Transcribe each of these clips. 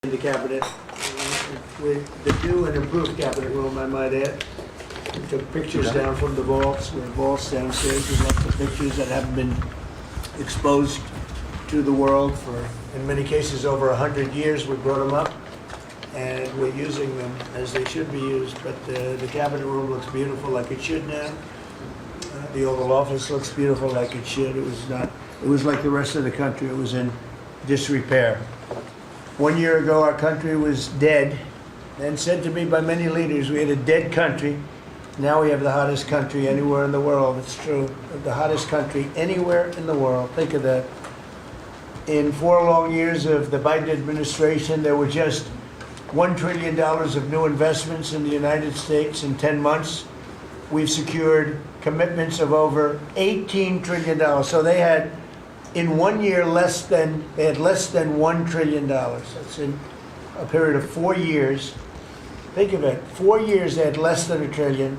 in the cabinet, with the new and improved cabinet room, I might add. We took pictures down from the vaults. We have vaults downstairs with lots of pictures that haven't been exposed to the world for, in many cases, over 100 years. We brought them up, and we're using them as they should be used. But the cabinet room looks beautiful like it should now. The Oval Office looks beautiful like it should. It was not. It was like the rest of the country. It was in disrepair. 1 year ago, our country was dead, and said to me by many leaders, we had a dead country. Now we have the hottest country anywhere in the world. It's true. The hottest country anywhere in the world. Think of that. In 4 long years of the Biden administration, there were just $1 trillion of new investments in the United States in 10 months. We've secured commitments of over $18 trillion. So they had, in 1 year, less than $1 trillion. That's in a period of 4 years. Think of it, 4 years they had less than $1 trillion.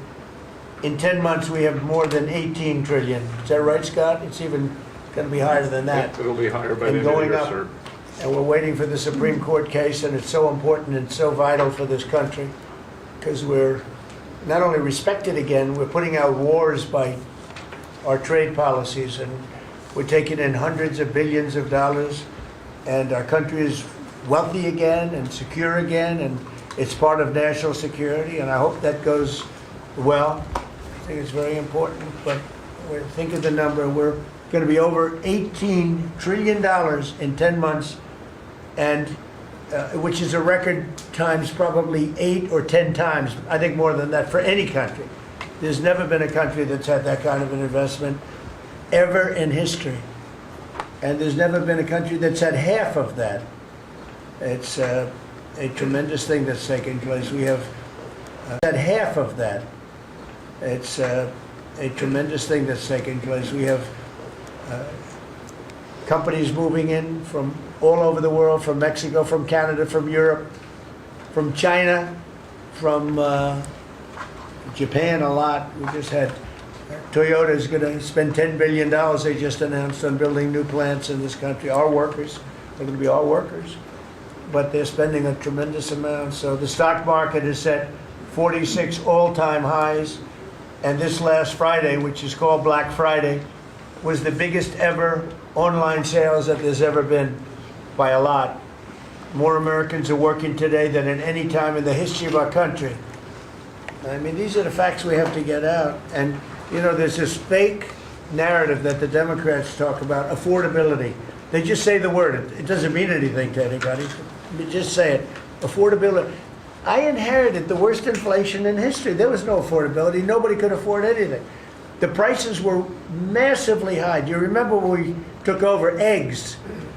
In 10 months we have more than 18 trillion. Is that right, Scott? It's even going to be higher than that. It'll be higher by the And end of the going year, up. sir. And we're waiting for the Supreme Court case, and it's so important and so vital for this country, because we're not only respected again, we're putting out wars by our trade policies, and we're taking in hundreds of billions of dollars, and our country is wealthy again and secure again, and it's part of national security, and I hope that goes well. I think it's very important, but think of the number. We're going to be over $18 trillion in 10 months, and which is a record times probably 8 or 10 times, I think more than that, for any country. There's never been a country that's had that kind of an investment ever in history. And there's never been a country that's had half of that. It's a tremendous thing that's taking place. We have had half of that. It's a tremendous thing that's taking place. We have companies moving in from all over the world, from Mexico, from Canada, from Europe, from China, from Japan a lot. We just had Toyota is going to spend $10 billion, they just announced, on building new plants in this country. Our workers, they're going to be our workers. But they're spending a tremendous amount. So the stock market has set 46 all-time highs. And this last Friday, which is called Black Friday, was the biggest ever online sales that there's ever been, by a lot. More Americans are working today than at any time in the history of our country. I mean, these are the facts we have to get out. And, you know, there's this fake narrative that the Democrats talk about, affordability. They just say the word. It doesn't mean anything to anybody. Just say it. Affordability. I inherited the worst inflation in history. There was no affordability. Nobody could afford anything. The prices were massively high. Do you remember when we took over eggs?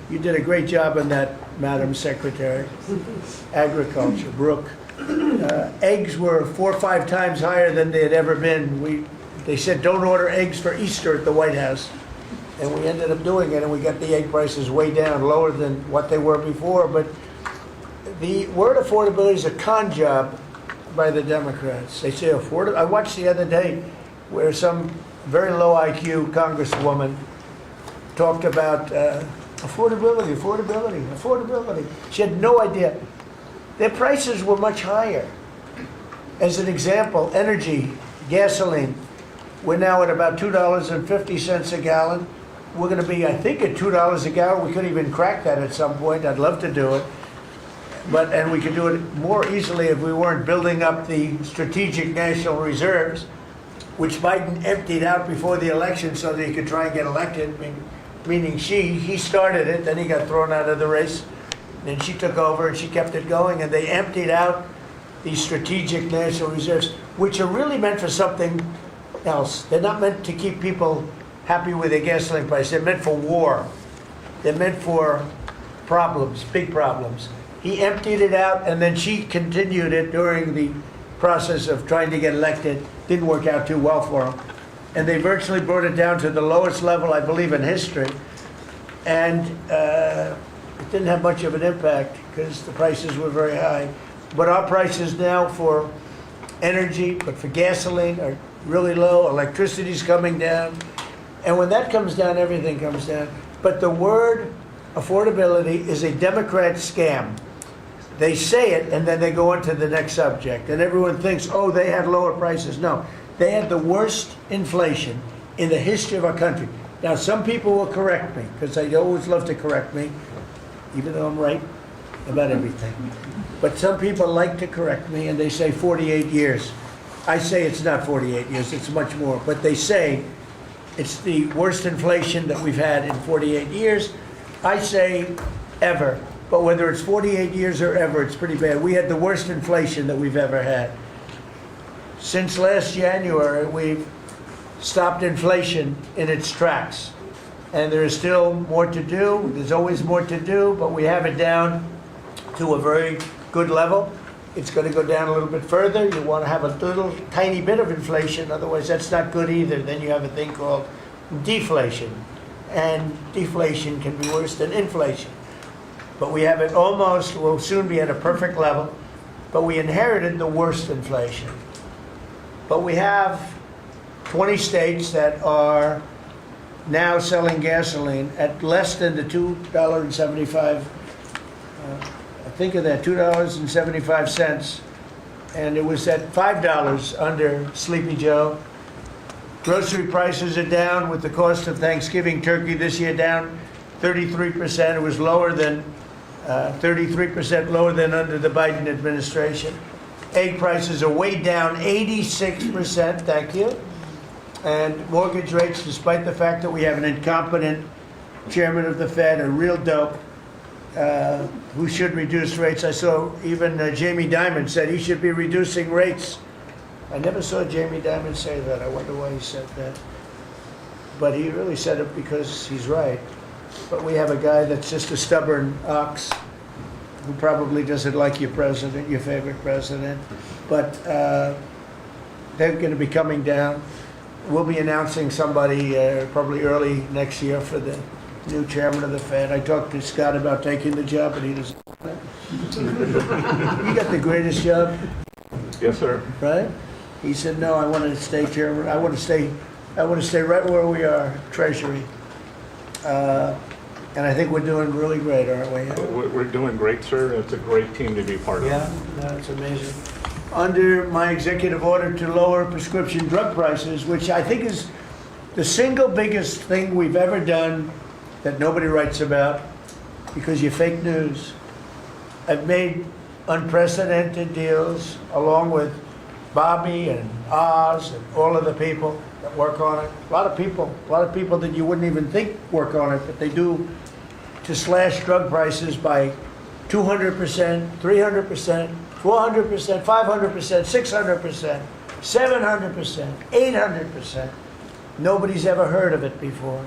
You did a great job on that, Madam Secretary. Agriculture, Brooke. Eggs were 4 or 5 times higher than they had ever been. They said don't order eggs for Easter at the White House. And we ended up doing it, and we got the egg prices way down, lower than what they were before. But the word affordability is a con job by the Democrats. They say affordable. I watched the other day where some very low IQ congresswoman talked about affordability. She had no idea. Their prices were much higher. As an example, energy, gasoline, we're now at about $2.50 a gallon. We're going to be, I think, at $2 a gallon. We could even crack that at some point. I'd love to do it. And we could do it more easily if we weren't building up the strategic national reserves, which Biden emptied out before the election so that he could try and get elected, meaning he started it, then he got thrown out of the race, then she took over and she kept it going, and they emptied out these strategic national reserves, which are really meant for something else. They're not meant to keep people happy with their gasoline price. They're meant for war. They're meant for problems, big problems. He emptied it out, and then she continued it during the process of trying to get elected. Didn't work out too well for him. And they virtually brought it down to the lowest level, I believe, in history. And it didn't have much of an impact because the prices were very high. But our prices now for energy, but for gasoline, are really low. Electricity's coming down. And when that comes down, everything comes down. But the word affordability is a Democrat scam. They say it, and then they go on to the next subject. And everyone thinks, oh, they had lower prices. No, they had the worst inflation in the history of our country. Now, some people will correct me, because they always love to correct me, even though I'm right about everything. But some people like to correct me, and they say 48 years. I say it's not 48 years, it's much more. But they say it's the worst inflation that we've had in 48 years. I say ever. But whether it's 48 years or ever, it's pretty bad. We had the worst inflation that we've ever had. Since last January, we've stopped inflation in its tracks. And there is still more to do. There's always more to do, but we have it down to a very good level. It's going to go down a little bit further. You want to have a little tiny bit of inflation, otherwise that's not good either. Then you have a thing called deflation. And deflation can be worse than inflation. But we have it almost, we'll soon be at a perfect level, but we inherited the worst inflation. But we have 20 states that are now selling gasoline at less than the $2.75, think of that, $2.75, and it was at $5 under Sleepy Joe. Grocery prices are down with the cost of Thanksgiving turkey this year down 33%. It was lower than 33% lower than under the Biden administration. Egg prices are way down 86%, thank you. And mortgage rates, despite the fact that we have an incompetent chairman of the Fed, a real dope, who should reduce rates. I saw even Jamie Dimon said he should be reducing rates. I never saw Jamie Dimon say that. I wonder why he said that. But he really said it because he's right. But we have a guy that's just a stubborn ox who probably doesn't like your president, your favorite president. But they're going to be coming down. We'll be announcing somebody probably early next year for the new chairman of the Fed. I talked to Scott about taking the job, and he doesn't. You got the greatest job. Yes, sir. Right? He said, no, I want to stay chairman. I want to stay right where we are, Treasury. And I think we're doing really great, aren't we? We're doing great, sir. It's a great team to be part of. Yeah, no, it's amazing. Under my executive order to lower prescription drug prices, which I think is the single biggest thing we've ever done that nobody writes about because you're fake news. I've made unprecedented deals along with Bobby and Oz and all of the people that work on it. A lot of people that you wouldn't even think work on it, but they do, to slash drug prices by 200%, 300%, 400%, 500%, 600%, 700%, 800%. Nobody's ever heard of it before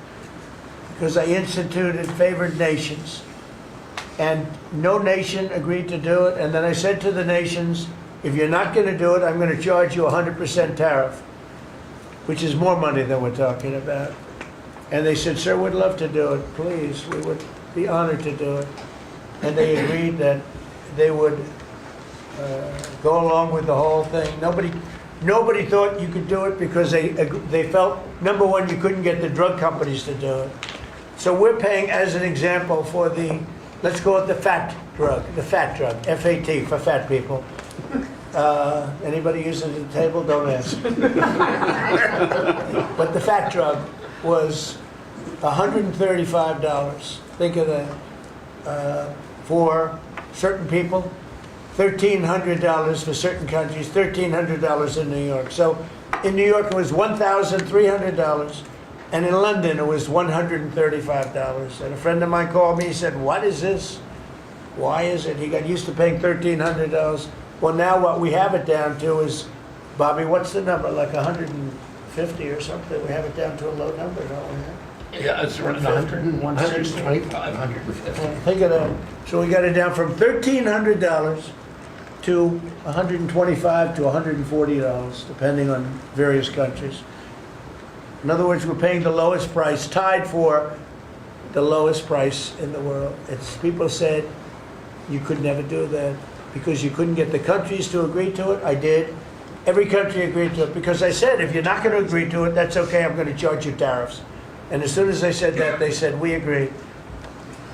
because I instituted favored nations. And no nation agreed to do it. And then I said to the nations, if you're not going to do it, I'm going to charge you 100% tariff, which is more money than we're talking about. And they said, sir, we'd love to do it. Please, we would be honored to do it. And they agreed that they would go along with the whole thing. Nobody thought you could do it because they felt, number one, you couldn't get the drug companies to do it. So we're paying, as an example, for the, let's call it the fat drug, F-A-T, for fat people. Anybody using it at the table? Don't ask. But the fat drug was $135. Think of that. For certain people, $1,300 for certain countries, $1,300 in New York. So in New York it was $1,300, and in London it was $135. And a friend of mine called me, he said, what is this? Why is it? He got used to paying $1,300. Well, now what we have it down to is, Bobby, what's the number? Like 150 or something? We have it down to a low number, don't we? Yeah, it's around 100, 125, 150. Think of that. So we got it down from $1,300 to $125 to $140, depending on various countries. In other words, we're paying the lowest price, tied for the lowest price in the world. It's, people said you could never do that because you couldn't get the countries to agree to it. I did. Every country agreed to it because I said, if you're not going to agree to it, that's okay, I'm going to charge you tariffs. And as soon as they said that, they said, we agree.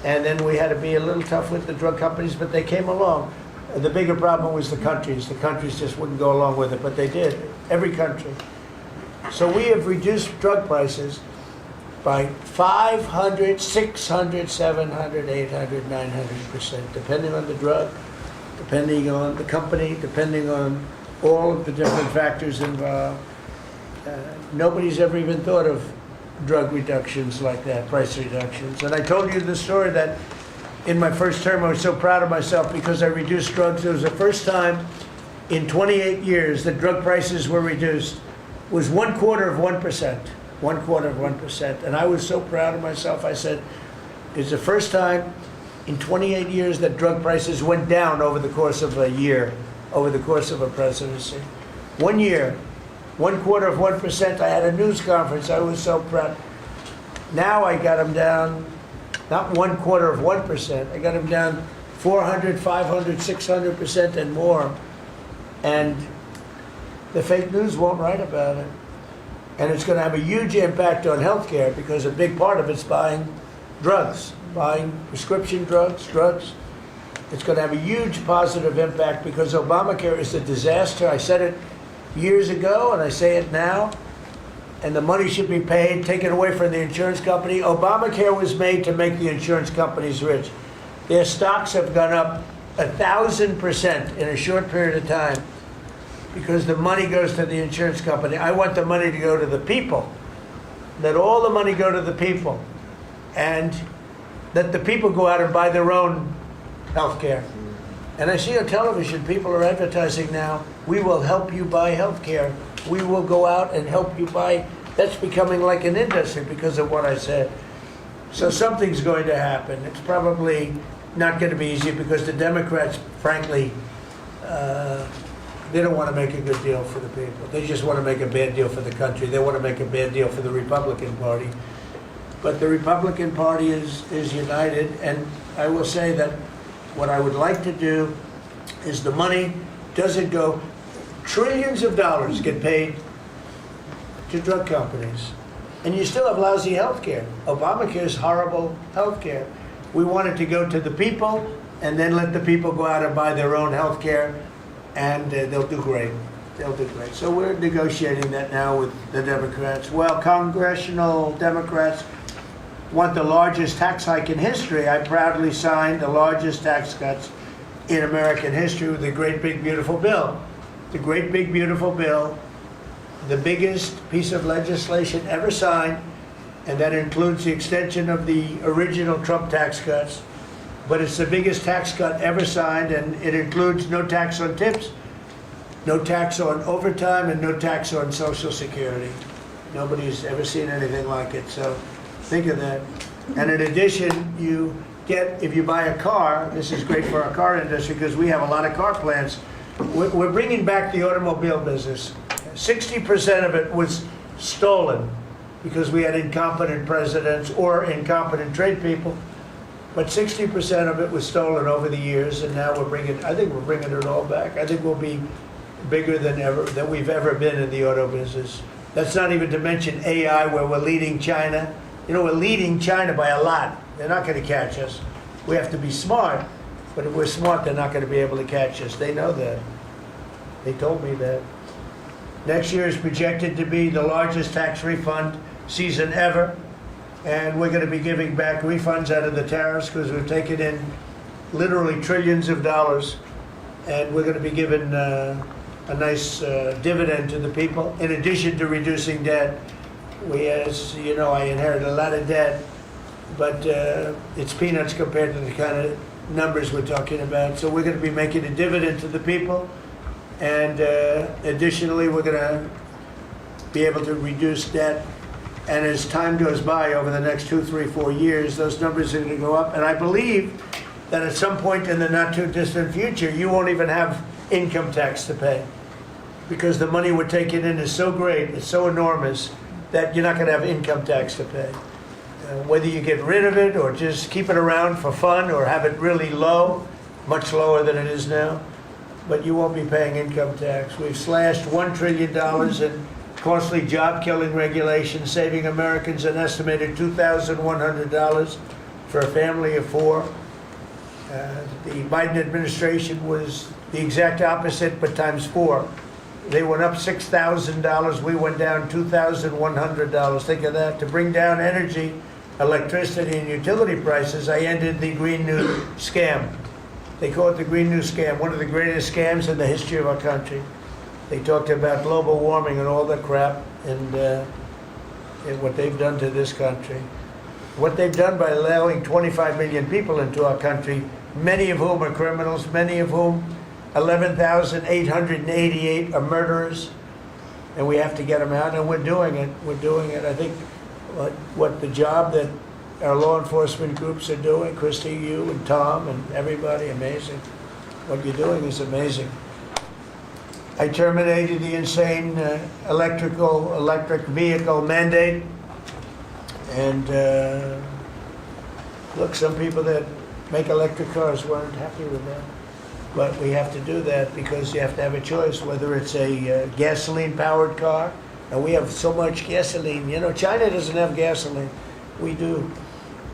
And then we had to be a little tough with the drug companies, but they came along. The bigger problem was the countries. The countries just wouldn't go along with it, but they did, every country. So we have reduced drug prices by 500, 600, 700, 800, 900%, depending on the drug, depending on the company, depending on all of the different factors involved. Nobody's ever even thought of drug reductions like that, price reductions. And I told you the story that in my first term, I was so proud of myself because I reduced drugs. It was the first time in 28 years that drug prices were reduced. It was 1/4%, 1/4%. And I was so proud of myself. I said, it's the first time in 28 years that drug prices went down over the course of a year, over the course of a presidency. 1 year, 1/4%. I had a news conference. I was so proud. Now I got them down, not 1/4%. I got them down 400, 500, 600% and more. And the fake news won't write about it. And it's going to have a huge impact on healthcare because a big part of it's buying drugs, buying prescription drugs. It's going to have a huge positive impact because Obamacare is a disaster. I said it years ago and I say it now. And the money should be paid, taken away from the insurance company. Obamacare was made to make the insurance companies rich. Their stocks have gone up 1,000% in a short period of time because the money goes to the insurance company. I want the money to go to the people. Let all the money go to the people. And let the people go out and buy their own health care. And I see on television, people are advertising now, we will help you buy health care. We will go out and help you buy. That's becoming like an industry because of what I said. So something's going to happen. It's probably not going to be easy because the Democrats, frankly, they don't want to make a good deal for the people. They just want to make a bad deal for the country. They want to make a bad deal for the Republican Party. But the Republican Party is united, and I will say that what I would like to do is the money doesn't go, trillions of dollars get paid to drug companies, and you still have lousy health care. Obamacare is horrible health care. We want it to go to the people, and then let the people go out and buy their own health care, and they'll do great. They'll do great. So we're negotiating that now with the Democrats. Well, congressional Democrats want the largest tax hike in history. I proudly signed the largest tax cuts in American history with the Great Big Beautiful Bill. The Great Big Beautiful Bill, the biggest piece of legislation ever signed, and that includes the extension of the original Trump tax cuts, but it's the biggest tax cut ever signed, and it includes no tax on tips, no tax on overtime, and no tax on Social Security. Nobody's ever seen anything like it, so think of that. And in addition, you get, if you buy a car, this is great for our car industry because we have a lot of car plants. We're bringing back the automobile business. 60% of it was stolen because we had incompetent presidents or incompetent trade people. But 60% of it was stolen over the years, and now I think we're bringing it all back. I think we'll be bigger than we've ever been in the auto business. That's not even to mention AI, where we're leading China. You know, we're leading China by a lot. They're not going to catch us. We have to be smart, but if we're smart, they're not going to be able to catch us. They know that. They told me that. Next year is projected to be the largest tax refund season ever, and we're going to be giving back refunds out of the tariffs because we've taken in literally trillions of dollars, and we're going to be giving a nice dividend to the people, in addition to reducing debt. As you know, I inherited a lot of debt, but it's peanuts compared to the kind of numbers we're talking about. So we're going to be making a dividend to the people, and additionally, we're going to be able to reduce debt. And as time goes by over the next 2, 3, 4 years, those numbers are going to go up. And I believe that at some point in the not too distant future, you won't even have income tax to pay because the money we're taking in is so great, it's so enormous, that you're not going to have income tax to pay. Whether you get rid of it or just keep it around for fun or have it really low, much lower than it is now, but you won't be paying income tax. We've slashed $1 trillion in costly job-killing regulations, saving Americans an estimated $2,100 for a family of 4. The Biden administration was the exact opposite, but times 4. They went up $6,000, we went down $2,100. Think of that. To bring down energy, electricity, and utility prices, I ended the Green New scam. They call it the Green New scam, one of the greatest scams in the history of our country. They talked about global warming and all that crap, and what they've done to this country. What they've done by allowing 25 million people into our country, many of whom are criminals, many of whom 11,888 are murderers, and we have to get them out, and we're doing it. We're doing it. I think what the job that our law enforcement groups are doing, Christy, you and Tom and everybody, amazing. What you're doing is amazing. I terminated the insane electric vehicle mandate, and look, some people that make electric cars weren't happy with that. But we have to do that because you have to have a choice, whether it's a gasoline-powered car, and we have so much gasoline. You know, China doesn't have gasoline. We do.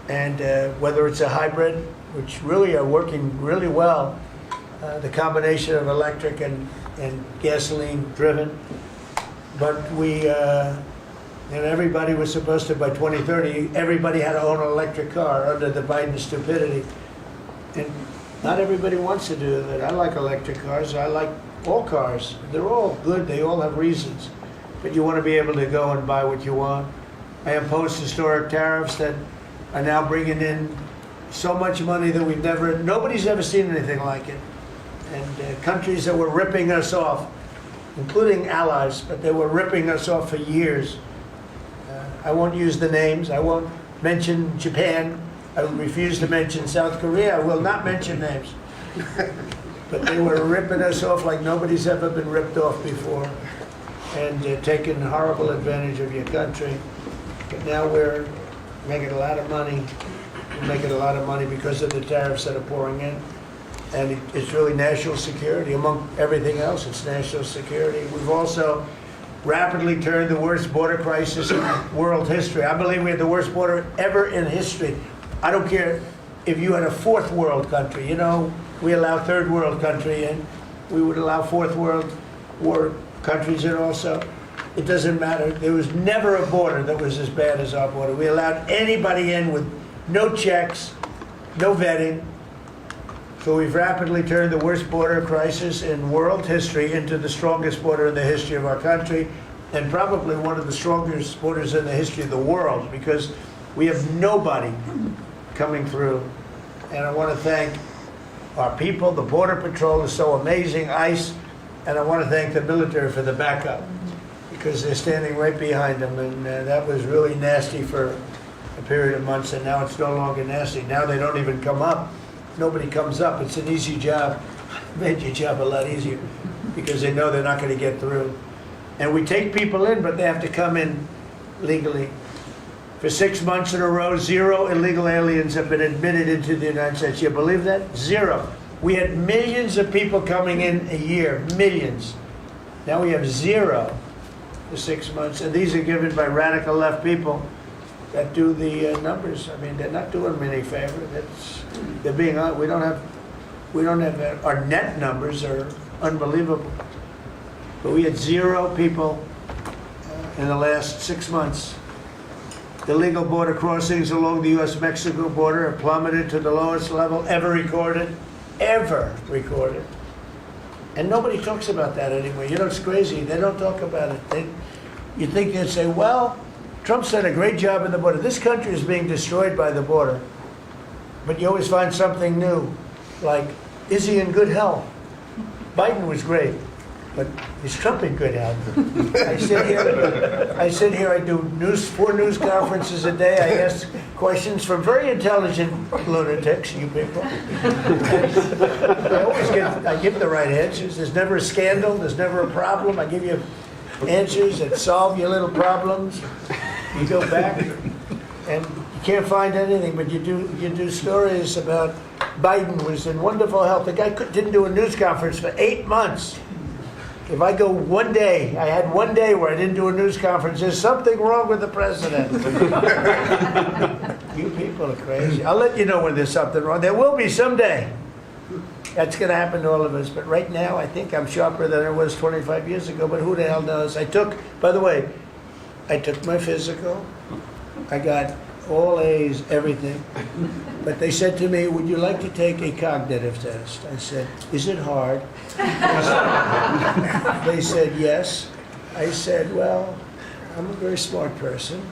And whether it's a hybrid, which really are working really well, the combination of electric and gasoline-driven. But we, and everybody was supposed to, by 2030, everybody had to own an electric car under the Biden stupidity. And not everybody wants to do that. I like electric cars. I like all cars. They're all good. They all have reasons. But you want to be able to go and buy what you want. I imposed historic tariffs that are now bringing in so much money that nobody's ever seen anything like it. And countries that were ripping us off, including allies, but they were ripping us off for years. I won't use the names. I won't mention Japan. I refuse to mention South Korea. I will not mention names. But they were ripping us off like nobody's ever been ripped off before, and taking horrible advantage of your country. But now we're making a lot of money. We're making a lot of money because of the tariffs that are pouring in. And it's really national security. Among everything else, it's national security. We've also rapidly turned the worst border crisis in world history. I believe we had the worst border ever in history. I don't care if you had a fourth world country. You know, we allow third world country in. We would allow fourth world war countries in also. It doesn't matter. There was never a border that was as bad as our border. We allowed anybody in with no checks, no vetting. So we've rapidly turned the worst border crisis in world history into the strongest border in the history of our country, and probably one of the strongest borders in the history of the world, because we have nobody coming through. And I want to thank our people. The Border Patrol is so amazing, ICE, and I want to thank the military for the backup, because they're standing right behind them, and that was really nasty for a period of months, and now it's no longer nasty. Now they don't even come up. Nobody comes up. It's an easy job. Made your job a lot easier because they know they're not going to get through. And we take people in, but they have to come in legally. For 6 months in a row, 0 illegal aliens have been admitted into the United States. You believe that? 0. We had millions of people coming in a year, millions. Now we have 0 for 6 months, and these are given by radical left people that do the numbers. I mean, they're not doing them any favor. They're being we don't have our net numbers are unbelievable. But we had 0 people in the last 6 months. The legal border crossings along the U.S.-Mexico border have plummeted to the lowest level ever recorded. And nobody talks about that anymore. You know, it's crazy. They don't talk about it. You think they'd say, well, Trump's done a great job in the border. This country is being destroyed by the border. But you always find something new, like, is he in good health? Biden was great, but is Trump in good health? I sit here, I do 4 news conferences a day. I ask questions from very intelligent lunatics, you people. I give the right answers. There's never a scandal. There's never a problem. I give you answers that solve your little problems. You go back and you can't find anything, but you do stories about Biden was in wonderful health. The guy didn't do a news conference for 8 months. If I go one day, I had one day where I didn't do a news conference, there's something wrong with the president. You people are crazy. I'll let you know when there's something wrong. There will be someday. That's going to happen to all of us. But right now, I think I'm sharper than I was 25 years ago. But who the hell knows? By the way, I took my physical. I got all A's, everything. But they said to me, would you like to take a cognitive test? I said, is it hard? They said, yes. I said, well, I'm a very smart person.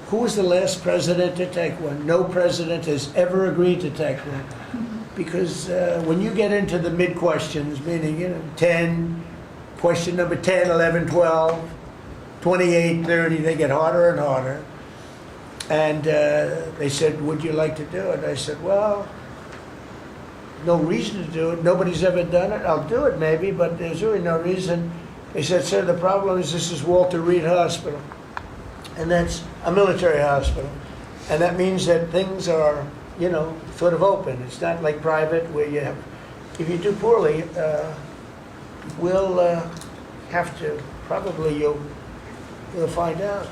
Who was the last president to take one? No president has ever agreed to take one. Because when you get into the mid-questions, meaning, 10, question number 10, 11, 12, 28, 30, they get harder and harder. And they said, would you like to do it? I said, well, no reason to do it. Nobody's ever done it. I'll do it maybe, but there's really no reason. They said, sir, the problem is this is Walter Reed Hospital. And that's a military hospital. And that means that things are, sort of open. It's not like private where you have, if you do poorly, we'll have to, probably you'll find out.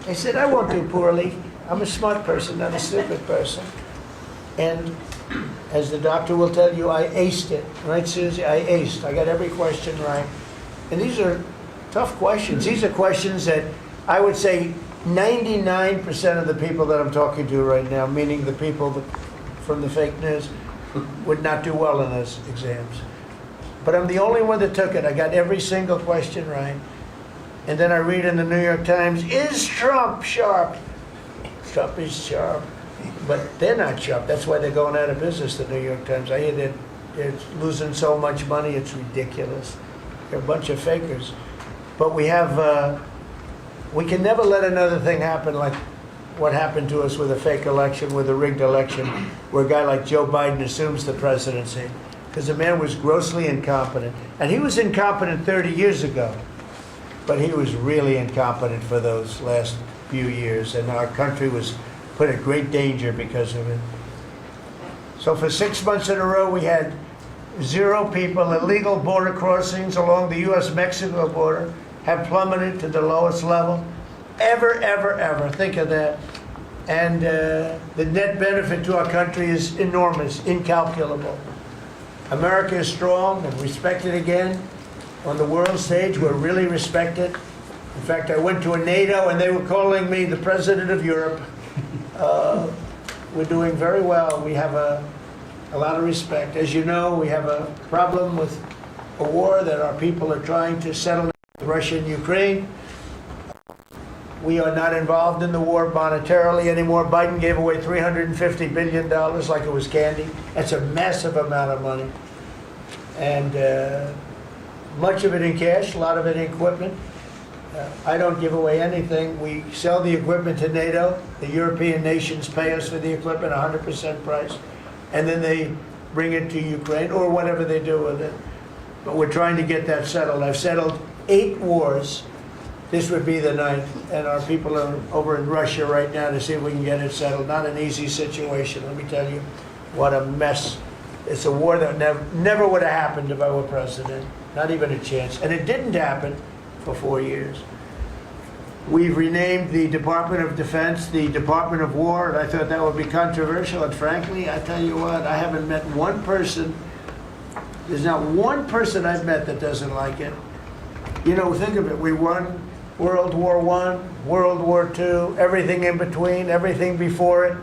I said, I won't do poorly. I'm a smart person, not a stupid person. And as the doctor will tell you, I aced it. Right, Susie? I aced. I got every question right. And these are tough questions. These are questions that I would say 99% of the people that I'm talking to right now, meaning the people from the fake news, would not do well in those exams. But I'm the only one that took it. I got every single question right. And then I read in the New York Times, is Trump sharp? Trump is sharp. But they're not sharp. That's why they're going out of business, the New York Times. I hear they're losing so much money, it's ridiculous. They're a bunch of fakers. But we can never let another thing happen like what happened to us with a fake election, with a rigged election, where a guy like Joe Biden assumes the presidency. Because the man was grossly incompetent. And he was incompetent 30 years ago. But he was really incompetent for those last few years. And our country was put at great danger because of it. So for 6 months in a row, we had 0 people. Illegal border crossings along the U.S.-Mexico border have plummeted to the lowest level ever, ever, ever. Think of that. And the net benefit to our country is enormous, incalculable. America is strong and respected again on the world stage. We're really respected. In fact, I went to a NATO and they were calling me the president of Europe. We're doing very well. We have a lot of respect. As you know, we have a problem with a war that our people are trying to settle with Russia and Ukraine. We are not involved in the war monetarily anymore. Biden gave away $350 billion like it was candy. That's a massive amount of money. And much of it in cash, a lot of it in equipment. I don't give away anything. We sell the equipment to NATO. The European nations pay us for the equipment, 100% price. And then they bring it to Ukraine or whatever they do with it. But we're trying to get that settled. I've settled 8 wars. This would be the 9th. And our people are over in Russia right now to see if we can get it settled. Not an easy situation. Let me tell you what a mess. It's a war that never would have happened if I were president. Not even a chance. And it didn't happen for 4 years. We've renamed the Department of Defense the Department of War, and I thought that would be controversial. And frankly, I tell you what, I haven't met one person, there's not one person I've met that doesn't like it. Think of it. We won World War I, World War II, everything in between, everything before it.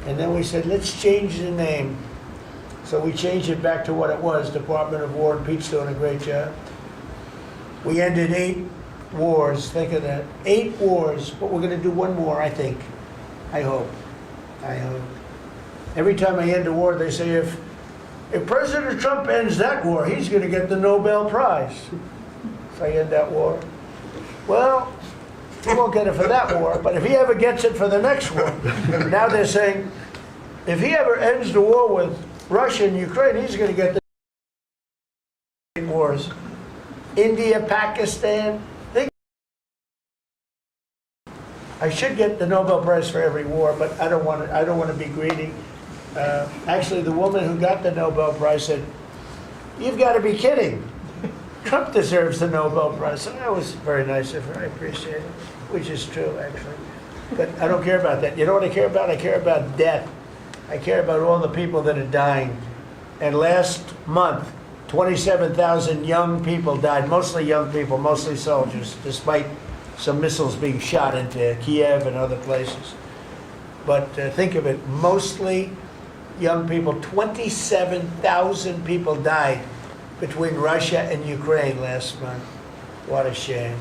And then we said, let's change the name. So we changed it back to what it was, Department of War, and Pete's doing a great job. We ended 8 wars, think of that. 8 wars, but we're going to do one more, I think. I hope. Every time I end a war, they say, if President Trump ends that war, he's going to get the Nobel Prize. If I end that war. Well, he won't get it for that war, but if he ever gets it for the next war, now they're saying, if he ever ends the war with Russia and Ukraine, he's going to get the wars. India, Pakistan. I should get the Nobel Prize for every war, but I don't want to be greedy. Actually, the woman who got the Nobel Prize said, "You've got to be kidding. Trump deserves the Nobel Prize." So that was very nice of her. I appreciate it, which is true, actually. But I don't care about that. You know what I care about? I care about death. I care about all the people that are dying. And last month, 27,000 young people died, mostly young people, mostly soldiers, despite some missiles being shot into Kiev and other places. But think of it, mostly young people. 27,000 people died between Russia and Ukraine last month. What a shame.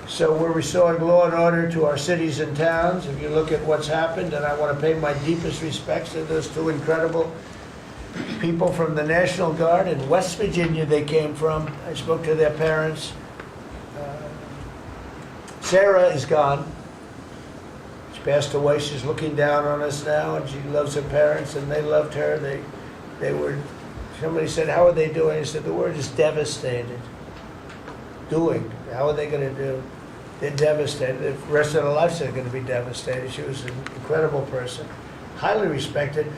So we're restoring law and order to our cities and towns. If you look at what's happened, and I want to pay my deepest respects to those two incredible people from the National Guard in West Virginia they came from. I spoke to their parents. Sarah is gone. She passed away. She's looking down on us now, and she loves her parents, and they loved her. They were, somebody said, how are they doing? I said, the word is devastated. Doing. How are they going to do? They're devastated. The rest of their lives they're going to be devastated. She was an incredible person, highly respected,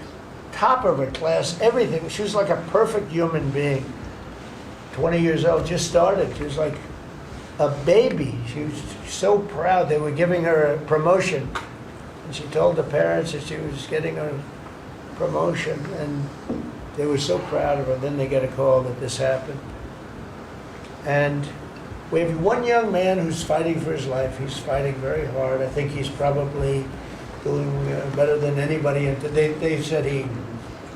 top of her class, everything. She was like a perfect human being. 20 years old, just started. She was like a baby. She was so proud. They were giving her a promotion. And she told the parents that she was getting a promotion. And they were so proud of her. Then they get a call that this happened. And we have one young man who's fighting for his life. He's fighting very hard. I think he's probably doing better than anybody. And they said he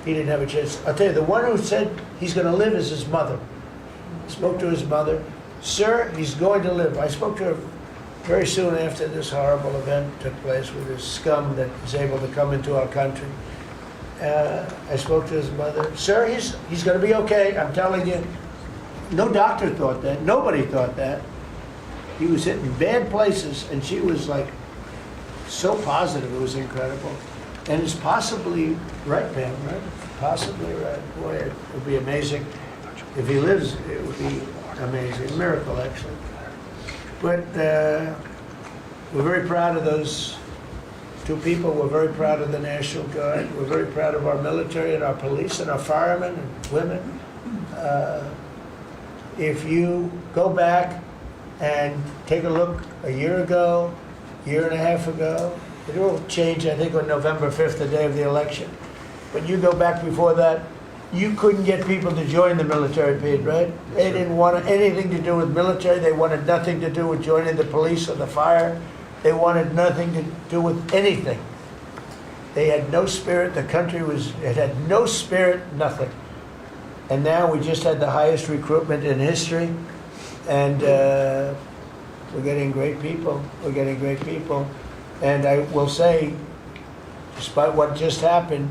didn't have a chance. I'll tell you, the one who said he's going to live is his mother. I spoke to his mother. Sir, he's going to live. I spoke to her very soon after this horrible event took place with this scum that was able to come into our country. I spoke to his mother. Sir, he's going to be okay. I'm telling you. No doctor thought that. Nobody thought that. He was hitting bad places, and she was like so positive. It was incredible. And it's possibly right, Pam, right? Possibly right. Boy, it would be amazing. If he lives, it would be amazing. A miracle, actually. But we're very proud of those two people. We're very proud of the National Guard. We're very proud of our military and our police and our firemen and women. If you go back and take a look a year ago, year and a half ago, it will change, I think, on November 5th, the day of the election. But you go back before that, you couldn't get people to join the military, Pete, right? They didn't want anything to do with military. They wanted nothing to do with joining the police or the fire. They wanted nothing to do with anything. They had no spirit. The country it had no spirit, nothing. And now we just had the highest recruitment in history, and we're getting great people. We're getting great people. And I will say, despite what just happened,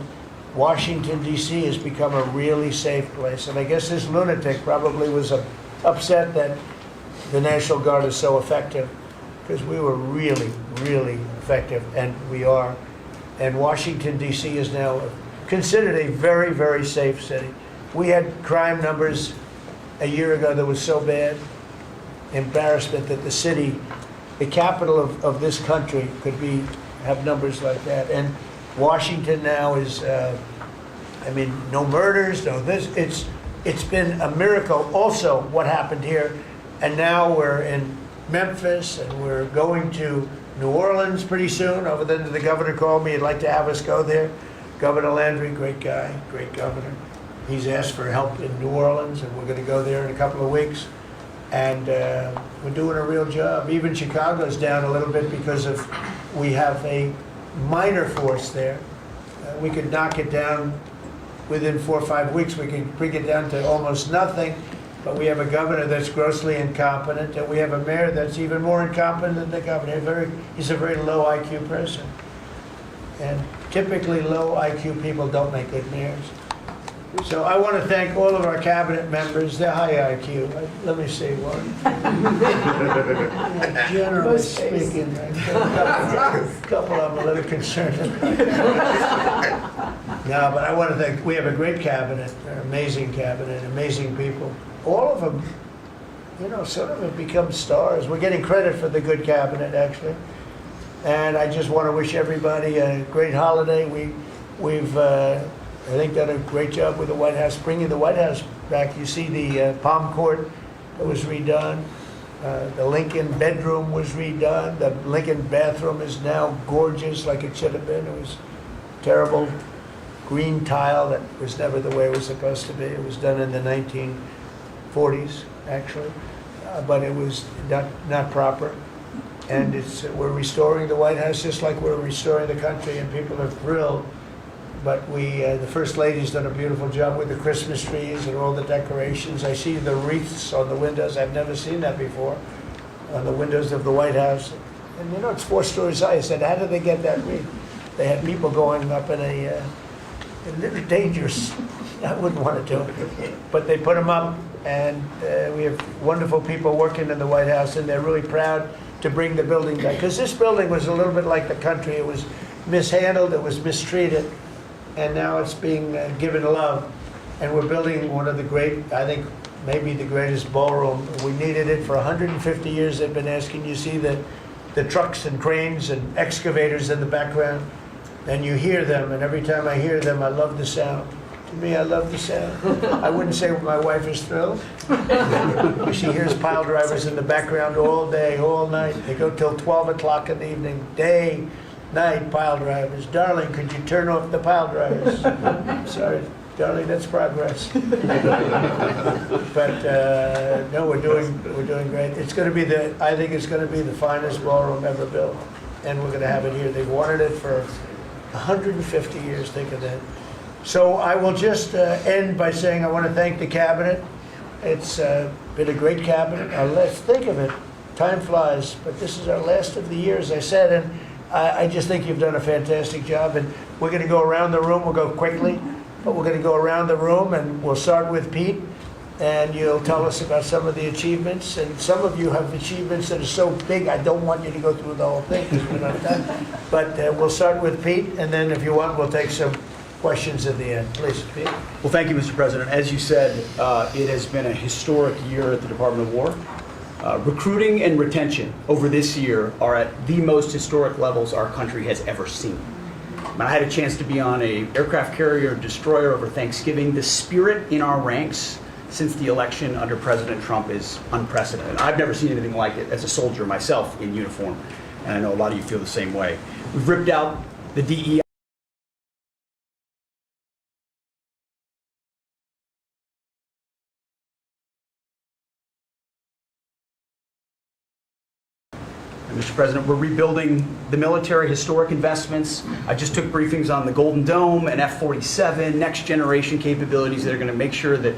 Washington, D.C. has become a really safe place. And I guess this lunatic probably was upset that the National Guard is so effective, because we were really, really effective, and we are. And Washington, D.C. is now considered a very, very safe city. We had crime numbers a year ago that was so bad, embarrassment that the city, the capital of this country, could have numbers like that. And Washington now is, no murders, no this. It's been a miracle also what happened here. And now we're in Memphis, and we're going to New Orleans pretty soon. Over there, the governor called me. He'd like to have us go there. Governor Landry, great guy, great governor. He's asked for help in New Orleans, and we're going to go there in a couple of weeks. And we're doing a real job. Even Chicago's down a little bit because we have a minor force there. We could knock it down within 4 or 5 weeks. We could bring it down to almost nothing. But we have a governor that's grossly incompetent, and we have a mayor that's even more incompetent than the governor. He's a very low IQ person. And typically low IQ people don't make good mayors. So I want to thank all of our cabinet members. They're high IQ. Let me see one. Generally speaking, a couple of them a little concerned. No, but I want to thank, we have a great cabinet, an amazing cabinet, amazing people. All of them, sort of have become stars. We're getting credit for the good cabinet, actually. And I just want to wish everybody a great holiday. We've I think done a great job with the White House, bringing the White House back. You see the Palm Court that was redone. The Lincoln bedroom was redone. The Lincoln bathroom is now gorgeous like it should have been. It was terrible green tile that was never the way it was supposed to be. It was done in the 1940s, actually, but it was not proper. And we're restoring the White House just like we're restoring the country, and people are thrilled. But the First Lady's done a beautiful job with the Christmas trees and all the decorations. I see the wreaths on the windows. I've never seen that before, on the windows of the White House. And you know, it's 4 stories high. I said, how did they get that wreath? They had people going up in a little dangerous. I wouldn't want to do it. But they put them up, and we have wonderful people working in the White House, and they're really proud to bring the building back. Because this building was a little bit like the country. It was mishandled, it was mistreated, and now it's being given love. And we're building one of the great, I think, maybe the greatest ballroom. We needed it for 150 years. They've been asking. You see the trucks and cranes and excavators in the background, and you hear them, and every time I hear them, I love the sound. To me, I love the sound. I wouldn't say my wife is thrilled. She hears pile drivers in the background all day, all night. They go till 12 o'clock in the evening, day, night, pile drivers. Darling, could you turn off the pile drivers? Sorry, darling, that's progress. But no, we're doing great. It's going to be I think it's going to be the finest ballroom ever built, and we're going to have it here. They've wanted it for 150 years. Think of that. So I will just end by saying I want to thank the cabinet. It's been a great cabinet. Let's think of it. Time flies, but this is our last of the year, as I said, and I just think you've done a fantastic job. And we're going to go around the room. We'll go quickly, but we're going to go around the room, and we'll start with Pete, and you'll tell us about some of the achievements. And some of you have achievements that are so big, I don't want you to go through the whole thing because we're not done. But we'll start with Pete, and then if you want, we'll take some questions at the end. Please, Pete. Well, thank you, Mr. President. As you said, it has been a historic year at the Department of War. Recruiting and retention over this year are at the most historic levels our country has ever seen. When I had a chance to be on a aircraft carrier destroyer over Thanksgiving, the spirit in our ranks since the election under President Trump is unprecedented. I've never seen anything like it as a soldier myself in uniform, and I know a lot of you feel the same way. We've ripped out the DEI. Mr. President, we're rebuilding the military, historic investments. I just took briefings on the Golden Dome and F-47, next generation capabilities that are going to make sure that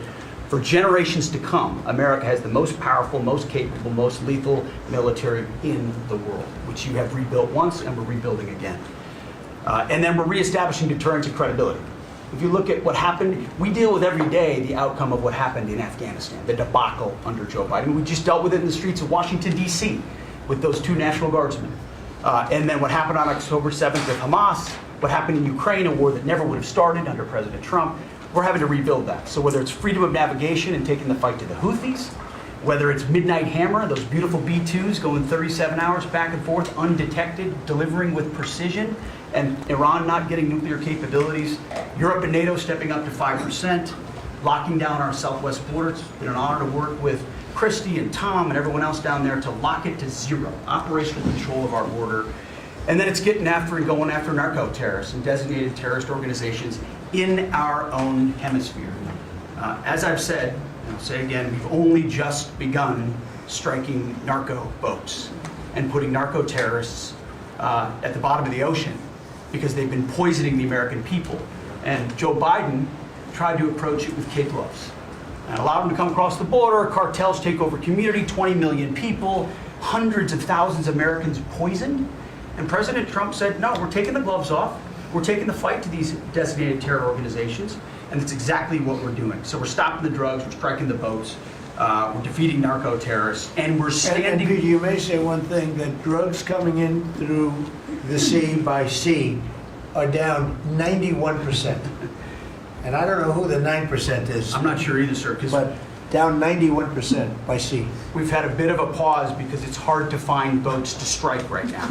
for generations to come, America has the most powerful, most capable, most lethal military in the world, which you have rebuilt once and we're rebuilding again. And then we're reestablishing deterrence and credibility. If you look at what happened, we deal with every day the outcome of what happened in Afghanistan, the debacle under Joe Biden. We just dealt with it in the streets of Washington, D.C. with those 2 National Guardsmen. And then what happened on October 7th with Hamas, what happened in Ukraine, a war that never would have started under President Trump, we're having to rebuild that. So whether it's freedom of navigation and taking the fight to the Houthis, whether it's Midnight Hammer, those beautiful B-2s going 37 hours back and forth, undetected, delivering with precision, and Iran not getting nuclear capabilities, Europe and NATO stepping up to 5%, locking down our southwest border. It's been an honor to work with Christy and Tom and everyone else down there to lock it to 0, operational control of our border. And then it's getting after and going after narco-terrorists and designated terrorist organizations in our own hemisphere. As I've said, and I'll say again, we've only just begun striking narco boats and putting narco-terrorists at the bottom of the ocean because they've been poisoning the American people. And Joe Biden tried to approach it with kid gloves and allowed them to come across the border. Cartels take over community, 20 million people, hundreds of thousands of Americans poisoned. And President Trump said, no, we're taking the gloves off. We're taking the fight to these designated terror organizations. And that's exactly what we're doing. So we're stopping the drugs, we're striking the boats, we're defeating narco-terrorists, and we're standing... And you may say one thing, that drugs coming in through the sea by sea are down 91%. And I don't know who the 9% is. I'm not sure either, sir, because but down 91% by sea. we've had a bit of a pause because it's hard to find boats to strike right now,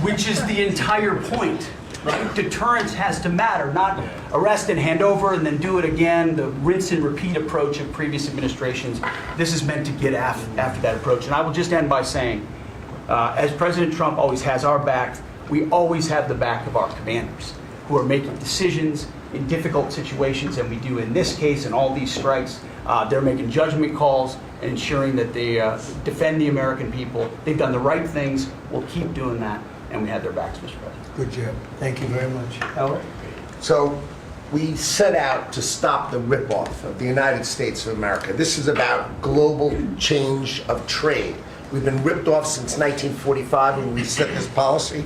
which is the entire point right? Deterrence has to matter, not arrest and hand over and then do it again, the rinse and repeat approach of previous administrations. This is meant to get after that approach. And I will just end by saying, as President Trump always has our back, we always have the back of our commanders who are making decisions in difficult situations, and we do in this case and all these strikes. They're making judgment calls and ensuring that they defend the American people. They've done the right things. We'll keep doing that, and we have their backs, Mr. President. Good job. Thank you very much. Howard? So we set out to stop the ripoff of the United States of America. This is about global change of trade. We've been ripped off since 1945 when we set this policy.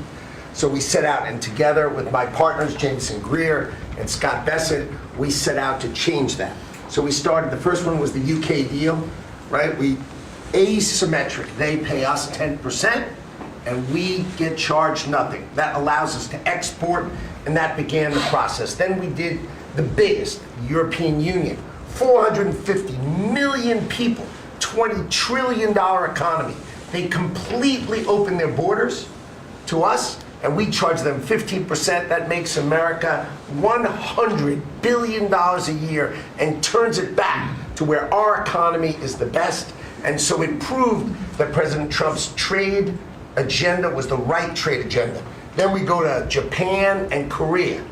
So we set out, and together with my partners, Jameson Greer and Scott Bessent, we set out to change that. So we started, the first one was the UK deal, right? We asymmetric, they pay us 10% and we get charged nothing. That allows us to export, and that began the process. Then we did the biggest, European Union, 450 million people, $20 trillion economy. They completely opened their borders to us, and we charge them 15%. That makes America $100 billion a year and turns it back to where our economy is the best. And so it proved that President Trump's trade agenda was the right trade agenda. Then we go to Japan and Korea.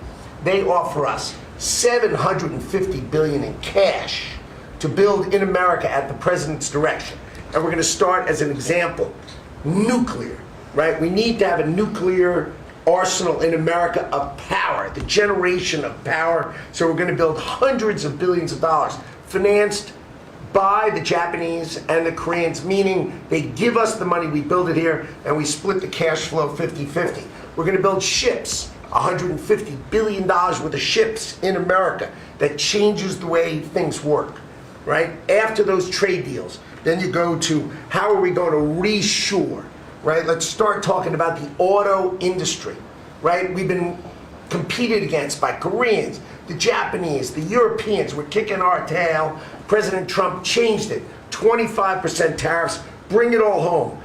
They offer us $750 billion in cash to build in America at the president's direction. And we're going to start, as an example, nuclear, right? We need to have a nuclear arsenal in America of power, the generation of power. So we're going to build hundreds of billions of dollars, financed by the Japanese and the Koreans, meaning they give us the money, we build it here, and we split the cash flow 50-50. We're going to build ships, $150 billion worth of ships in America. That changes the way things work, right? After those trade deals, then you go to how are we going to reshore, right? Let's start talking about the auto industry, right? We've been competed against by Koreans, the Japanese, the Europeans. We're kicking our tail. President Trump changed it. 25% tariffs, bring it all home.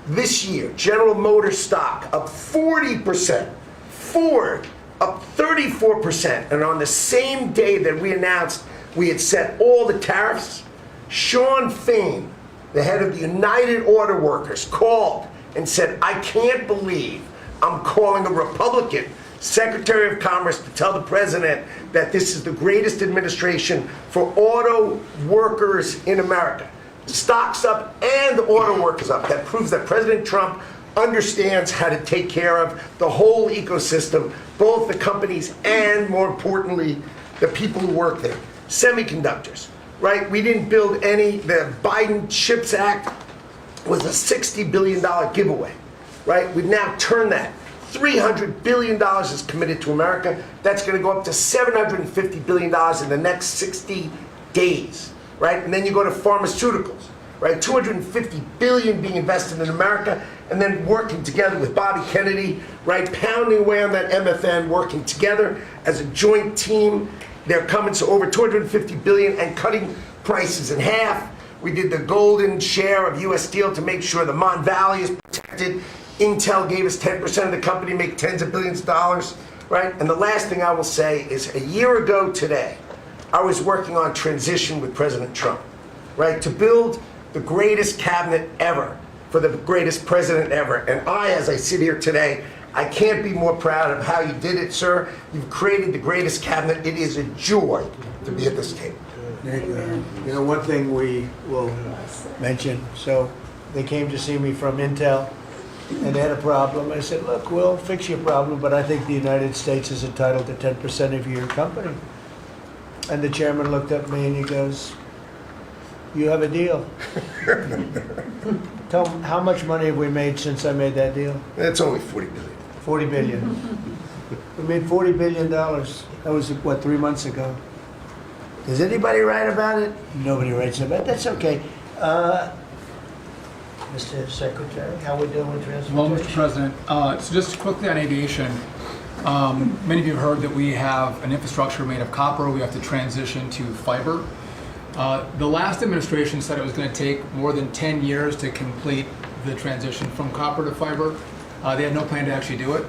This year, General Motors stock up 40%, Ford up 34%, and on the same day that we announced we had set all the tariffs, Sean Fain, the head of the United Auto Workers, called and said, I can't believe I'm calling a Republican Secretary of Commerce to tell the president that this is the greatest administration for auto workers in America. Stocks up and the auto workers up. That proves that President Trump understands how to take care of the whole ecosystem, both the companies and, more importantly, the people who work there. Semiconductors, right? We didn't build any. The Biden CHIPS Act was a $60 billion giveaway, right? We've now turned that. $300 billion is committed to America. That's going to go up to $750 billion in the next 60 days, right? And then you go to pharmaceuticals, right? $250 billion being invested in America, and then working together with Bobby Kennedy, right? Pounding away on that MFN, working together as a joint team. They're coming to over $250 billion and cutting prices in half. We did the golden share of U.S. Steel to make sure the Mon Valley is protected. Intel gave us 10% of the company, make tens of billions of dollars, right? And the last thing I will say is a year ago today, I was working on transition with President Trump, right? To build the greatest cabinet ever for the greatest president ever. And I, as I sit here today, I can't be more proud of how you did it, sir. You've created the greatest cabinet. It is a joy to be at this table. You know, one thing we will mention, so they came to see me from Intel, and they had a problem. I said, look, we'll fix your problem, but I think the United States is entitled to 10% of your company. And the chairman looked at me and he goes, you have a deal. Tell him, how much money have we made since I made that deal? It's only $40 billion. 40 billion. We made $40 billion. That was, what, 3 months ago? Does anybody write about it? Nobody writes about it. That's okay. Mr. Secretary, how we doing with transportation? Well, Mr. President, so just quickly on aviation, many of you have heard that we have an infrastructure made of copper. We have to transition to fiber. The last administration said it was going to take more than 10 years to complete the transition from copper to fiber. They had no plan to actually do it.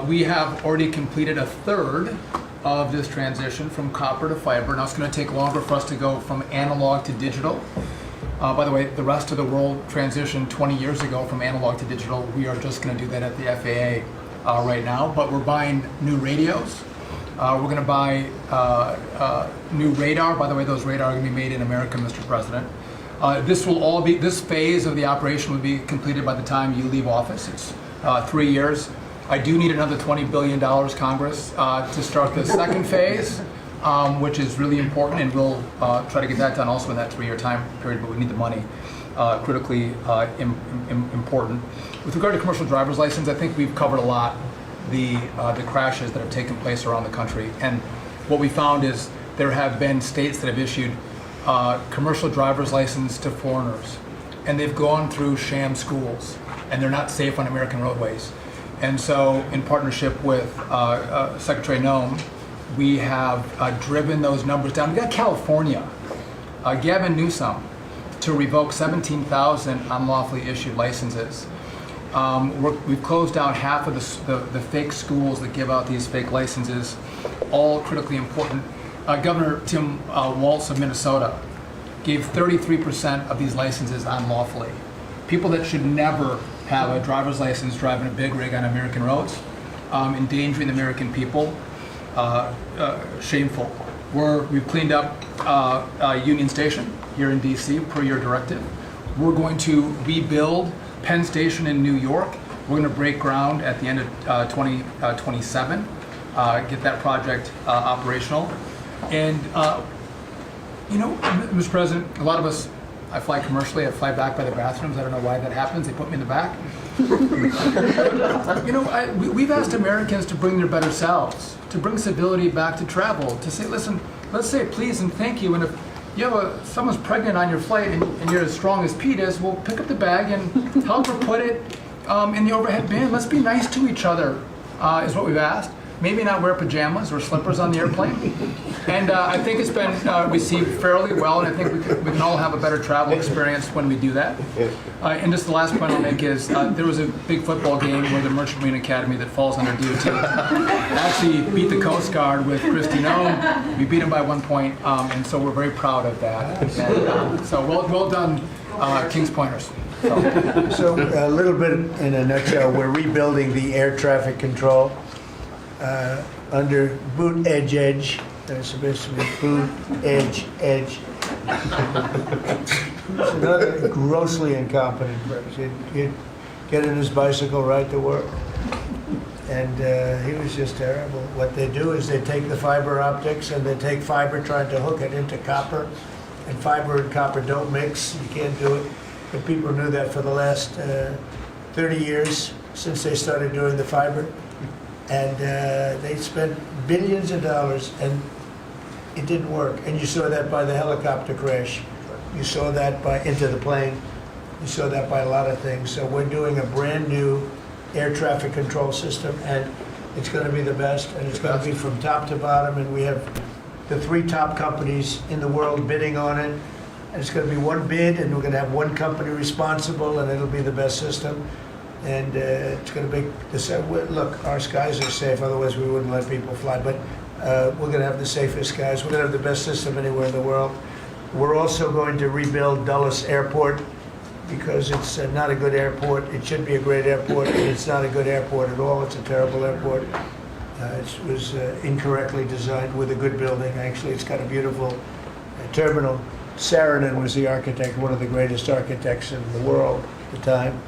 We have already completed a third of this transition from copper to fiber. Now it's going to take longer for us to go from analog to digital. By the way, the rest of the world transitioned 20 years ago from analog to digital. We are just going to do that at the FAA right now. But we're buying new radios. We're going to buy new radar. By the way, those radar are going to be made in America, Mr. President. This phase of the operation will be completed by the time you leave office. It's 3 years. I do need another $20 billion, Congress, to start the second phase, which is really important, and we'll try to get that done also in that 3-year time period, but we need the money, critically important. With regard to commercial driver's license, I think we've covered a lot the crashes that have taken place around the country, and what we found is there have been states that have issued commercial driver's license to foreigners, and they've gone through sham schools, and they're not safe on American roadways. And so, in partnership with Secretary Noem, we have driven those numbers down. We got California, Gavin Newsom, to revoke 17,000 unlawfully issued licenses. We've closed down half of the fake schools that give out these fake licenses, all critically important. Governor Tim Walz of Minnesota gave 33% of these licenses unlawfully. People that should never have a driver's license driving a big rig on American roads, endangering the American people, shameful. We've cleaned up Union Station here in DC per your directive. We're going to rebuild Penn Station in New York. We're going to break ground at the end of 2027, get that project operational. And, Mr. President, a lot of us, I fly commercially, I fly back by the bathrooms. I don't know why that happens. They put me in the back. We've asked Americans to bring their better selves, to bring civility back to travel, to say, listen, let's say please and thank you. And if you have someone's pregnant on your flight and you're as strong as Pete is, well, pick up the bag and help her put it in the overhead bin. Let's be nice to each other, is what we've asked. Maybe not wear pajamas or slippers on the airplane. And I think it's been received fairly well, and I think we can all have a better travel experience when we do that. And just the last point I'll make is there was a big football game where the Merchant Marine Academy that falls under DOT actually beat the Coast Guard with Kristi Noem. We beat them by 1 point, and so we're very proud of that. And, so well done, Kings Pointers. So a little bit in a nutshell, we're rebuilding the air traffic control under boot edge. There's supposed to be boot edge. It's another grossly incompetent person. He'd get in his bicycle, ride to work, and he was just terrible. What they do is they take the fiber optics and they take fiber trying to hook it into copper, and fiber and copper don't mix. You can't do it. But people knew that for the last 30 years since they started doing the fiber. And they spent billions of dollars, and it didn't work. And you saw that by the helicopter crash. You saw that by Into the Plane. You saw that by a lot of things. So we're doing a brand new air traffic control system, and it's going to be the best, and it's going to be from top to bottom. And we have the 3 top companies in the world bidding on it. And it's going to be one bid, and we're going to have one company responsible, and it'll be the best system. And it's going to be, look, our skies are safe, otherwise we wouldn't let people fly, but we're going to have the safest skies. We're going to have the best system anywhere in the world. We're also going to rebuild Dulles Airport because it's not a good airport. It should be a great airport, and it's not a good airport at all. It's a terrible airport. It was incorrectly designed with a good building. Actually, it's got a beautiful terminal. Saarinen was the architect, one of the greatest architects in the world at the time.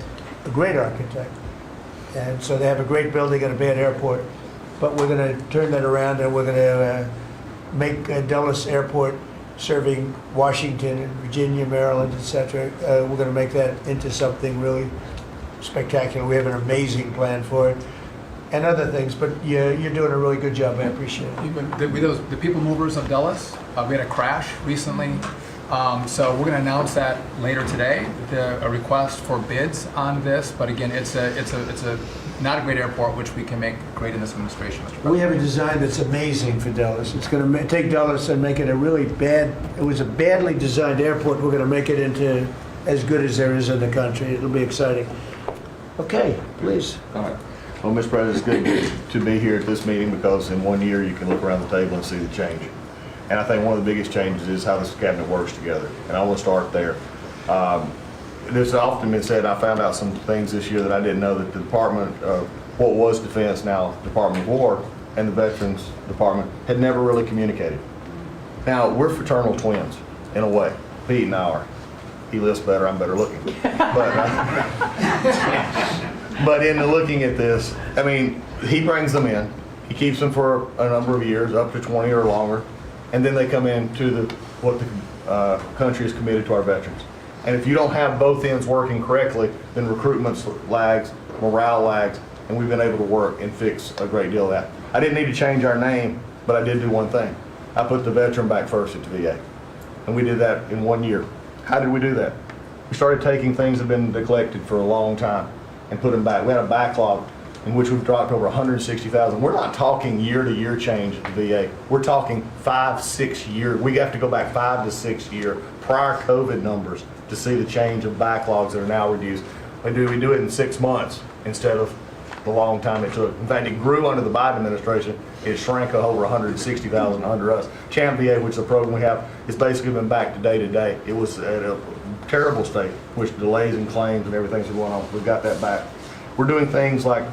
A great architect. And so they have a great building and a bad airport. But we're going to turn that around, and we're going to make Dulles Airport serving Washington and Virginia, Maryland, etc. We're going to make that into something really spectacular. We have an amazing plan for it. And other things, but you're doing a really good job. I appreciate it. The people movers of Dulles, we had a crash recently. So we're going to announce that later today, a request for bids on this. But again, it's a not a great airport, which we can make great in this administration, Mr. President. We have a design that's amazing for Dulles. It's going to take Dulles and make it a really bad, it was a badly designed airport. We're going to make it into as good as there is in the country. It'll be exciting. Okay, please. All right. Well, Mr. President, it's good to be here at this meeting because in 1 year you can look around the table and see the change. And I think one of the biggest changes is how this cabinet works together. And I want to start there. There's often been said, I found out some things this year that I didn't know, that the Department of what was Defense, now Department of War, and the Veterans Department had never really communicated. Now, we're fraternal twins, in a way. Pete and I are. He lifts better, I'm better looking. But in looking at this, I mean, he brings them in. He keeps them for a number of years, up to 20 or longer, and then they come into what the country is committed to our veterans. And if you don't have both ends working correctly, then recruitment lags, morale lags, and we've been able to work and fix a great deal of that. I didn't need to change our name, but I did do one thing. I put the veteran back first at the VA. And we did that in 1 year. How did we do that? We started taking things that have been neglected for a long time and put them back. We had a backlog in which we've dropped over 160,000. We're not talking year-to-year change at the VA. We're talking 5-6 years. We have to go back 5 to 6 year prior COVID numbers to see the change of backlogs that are now reduced. We do it in 6 months instead of the long time it took. In fact, it grew under the Biden administration. It shrank over 160,000 under us. Champ VA, which is a program we have, has basically been back to day. It was at a terrible state, which delays and claims and everything's going on. We've got that back. We're doing things like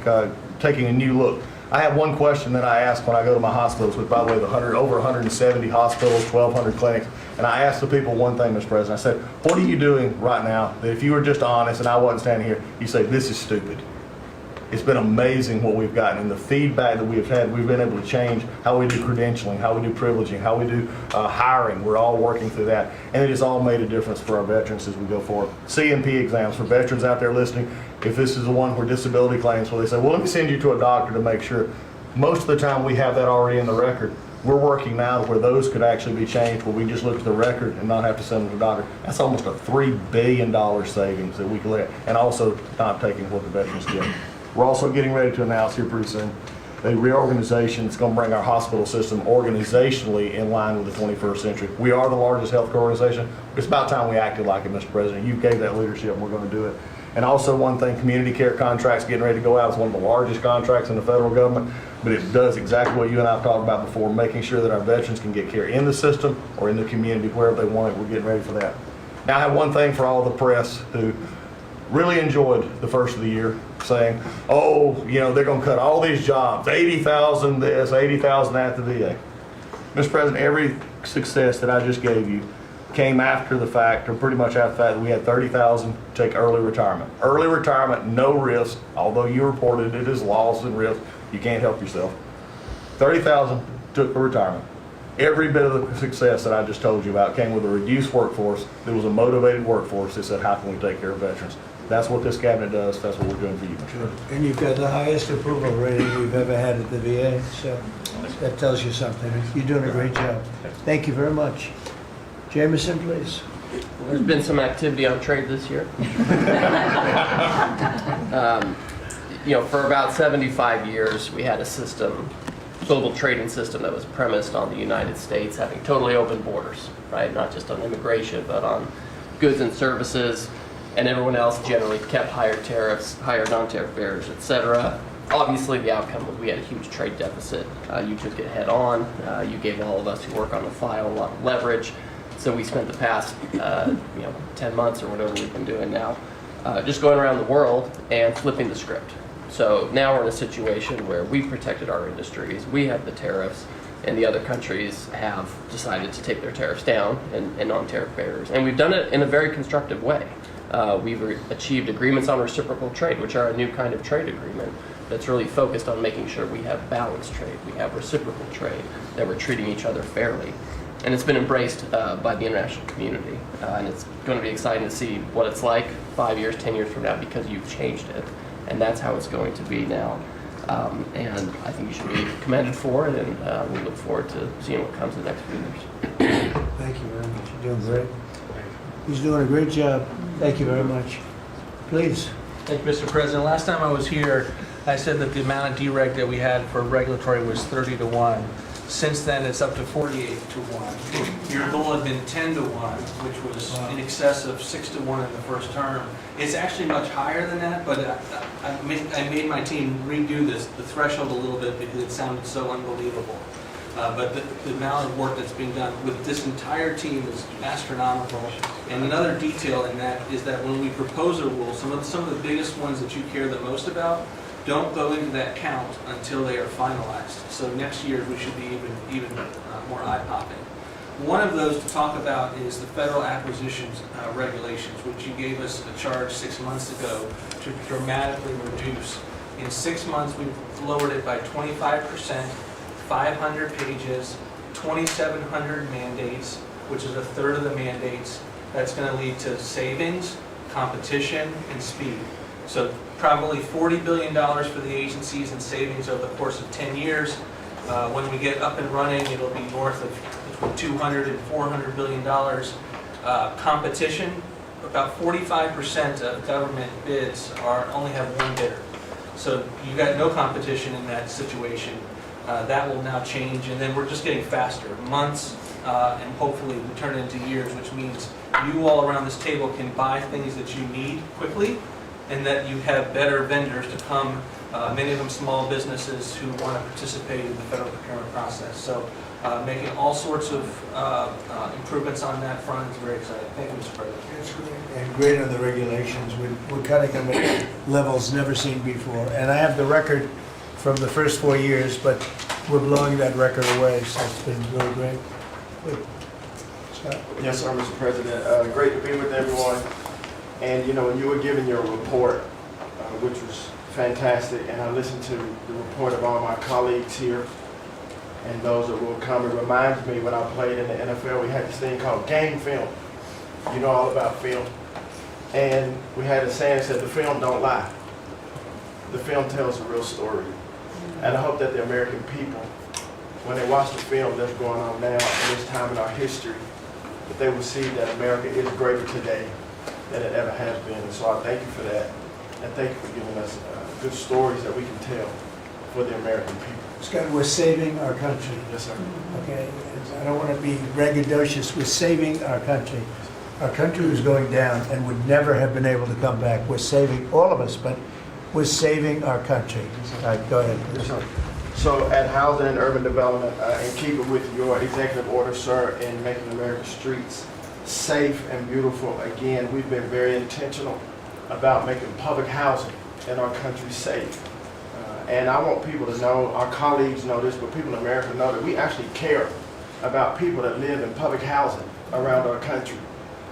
taking a new look. I have one question that I ask when I go to my hospitals, which, by the way, over 170 hospitals, 1,200 clinics, and I ask the people one thing, Mr. President. I said, what are you doing right now that if you were just honest and I wasn't standing here, you say, this is stupid? It's been amazing what we've gotten, and the feedback that we've had. We've been able to change how we do credentialing, how we do privileging, how we do hiring. We're all working through that, and it has all made a difference for our veterans as we go forward. CMP exams for veterans out there listening. If this is the one where disability claims, where they say, well, let me send you to a doctor to make sure. Most of the time we have that already in the record. We're working now to where those could actually be changed, where we just look at the record and not have to send them to a doctor. That's almost a $3 billion savings that we can let, and also not taking what the veterans get. We're also getting ready to announce here pretty soon a reorganization that's going to bring our hospital system organizationally in line with the 21st century. We are the largest healthcare organization. It's about time we acted like it, Mr. President. You gave that leadership, and we're going to do it. And also one thing, community care contracts getting ready to go out. It's one of the largest contracts in the federal government, but it does exactly what you and I have talked about before, making sure that our veterans can get care in the system or in the community, wherever they want it. We're getting ready for that. Now I have one thing for all the press who really enjoyed the first of the year, saying, oh, you know, they're going to cut all these jobs, 80,000 this, 80,000 that, the VA. Mr. President, every success that I just gave you came after the fact, or pretty much after the fact, that we had 30,000 take early retirement. Early retirement, no risk, although you reported it as loss and risk, you can't help yourself. 30,000 took a retirement. Every bit of the success that I just told you about came with a reduced workforce. There was a motivated workforce that said, how can we take care of veterans? That's what this cabinet does. That's what we're doing for you, Mr. President. And you've got the highest approval rating we've ever had at the VA, so that tells you something. You're doing a great job. Thank you very much. Jameson, please. There's been some activity on trade this year. You know, for about 75 years, we had a system, global trading system, that was premised on the United States having totally open borders, right? Not just on immigration, but on goods and services, and everyone else generally kept higher tariffs, higher non-tariff barriers, etc. Obviously, the outcome was we had a huge trade deficit. You took it head on. You gave all of us who work on the file a lot of leverage. So we spent the past 10 months or whatever we've been doing now just going around the world and flipping the script. So now we're in a situation where we've protected our industries, we have the tariffs, and the other countries have decided to take their tariffs down and non-tariff barriers. And we've done it in a very constructive way. We've achieved agreements on reciprocal trade, which are a new kind of trade agreement that's really focused on making sure we have balanced trade, we have reciprocal trade, that we're treating each other fairly. And it's been embraced by the international community. And it's going to be exciting to see what it's like 5 years, 10 years from now, because you've changed it. And that's how it's going to be now. And I think you should be commended for it, and we look forward to seeing what comes in the next few years. Thank you very much. You're doing great. He's doing a great job. Thank you very much. Please. Thank you, Mr. President. Last time I was here, I said that the amount of dereg that we had for regulatory was 30 to 1. Since then, it's up to 48 to 1. Your goal had been 10 to 1, which was in excess of 6 to 1 in the first term. It's actually much higher than that, but I made my team redo the threshold a little bit because it sounded so unbelievable. But the amount of work that's being done with this entire team is astronomical. And another detail in that is that when we propose a rule, some of the biggest ones that you care the most about don't go into that count until they are finalized. So next year we should be even more eye-popping. One of those to talk about is the federal acquisitions regulations, which you gave us a charge 6 months ago to dramatically reduce. In 6 months, we've lowered it by 25%. 500 pages, 2,700 mandates, which is a third of the mandates. That's going to lead to savings, competition, and speed. So probably $40 billion for the agencies and savings over the course of 10 years. When we get up and running, it'll be north of between 200 and 400 billion dollars. Competition, about 45% of government bids only have one bidder. So you got no competition in that situation. That will now change, and then we're just getting faster. Months, and hopefully we turn it into years, which means you all around this table can buy things that you need quickly, and that you have better vendors to come, many of them small businesses who want to participate in the federal procurement process. So making all sorts of improvements on that front is very exciting. Thank you, Mr. President. It's great. And great on the regulations. We're cutting them at levels never seen before. And I have the record from the first 4 years, but we're blowing that record away, so it's been really great. Good. Scott? Yes, sir, Mr. President. Great to be with everyone. And, you know, when you were giving your report, which was fantastic, and I listened to the report of all my colleagues here and those that will come, it reminds me when I played in the NFL, we had this thing called game film. You know all about film. And we had a saying that said, the film don't lie. The film tells a real story. And I hope that the American people, when they watch the film that's going on now in this time in our history, that they will see that America is greater today than it ever has been. And so I thank you for that. And thank you for giving us good stories that we can tell for the American people. Scott, we're saving our country. Yes, sir. Okay? And I don't want to be braggadocious. We're saving our country. Our country was going down and would never have been able to come back. We're saving all of us, but we're saving our country. All right, go ahead. Yes, sir. So at Housing and Urban Development, in keeping with your executive order, sir, in making America's streets safe and beautiful, again, we've been very intentional about making public housing in our country safe. And I want people to know, our colleagues know this, but people in America know that we actually care about people that live in public housing around our country.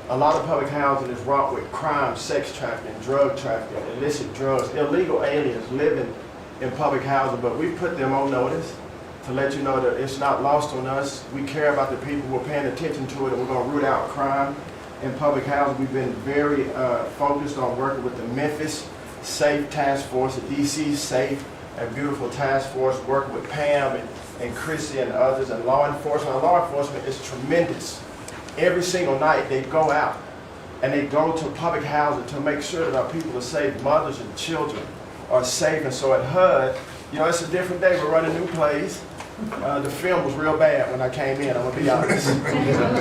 A lot of public housing is wrought with crime, sex trafficking, drug trafficking, illicit drugs, illegal aliens living in public housing, but we put them on notice to let you know that it's not lost on us. We care about the people, we're paying attention to it, and we're going to root out crime in public housing. We've been very focused on working with the Memphis Safe Task Force, the DC Safe and Beautiful Task Force, working with Pam and Chrissy and others, and law enforcement. Our law enforcement is tremendous. Every single night they go out and they go to public housing to make sure that our people are safe, mothers and children are safe. And so at HUD, you know, it's a different day. We're running new plays. The film was real bad when I came in, I'm going to be honest.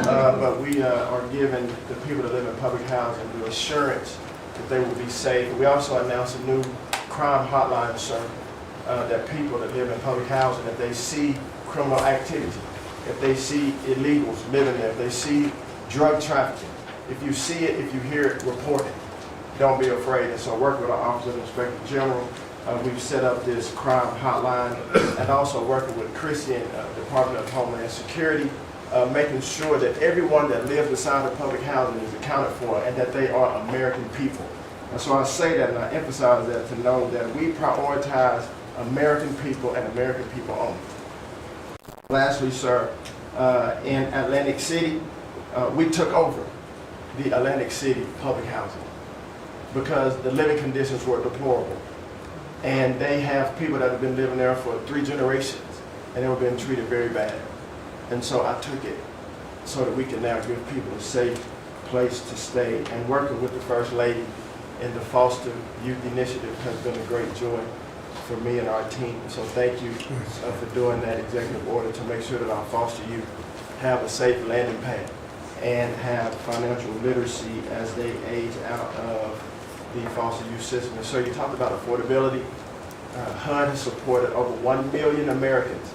But we are giving the people that live in public housing the assurance that they will be safe. We also announced a new crime hotline, sir, that people that live in public housing, if they see criminal activity, if they see illegals living there, if they see drug trafficking, if you see it, if you hear it, report it. Don't be afraid. And so working with our Office of Inspector General, we've set up this crime hotline, and also working with Chrissy and Department of Homeland Security, making sure that everyone that lives beside the public housing is accounted for and that they are American people. And so I say that and I emphasize that to know that we prioritize American people and American people only. Lastly, sir, in Atlantic City, we took over the Atlantic City public housing because the living conditions were deplorable. And they have people that have been living there for 3 generations and they were being treated very bad. And so I took it so that we can now give people a safe place to stay. And working with the First Lady in the Foster Youth Initiative has been a great joy. for me and our team. So thank you for doing that executive order to make sure that our foster youth have a safe landing pad and have financial literacy as they age out of the foster youth system. And so you talked about affordability. HUD has supported over 1 million Americans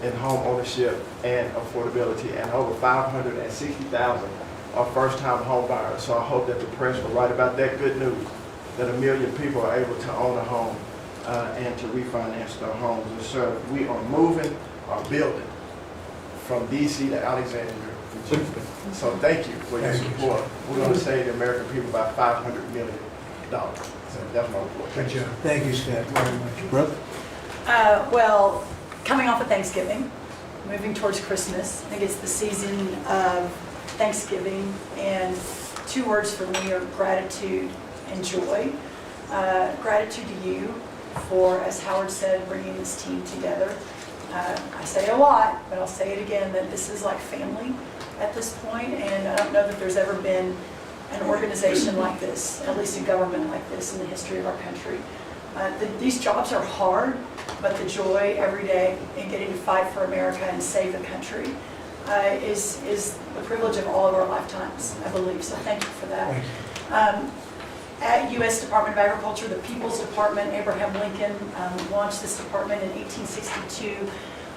in home ownership and affordability, and over 560,000 are first-time home buyers. So I hope that the press will write about that good news, that 1 million people are able to own a home and to refinance their homes. And so we are moving our building from DC to Alexandria, Virginia. So thank you for your support. We're going to save the American people about $500 million. So that's my report. Good job. Thank you, Scott, very much. Brooke? Well, coming off of Thanksgiving, moving towards Christmas, I think it's the season of Thanksgiving, and 2 words for me are gratitude and joy. Gratitude to you for, as Howard said, bringing this team together. I say it a lot, but I'll say it again, that this is like family at this point, and I don't know that there's ever been an organization like this, at least a government like this in the history of our country. These jobs are hard, but the joy every day in getting to fight for America and save the country is the privilege of all of our lifetimes, I believe. So thank you for that. At U.S. Department of Agriculture, the People's Department, Abraham Lincoln launched this department in 1862.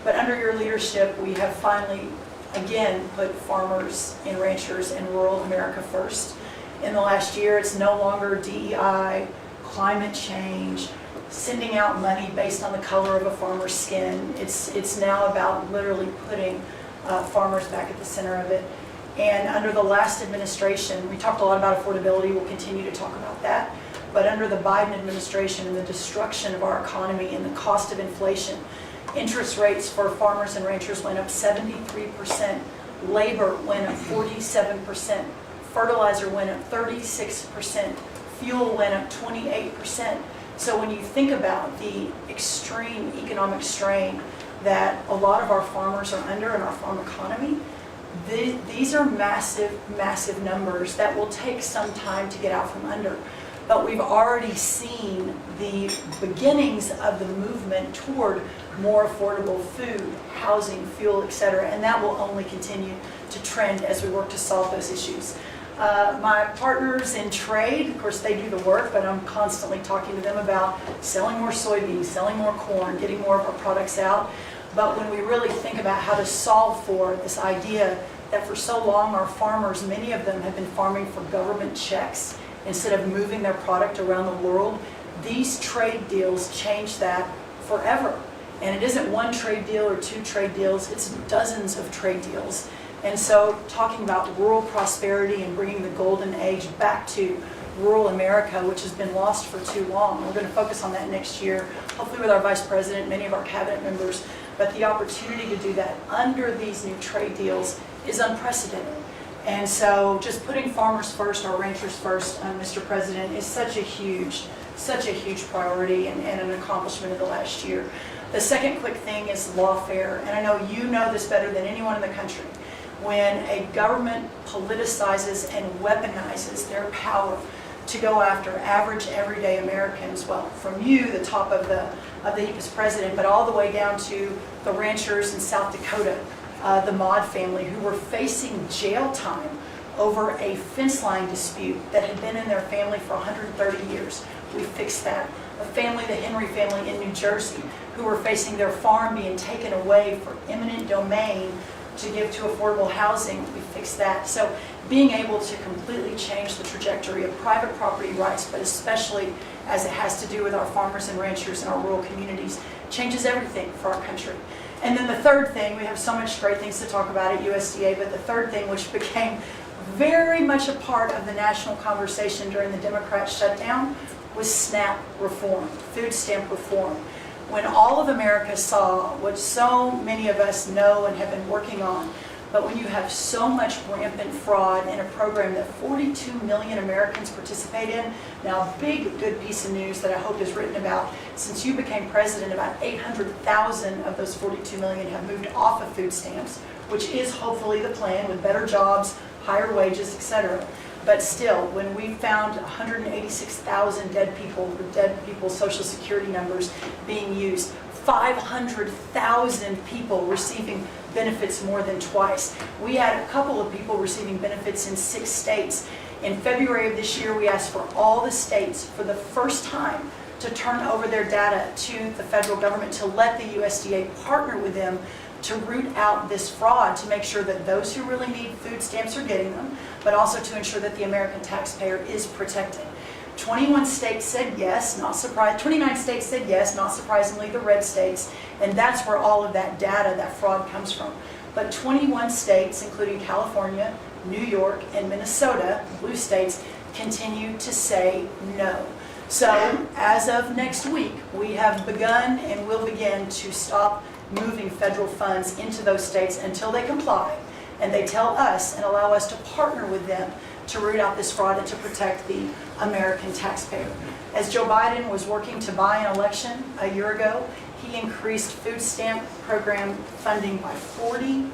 But under your leadership, we have finally, again, put farmers and ranchers and rural America first. In the last year, it's no longer DEI, climate change, sending out money based on the color of a farmer's skin. It's now about literally putting farmers back at the center of it. And under the last administration, we talked a lot about affordability. We'll continue to talk about that. But under the Biden administration and the destruction of our economy and the cost of inflation, interest rates for farmers and ranchers went up 73%. Labor went up 47%. Fertilizer went up 36%. Fuel went up 28%. So when you think about the extreme economic strain that a lot of our farmers are under in our farm economy, these are massive, massive numbers that will take some time to get out from under. But we've already seen the beginnings of the movement toward more affordable food, housing, fuel, etc., and that will only continue to trend as we work to solve those issues. My partners in trade, of course, they do the work, but I'm constantly talking to them about selling more soybeans, selling more corn, getting more of our products out. But when we really think about how to solve for this idea that for so long our farmers, many of them have been farming for government checks instead of moving their product around the world, these trade deals change that forever. And it isn't one trade deal or 2 trade deals, it's dozens of trade deals. And so talking about rural prosperity and bringing the golden age back to rural America, which has been lost for too long. We're going to focus on that next year, hopefully with our Vice President, many of our cabinet members. But the opportunity to do that under these new trade deals is unprecedented. And so just putting farmers first, our ranchers first, Mr. President, is such a huge priority and an accomplishment of the last year. The second quick thing is lawfare, and I know you know this better than anyone in the country. When a government politicizes and weaponizes their power to go after average, everyday Americans, well, from you, the top of the U.S. president, but all the way down to the ranchers in South Dakota, the Maud family, who were facing jail time over a fence line dispute that had been in their family for 130 years. We fixed that. A family, the Henry family in New Jersey, who were facing their farm being taken away for eminent domain to give to affordable housing, we fixed that. So being able to completely change the trajectory of private property rights, but especially as it has to do with our farmers and ranchers in our rural communities, changes everything for our country. And then the third thing, we have so much great things to talk about at USDA, but the third thing, which became very much a part of the national conversation during the Democrat shutdown, was SNAP reform, food stamp reform. When all of America saw what so many of us know and have been working on, but when you have so much rampant fraud in a program that 42 million Americans participate in, now a big good piece of news that I hope is written about, since you became president, about 800,000 of those 42 million have moved off of food stamps, which is hopefully the plan with better jobs, higher wages, etc. But still, when we found 186,000 dead people's social security numbers being used, 500,000 people receiving benefits more than twice. We had a couple of people receiving benefits in 6 states. In February of this year, we asked for all the states for the first time to turn over their data to the federal government to let the USDA partner with them to root out this fraud, to make sure that those who really need food stamps are getting them, but also to ensure that the American taxpayer is protected. 21 states said yes, not surprised. 29 states said yes, not surprisingly, the red states, and that's where all of that data, that fraud comes from. But 21 states, including California, New York, and Minnesota, blue states, continue to say no. So as of next week, we have begun and will begin to stop moving federal funds into those states until they comply and they tell us and allow us to partner with them to root out this fraud and to protect the American taxpayer. As Joe Biden was working to buy an election a year ago, he increased food stamp program funding by 40%.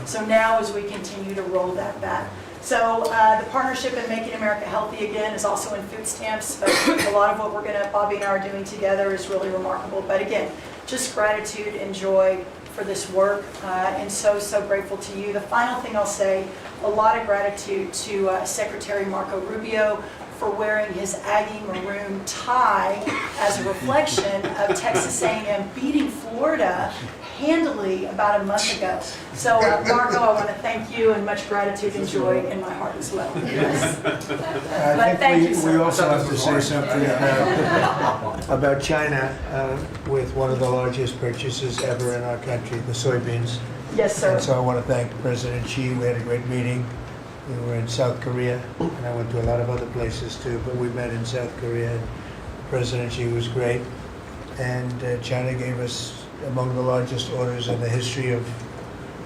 So now as we continue to roll that back. So the partnership in Making America Healthy Again is also in food stamps, but a lot of what Bobby and I are doing together is really remarkable. But again, just gratitude and joy for this work, and so grateful to you. The final thing I'll say, a lot of gratitude to Secretary Marco Rubio for wearing his Aggie maroon tie as a reflection of Texas A&M beating Florida handily about a month ago. So Marco, I want to thank you, and much gratitude and joy in my heart as well. Yes. I thank you, think sir. we also have to say something about China with one of the largest purchases ever in our country, the soybeans. Yes, sir. And so I want to thank President Xi. We had a great meeting. We were in South Korea, and I went to a lot of other places too, but we met in South Korea. And President Xi was great, and China gave us among the largest orders in the history of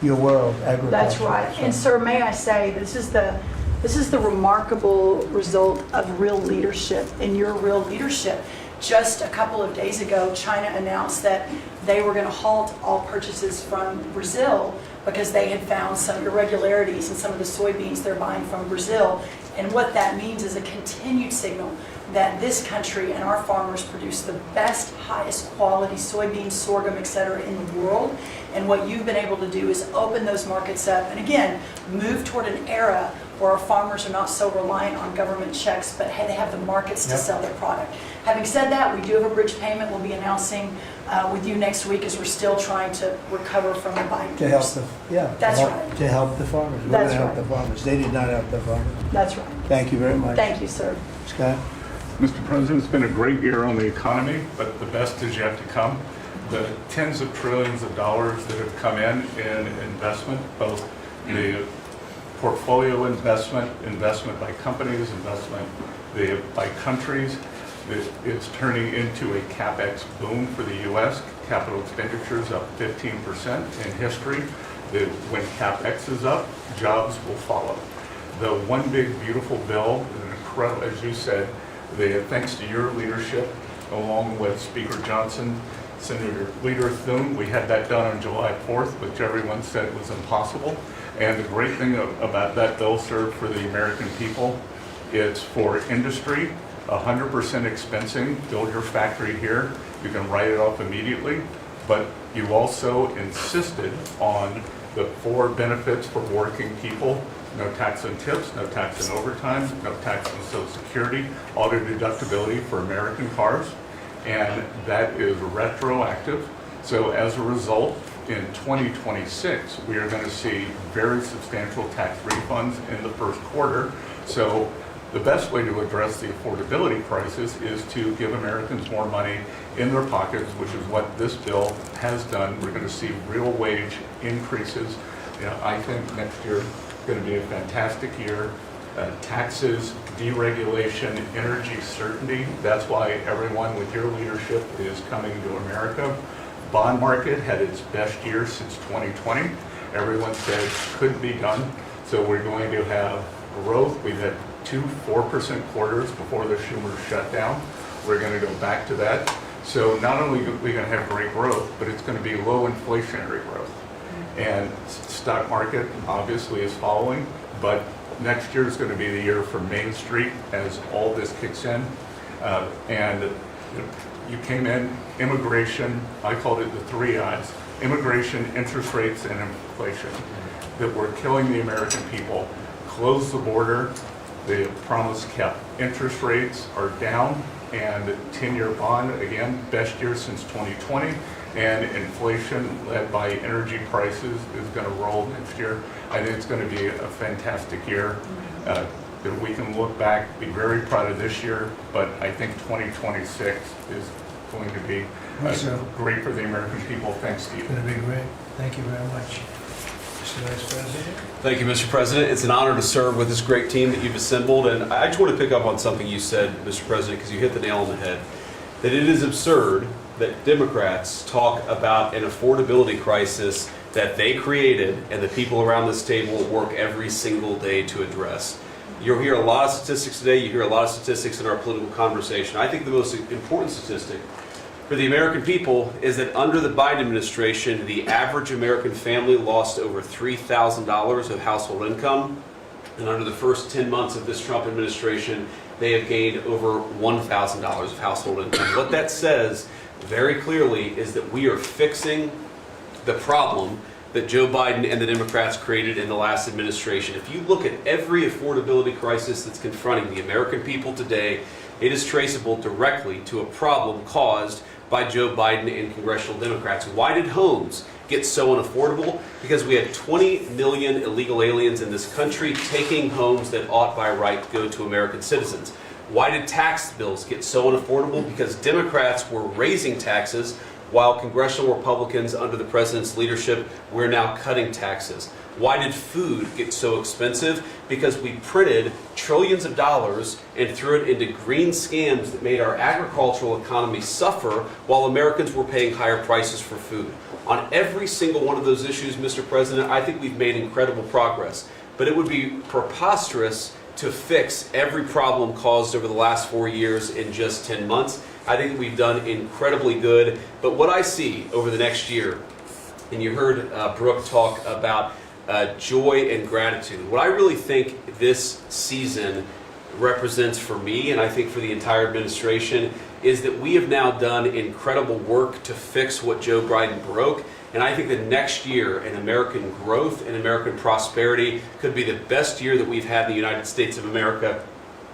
your world, agriculture. That's right. And sir, may I say, this is the remarkable result of real leadership, and your real leadership. Just a couple of days ago, China announced that they were going to halt all purchases from Brazil because they had found some irregularities in some of the soybeans they're buying from Brazil. And what that means is a continued signal that this country and our farmers produce the best, highest quality soybeans, sorghum, et cetera, in the world. And what you've been able to do is open those markets up and again, move toward an era where our farmers are not so reliant on government checks, but they have the markets to sell their product. Having said that, we do have a bridge payment we'll be announcing with you next week as we're still trying to recover from the Biden To help years. That's right. To help the farmers. We're That's going to help right. the farmers. They did not help the farmers. That's right. Thank you very much. Thank you, sir. Scott? Mr. President, it's been a great year on the economy, but the best is yet to come. The tens of trillions of dollars that have come in investment, both the portfolio investment by companies, investment by countries, is turning into a CapEx boom for the U.S. Capital expenditures up 15% in history. When CapEx is up, jobs will follow. The One Big Beautiful Bill is an incredible, as you said, thanks to your leadership, along with Speaker Johnson, Senator Leader Thune, we had that done on July 4th, which everyone said was impossible. And the great thing about that bill, sir, for the American people, it's for industry, 100% expensing, build your factory here, you can write it off immediately, but you also insisted on the 4 benefits for working people: no tax on tips, no tax on overtime, no tax on Social Security, auto deductibility for American cars, and that is retroactive. So as a result, in 2026, we are going to see very substantial tax refunds in the first quarter. So the best way to address the affordability crisis is to give Americans more money in their pockets, which is what this bill has done. We're going to see real wage increases. I think next year is going to be a fantastic year. Taxes, deregulation, energy certainty. That's why everyone with your leadership is coming to America. Bond market had its best year since 2020. Everyone said couldn't be done. So we're going to have growth. We've had 2 4% quarters before the Schumer shutdown. We're going to go back to that. So not only are we going to have great growth, but it's going to be low inflationary growth. And stock market obviously is following, but next year is going to be the year for Main Street as all this kicks in. And you came in, immigration, I called it the 3 I's, immigration, interest rates, and inflation, that were killing the American people. Close the border, the promise kept. Interest rates are down, and 10-year bond, again, best year since 2020. And inflation, led by energy prices, is going to roll next year. I think it's going to be a fantastic year. That we can look back, be very proud of this year, but I think 2026 is going to be great for the American people. Thanks, Steve. It's going to be great. Thank you very much. Mr. Vice President. Thank you, Mr. President. It's an honor to serve with this great team that you've assembled. And I just want to pick up on something you said, Mr. President, because you hit the nail on the head. That it is absurd that Democrats talk about an affordability crisis that they created and the people around this table work every single day to address. You'll hear a lot of statistics today. You hear a lot of statistics in our political conversation. I think the most important statistic for the American people is that under the Biden administration, the average American family lost over $3,000 of household income. And under the first 10 months of this Trump administration, they have gained over $1,000 of household income. What that says very clearly is that we are fixing the problem that Joe Biden and the Democrats created in the last administration. If you look at every affordability crisis that's confronting the American people today, it is traceable directly to a problem caused by Joe Biden and congressional Democrats. Why did homes get so unaffordable? Because we had 20 million illegal aliens in this country taking homes that ought by right go to American citizens. Why did tax bills get so unaffordable? Because Democrats were raising taxes while congressional Republicans under the president's leadership were now cutting taxes. Why did food get so expensive? Because we printed trillions of dollars and threw it into green scams that made our agricultural economy suffer while Americans were paying higher prices for food. On every single one of those issues, Mr. President, I think we've made incredible progress. But it would be preposterous to fix every problem caused over the last 4 years in just 10 months. I think we've done incredibly good. But what I see over the next year, and you heard Brooke talk about joy and gratitude. What I really think this season represents for me, and I think for the entire administration, is that we have now done incredible work to fix what Joe Biden broke. And I think that next year in American growth and American prosperity could be the best year that we've had in the United States of America.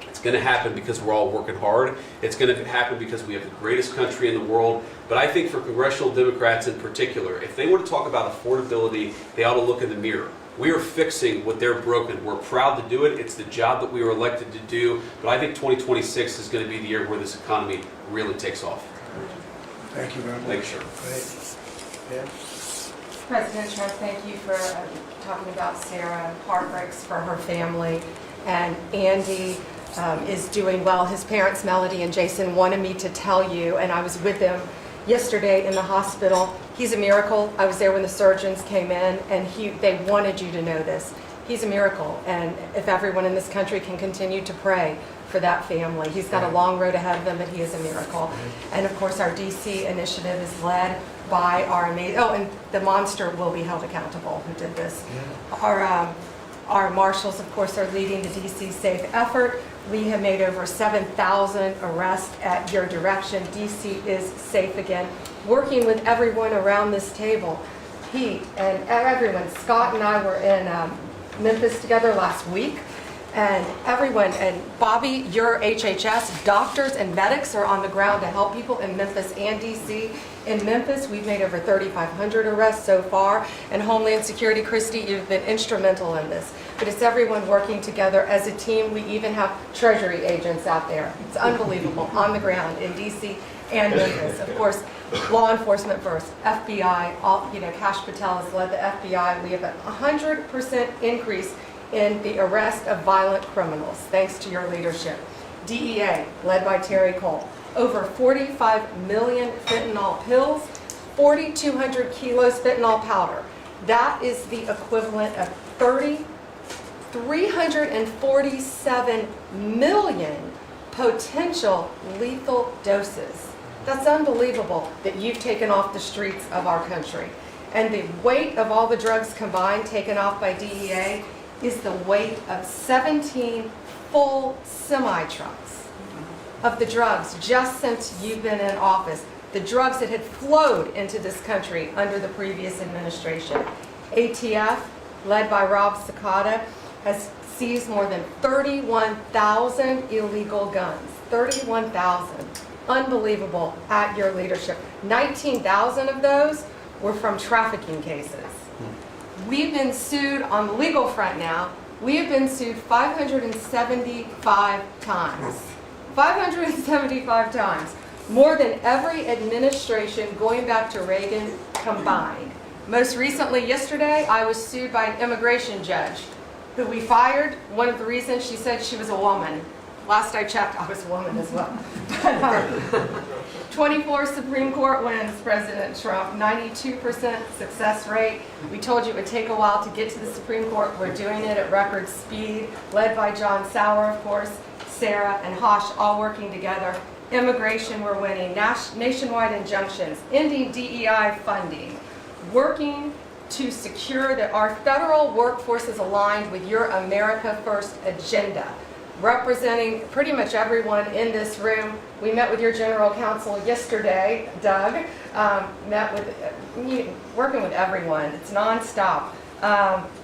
It's going to happen because we're all working hard. It's going to happen because we have the greatest country in the world. But I think for congressional Democrats in particular, if they want to talk about affordability, they ought to look in the mirror. We are fixing what they're broken. We're proud to do it. It's the job that we were elected to do. But I think 2026 is going to be the year where this economy really takes off. Thank you very much. Thank you, sir. Great. Yeah. President Trump, thank you for talking about Sarah. Heartbreaks for her family. And Andy is doing well. His parents, Melody and Jason, wanted me to tell you, and I was with them yesterday in the hospital. He's a miracle. I was there when the surgeons came in, and they wanted you to know this. He's a miracle, and if everyone in this country can continue to pray for that family. He's got a long road ahead of them, but he is a miracle. And of course, our DC initiative is led by our amazing, and the monster will be held accountable who did this. Our marshals, of course, are leading the DC Safe effort. We have made over 7,000 arrests at your direction. DC is safe again. Working with everyone around this table, Pete and everyone. Scott and I were in Memphis together last week. And everyone, and Bobby, your HHS, doctors and medics are on the ground to help people in Memphis and DC. In Memphis, we've made over 3,500 arrests so far. And Homeland Security, Christy, you've been instrumental in this. But it's everyone working together as a team. We even have Treasury agents out there. It's unbelievable, on the ground in DC and Memphis. Of course, law enforcement first, FBI, Kash Patel has led the FBI. We have a 100% increase in the arrest of violent criminals, thanks to your leadership. DEA, led by Terry Cole, over 45 million fentanyl pills, 4,200 kilos fentanyl powder. That is the equivalent of 347 million potential lethal doses. That's unbelievable that you've taken off the streets of our country. And the weight of all the drugs combined taken off by DEA is the weight of 17 full semi-trucks of the drugs just since you've been in office. The drugs that had flowed into this country under the previous administration. ATF, led by Rob Sakata, has seized more than 31,000 illegal guns. 31,000. Unbelievable at your leadership. 19,000 of those were from trafficking cases. We've been sued on the legal front now. We have been sued 575 times. 575 times. More than every administration going back to Reagan combined. Most recently, yesterday, I was sued by an immigration judge who we fired. One of the reasons, she said she was a woman. Last I checked, I was a woman as well. 24 Supreme Court wins, President Trump, 92% success rate. We told you it would take a while to get to the Supreme Court. We're doing it at record speed, led by John Sauer, of course, Sarah and Hosh, all working together. Immigration, we're winning. Nationwide injunctions, ending DEI funding, working to secure that our federal workforce is aligned with your America First agenda. Representing pretty much everyone in this room. We met with your general counsel yesterday, Doug, working with everyone. It's nonstop.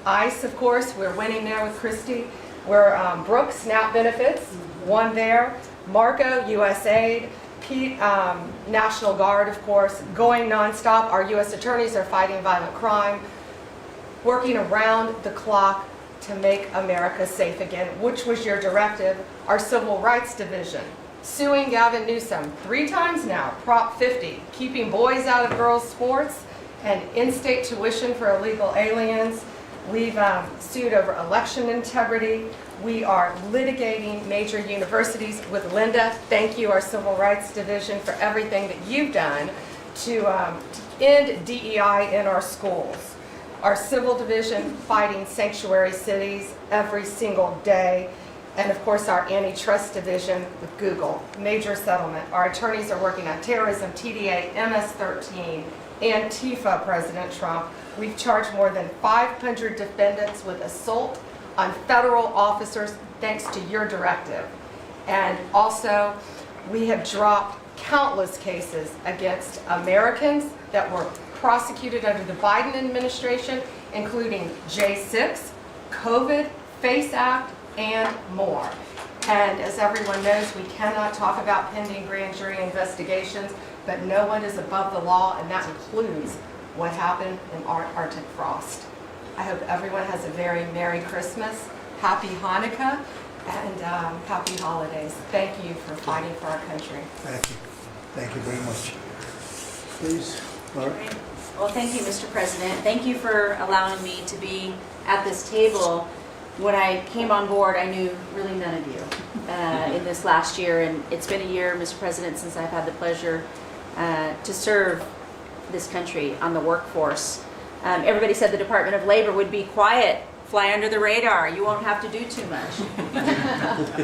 ICE, of course, we're winning there with Christie. We're Brooks, SNAP benefits, won there. Marco, USAID. Pete, National Guard, of course, going nonstop. Our U.S. attorneys are fighting violent crime, working around the clock to make America safe again, which was your directive. Our Civil Rights Division, suing Gavin Newsom 3 times now, Prop 50, keeping boys out of girls' sports, and in-state tuition for illegal aliens. We've sued over election integrity. We are litigating major universities with Linda. Thank you, our Civil Rights Division, for everything that you've done to end DEI in our schools. Our Civil Division fighting sanctuary cities every single day. And of course, our Antitrust Division with Google, major settlement. Our attorneys are working on terrorism, TDA, MS-13, Antifa, President Trump. We've charged more than 500 defendants with assault on federal officers thanks to your directive. And also, we have dropped countless cases against Americans that were prosecuted under the Biden administration, including J6, COVID, FACE Act, and more. And as everyone knows, we cannot talk about pending grand jury investigations, but no one is above the law, and that includes what happened in Arctic frost. I hope everyone has a very Merry Christmas, Happy Hanukkah, and Happy Holidays. Thank you for fighting for our country. Thank you. Thank you very much. Please, Laura. Well, thank you, Mr. President. Thank you for allowing me to be at this table. When I came on board, I knew really none of you in this last year, and it's been a year, Mr. President, since I've had the pleasure to serve this country on the workforce. Everybody said the Department of Labor would be quiet, fly under the radar. You won't have to do too much.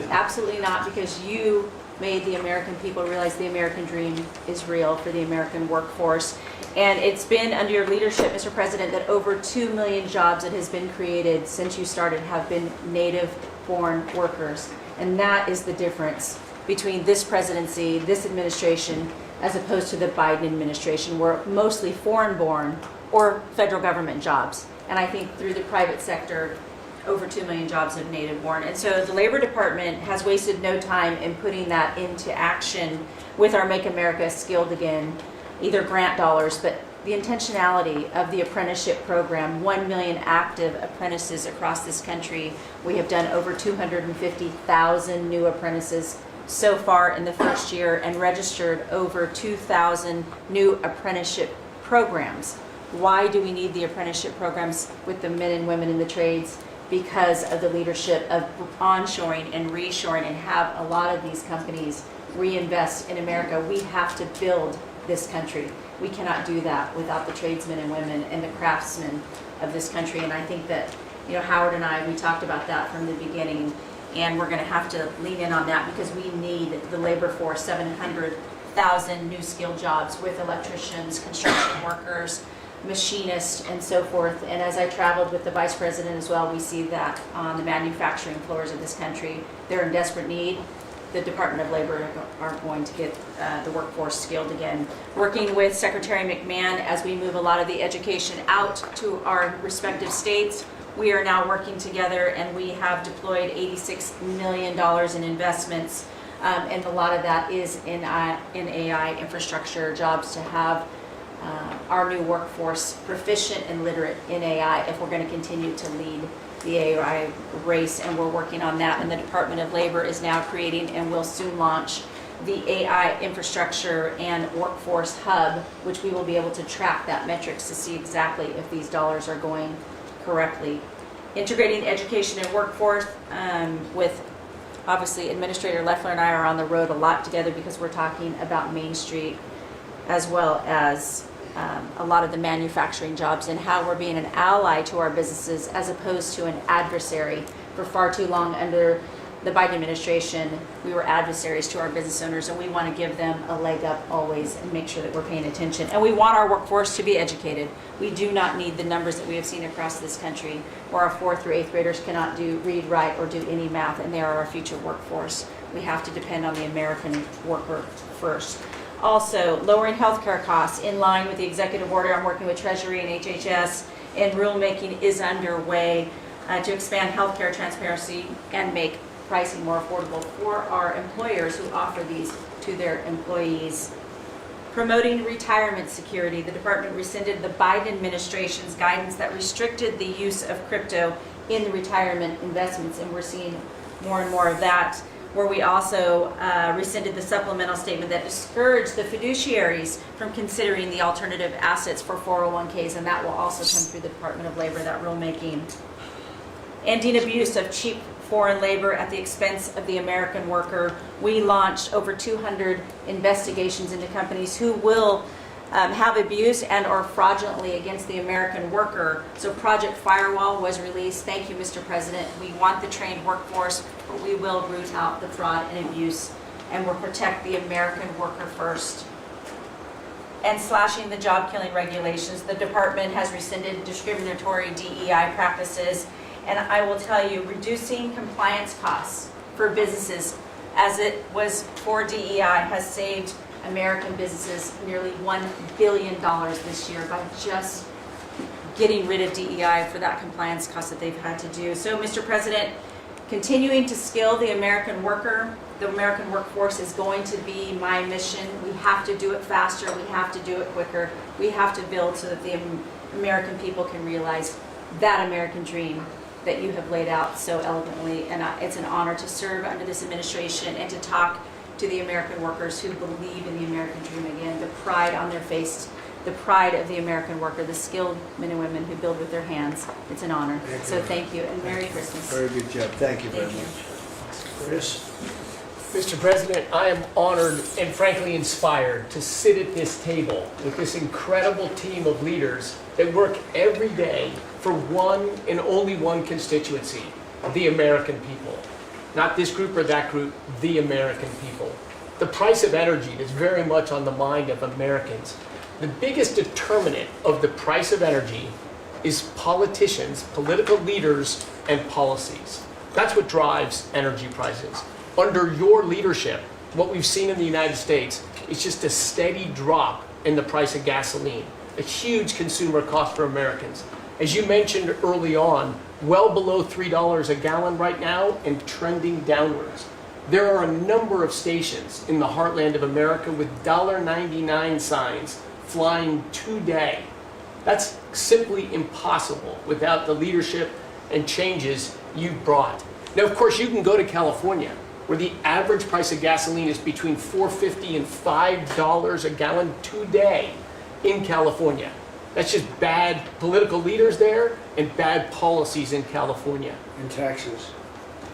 Absolutely not, because you made the American people realize the American dream is real for the American workforce. And it's been under your leadership, Mr. President, that over 2 million jobs that has been created since you started have been native-born workers. And that is the difference between this presidency, this administration, as opposed to the Biden administration, where mostly foreign-born or federal government jobs. And I think through the private sector, over 2 million jobs of native-born. And so the Labor Department has wasted no time in putting that into action with our Make America Skilled Again, either grant dollars, but the intentionality of the apprenticeship program, 1 million active apprentices across this country. We have done over 250,000 new apprentices so far in the first year and registered over 2,000 new apprenticeship programs. Why do we need the apprenticeship programs with the men and women in the trades? Because of the leadership of onshoring and reshoring, and have a lot of these companies reinvest in America. We have to build this country. We cannot do that without the tradesmen and women and the craftsmen of this country. And I think that, you know, Howard and I, we talked about that from the beginning, and we're going to have to lean in on that because we need the labor force, 700,000 new skilled jobs with electricians, construction workers, machinists, and so forth. And as I traveled with the vice president as well, we see that on the manufacturing floors of this country, they're in desperate need. The Department of Labor are going to get the workforce skilled again. Working with Secretary McMahon as we move a lot of the education out to our respective states, we are now working together, and we have deployed $86 million in investments, and a lot of that is in AI infrastructure jobs to have our new workforce proficient and literate in AI if we're going to continue to lead the AI race, and we're working on that. And the Department of Labor is now creating and will soon launch the AI infrastructure and workforce hub, which we will be able to track that metrics to see exactly if these dollars are going correctly. Integrating education and workforce with, obviously, Administrator Leffler and I are on the road a lot together because we're talking about Main Street as well as a lot of the manufacturing jobs, and how we're being an ally to our businesses as opposed to an adversary. For far too long under the Biden administration, we were adversaries to our business owners, and we want to give them a leg up always and make sure that we're paying attention. And we want our workforce to be educated. We do not need the numbers that we have seen across this country where our 4th through 8th graders cannot read, write, or do any math, and they are our future workforce. We have to depend on the American worker first. Also, lowering healthcare costs in line with the executive order. I'm working with Treasury and HHS, and rulemaking is underway to expand healthcare transparency and make pricing more affordable for our employers who offer these to their employees. Promoting retirement security. The department rescinded the Biden administration's guidance that restricted the use of crypto in retirement investments, and we're seeing more and more of that, where we also rescinded the supplemental statement that discouraged the fiduciaries from considering the alternative assets for 401ks, and that will also come through the Department of Labor, that rulemaking. Ending abuse of cheap foreign labor at the expense of the American worker. We launched over 200 investigations into companies who will have abused and or fraudulently against the American worker. So Project Firewall was released. Thank you, Mr. President. We want the trained workforce, but we will root out the fraud and abuse, and we'll protect the American worker first. And slashing the job-killing regulations. The department has rescinded discriminatory DEI practices, and I will tell you, reducing compliance costs for businesses, as it was for DEI, has saved American businesses nearly $1 billion this year by just getting rid of DEI for that compliance cost that they've had to do. So, Mr. President, continuing to skill the American worker, the American workforce is going to be my mission. We have to do it faster. We have to do it quicker. We have to build so that the American people can realize that American dream that you have laid out so elegantly. And it's an honor to serve under this administration and to talk to the American workers who believe in the American dream again, the pride on their face, the pride of the American worker, the skilled men and women who build with their hands. It's an honor. So thank you, and Merry Christmas. Very good job. Thank you very much. Chris? Mr. President, I am honored and frankly inspired to sit at this table with this incredible team of leaders that work every day for one and only one constituency, the American people. Not this group or that group, the American people. The price of energy is very much on the mind of Americans. The biggest determinant of the price of energy is politicians, political leaders, and policies. That's what drives energy prices. Under your leadership, what we've seen in the United States is just a steady drop in the price of gasoline, a huge consumer cost for Americans. As you mentioned early on, well below $3 a gallon right now and trending downwards. There are a number of stations in the heartland of America with $1.99 signs flying today. That's simply impossible without the leadership and changes you've brought. Now, of course, you can go to California, where the average price of gasoline is between $4.50 and $5 a gallon today in California. That's just bad political leaders there and bad policies in California. And taxes.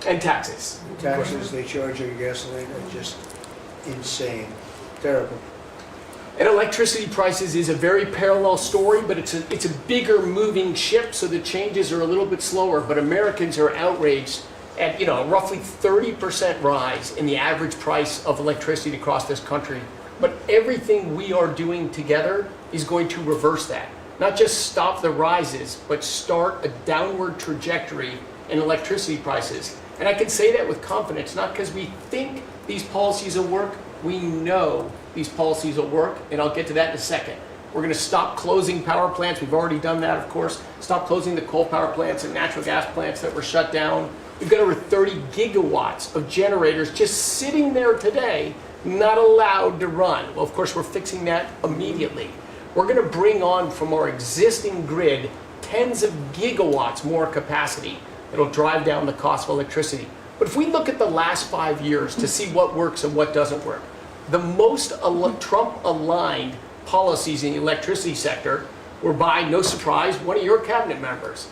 And taxes. The taxes they charge on gasoline are just insane. Terrible. And electricity prices is a very parallel story, but it's a bigger moving ship, so the changes are a little bit slower. But Americans are outraged at roughly 30% rise in the average price of electricity across this country. But everything we are doing together is going to reverse that. not just stop the rises, but start a downward trajectory in electricity prices. And I can say that with confidence, not because we think these policies will work, we know these policies will work, and I'll get to that in a second. We're going to stop closing power plants. We've already done that, of course. Stop closing the coal power plants and natural gas plants that were shut down. We've got over 30 gigawatts of generators just sitting there today, not allowed to run. Well, of course, we're fixing that immediately. We're going to bring on from our existing grid tens of gigawatts more capacity that'll drive down the cost of electricity. But if we look at the last 5 years to see what works and what doesn't work, the most Trump-aligned policies in the electricity sector were by, no surprise, one of your cabinet members,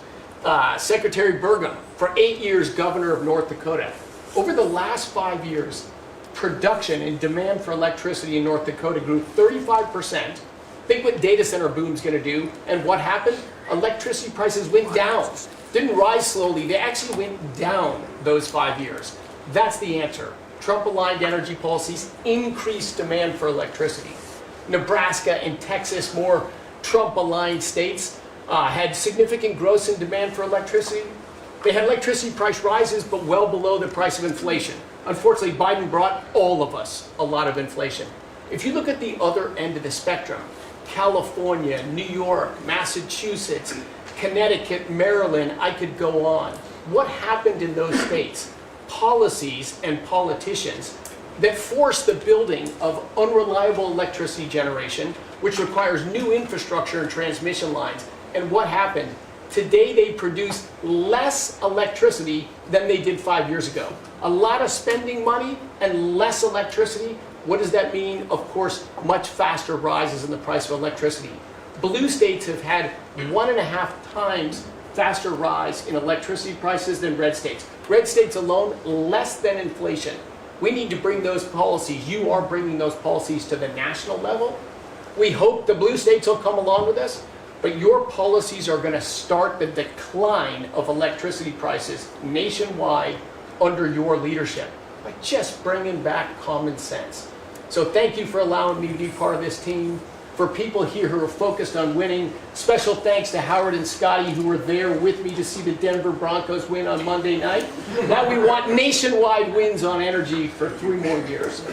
Secretary Burgum, for 8 years governor of North Dakota. Over the last 5 years, production and demand for electricity in North Dakota grew 35%. Think what data center boom's going to do, and what happened? Electricity prices went down. Didn't rise slowly, they actually went down those 5 years. That's the answer. Trump-aligned energy policies increased demand for electricity. Nebraska and Texas, more Trump-aligned states, had significant growth in demand for electricity. They had electricity price rises, but well below the price of inflation. Unfortunately, Biden brought all of us a lot of inflation. If you look at the other end of the spectrum, California, New York, Massachusetts, Connecticut, Maryland, I could go on. What happened in those states? Policies and politicians that force the building of unreliable electricity generation, which requires new infrastructure and transmission lines. And what happened? Today they produce less electricity than they did 5 years ago. A lot of spending money and less electricity. What does that mean? Of course, much faster rises in the price of electricity. Blue states have had 1.5 times faster rise in electricity prices than red states. Red states alone, less than inflation. We need to bring those policies, you are bringing those policies to the national level. We hope the blue states will come along with us, but your policies are going to start the decline of electricity prices nationwide under your leadership by just bringing back common sense. So thank you for allowing me to be part of this team. For people here who are focused on winning, special thanks to Howard and Scotty who were there with me to see the Denver Broncos win on Monday night. Now we want nationwide wins on energy for 3 more years.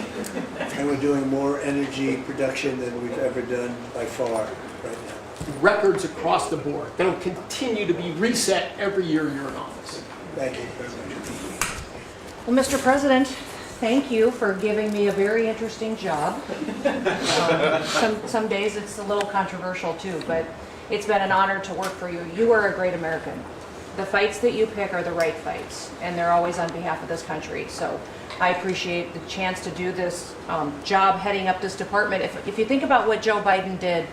And we're doing more energy production than we've ever done by far right now. Records across the board that'll continue to be reset every year you're in office. Thank you very much. Well, Mr. President, thank you for giving me a very interesting job. Some days it's a little controversial too, but it's been an honor to work for you. You are a great American. The fights that you pick are the right fights, and they're always on behalf of this country. So I appreciate the chance to do this job heading up this department. If you think about what Joe Biden did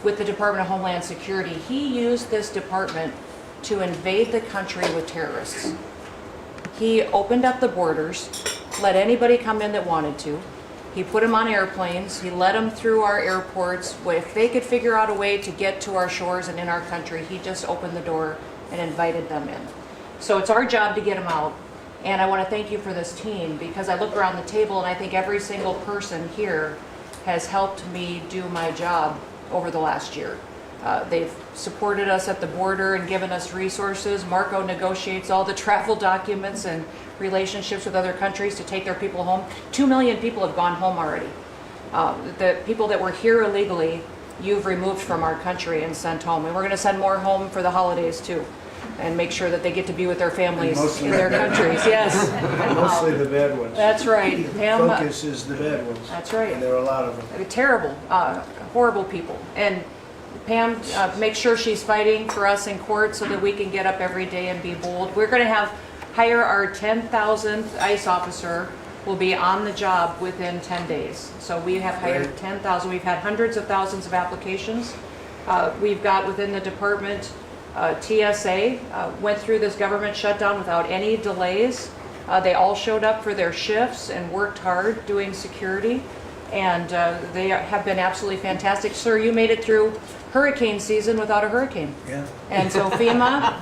with the Department of Homeland Security, he used this department to invade the country with terrorists. He opened up the borders, let anybody come in that wanted to. He put them on airplanes. He let them through our airports. If they could figure out a way to get to our shores and in our country, he just opened the door and invited them in. So it's our job to get them out. And I want to thank you for this team, because I look around the table and I think every single person here has helped me do my job over the last year. They've supported us at the border and given us resources. Marco negotiates all the travel documents and relationships with other countries to take their people home. 2 million people have gone home already. The people that were here illegally, you've removed from our country and sent home. And we're going to send more home for the holidays too, and make sure that they get to be with their families in their countries. Yes. Mostly the bad ones. That's right. Pam, Focus is the bad ones. that's right. And there are a lot of them. They're terrible, horrible people. And Pam makes sure she's fighting for us in court so that we can get up every day and be bold. We're going to hire our 10,000th ICE officer. Will be on the job within 10 days. So we have hired 10,000. We've had hundreds of thousands of applications. We've got within the department, TSA went through this government shutdown without any delays. They all showed up for their shifts and worked hard doing security. And they have been absolutely fantastic. Sir, you made it through hurricane season without a hurricane. Yeah. And so FEMA,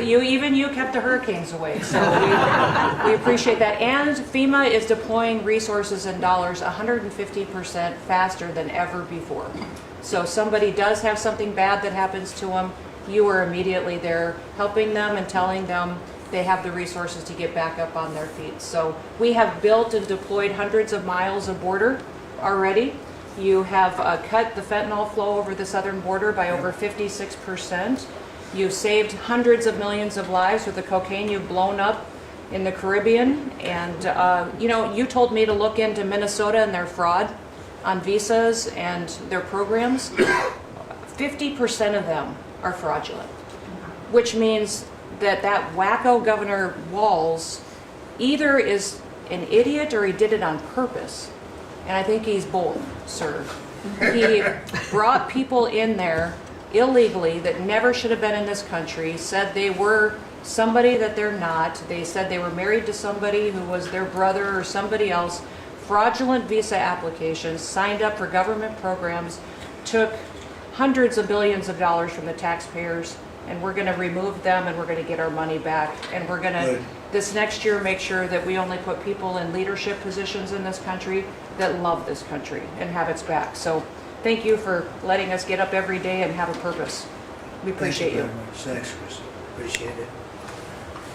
you kept the hurricanes away. So we appreciate that. And FEMA is deploying resources and dollars 150% faster than ever before. So somebody does have something bad that happens to them, you are immediately there helping them and telling them they have the resources to get back up on their feet. So we have built and deployed hundreds of miles of border already. You have cut the fentanyl flow over the southern border by over 56%. You've saved hundreds of millions of lives with the cocaine you've blown up in the Caribbean. And, you told me to look into Minnesota and their fraud on visas and their programs. 50% of them are fraudulent, which means that wacko Governor Walz either is an idiot or he did it on purpose. And I think he's both, sir. He brought people in there illegally that never should have been in this country, said they were somebody that they're not. They said they were married to somebody who was their brother or somebody else. Fraudulent visa applications, signed up for government programs, took hundreds of billions of dollars from the taxpayers, and we're going to remove them and we're going to get our money back. And we're going to, this next year, make sure that we only put people in leadership positions in this country that love this country and have its back. So thank you for letting us get up every day and have a purpose. We appreciate you. Thank you very much. Thanks, Chris. Appreciate it.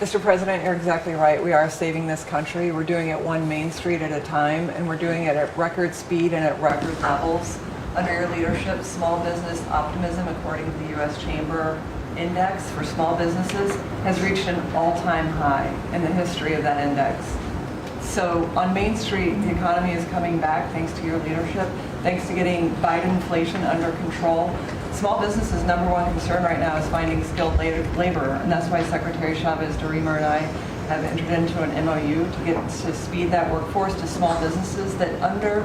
Mr. President, you're exactly right. We are saving this country. We're doing it one Main Street at a time, and we're doing it at record speed and at record levels. Under your leadership, small business optimism, according to the U.S. Chamber Index for small businesses, has reached an all-time high in the history of that index. So on Main Street, the economy is coming back thanks to your leadership, thanks to getting Biden inflation under control. Small businesses' number one concern right now is finding skilled labor, and that's why Secretary Chavez Durimer and I have entered into an MOU to speed that workforce to small businesses that under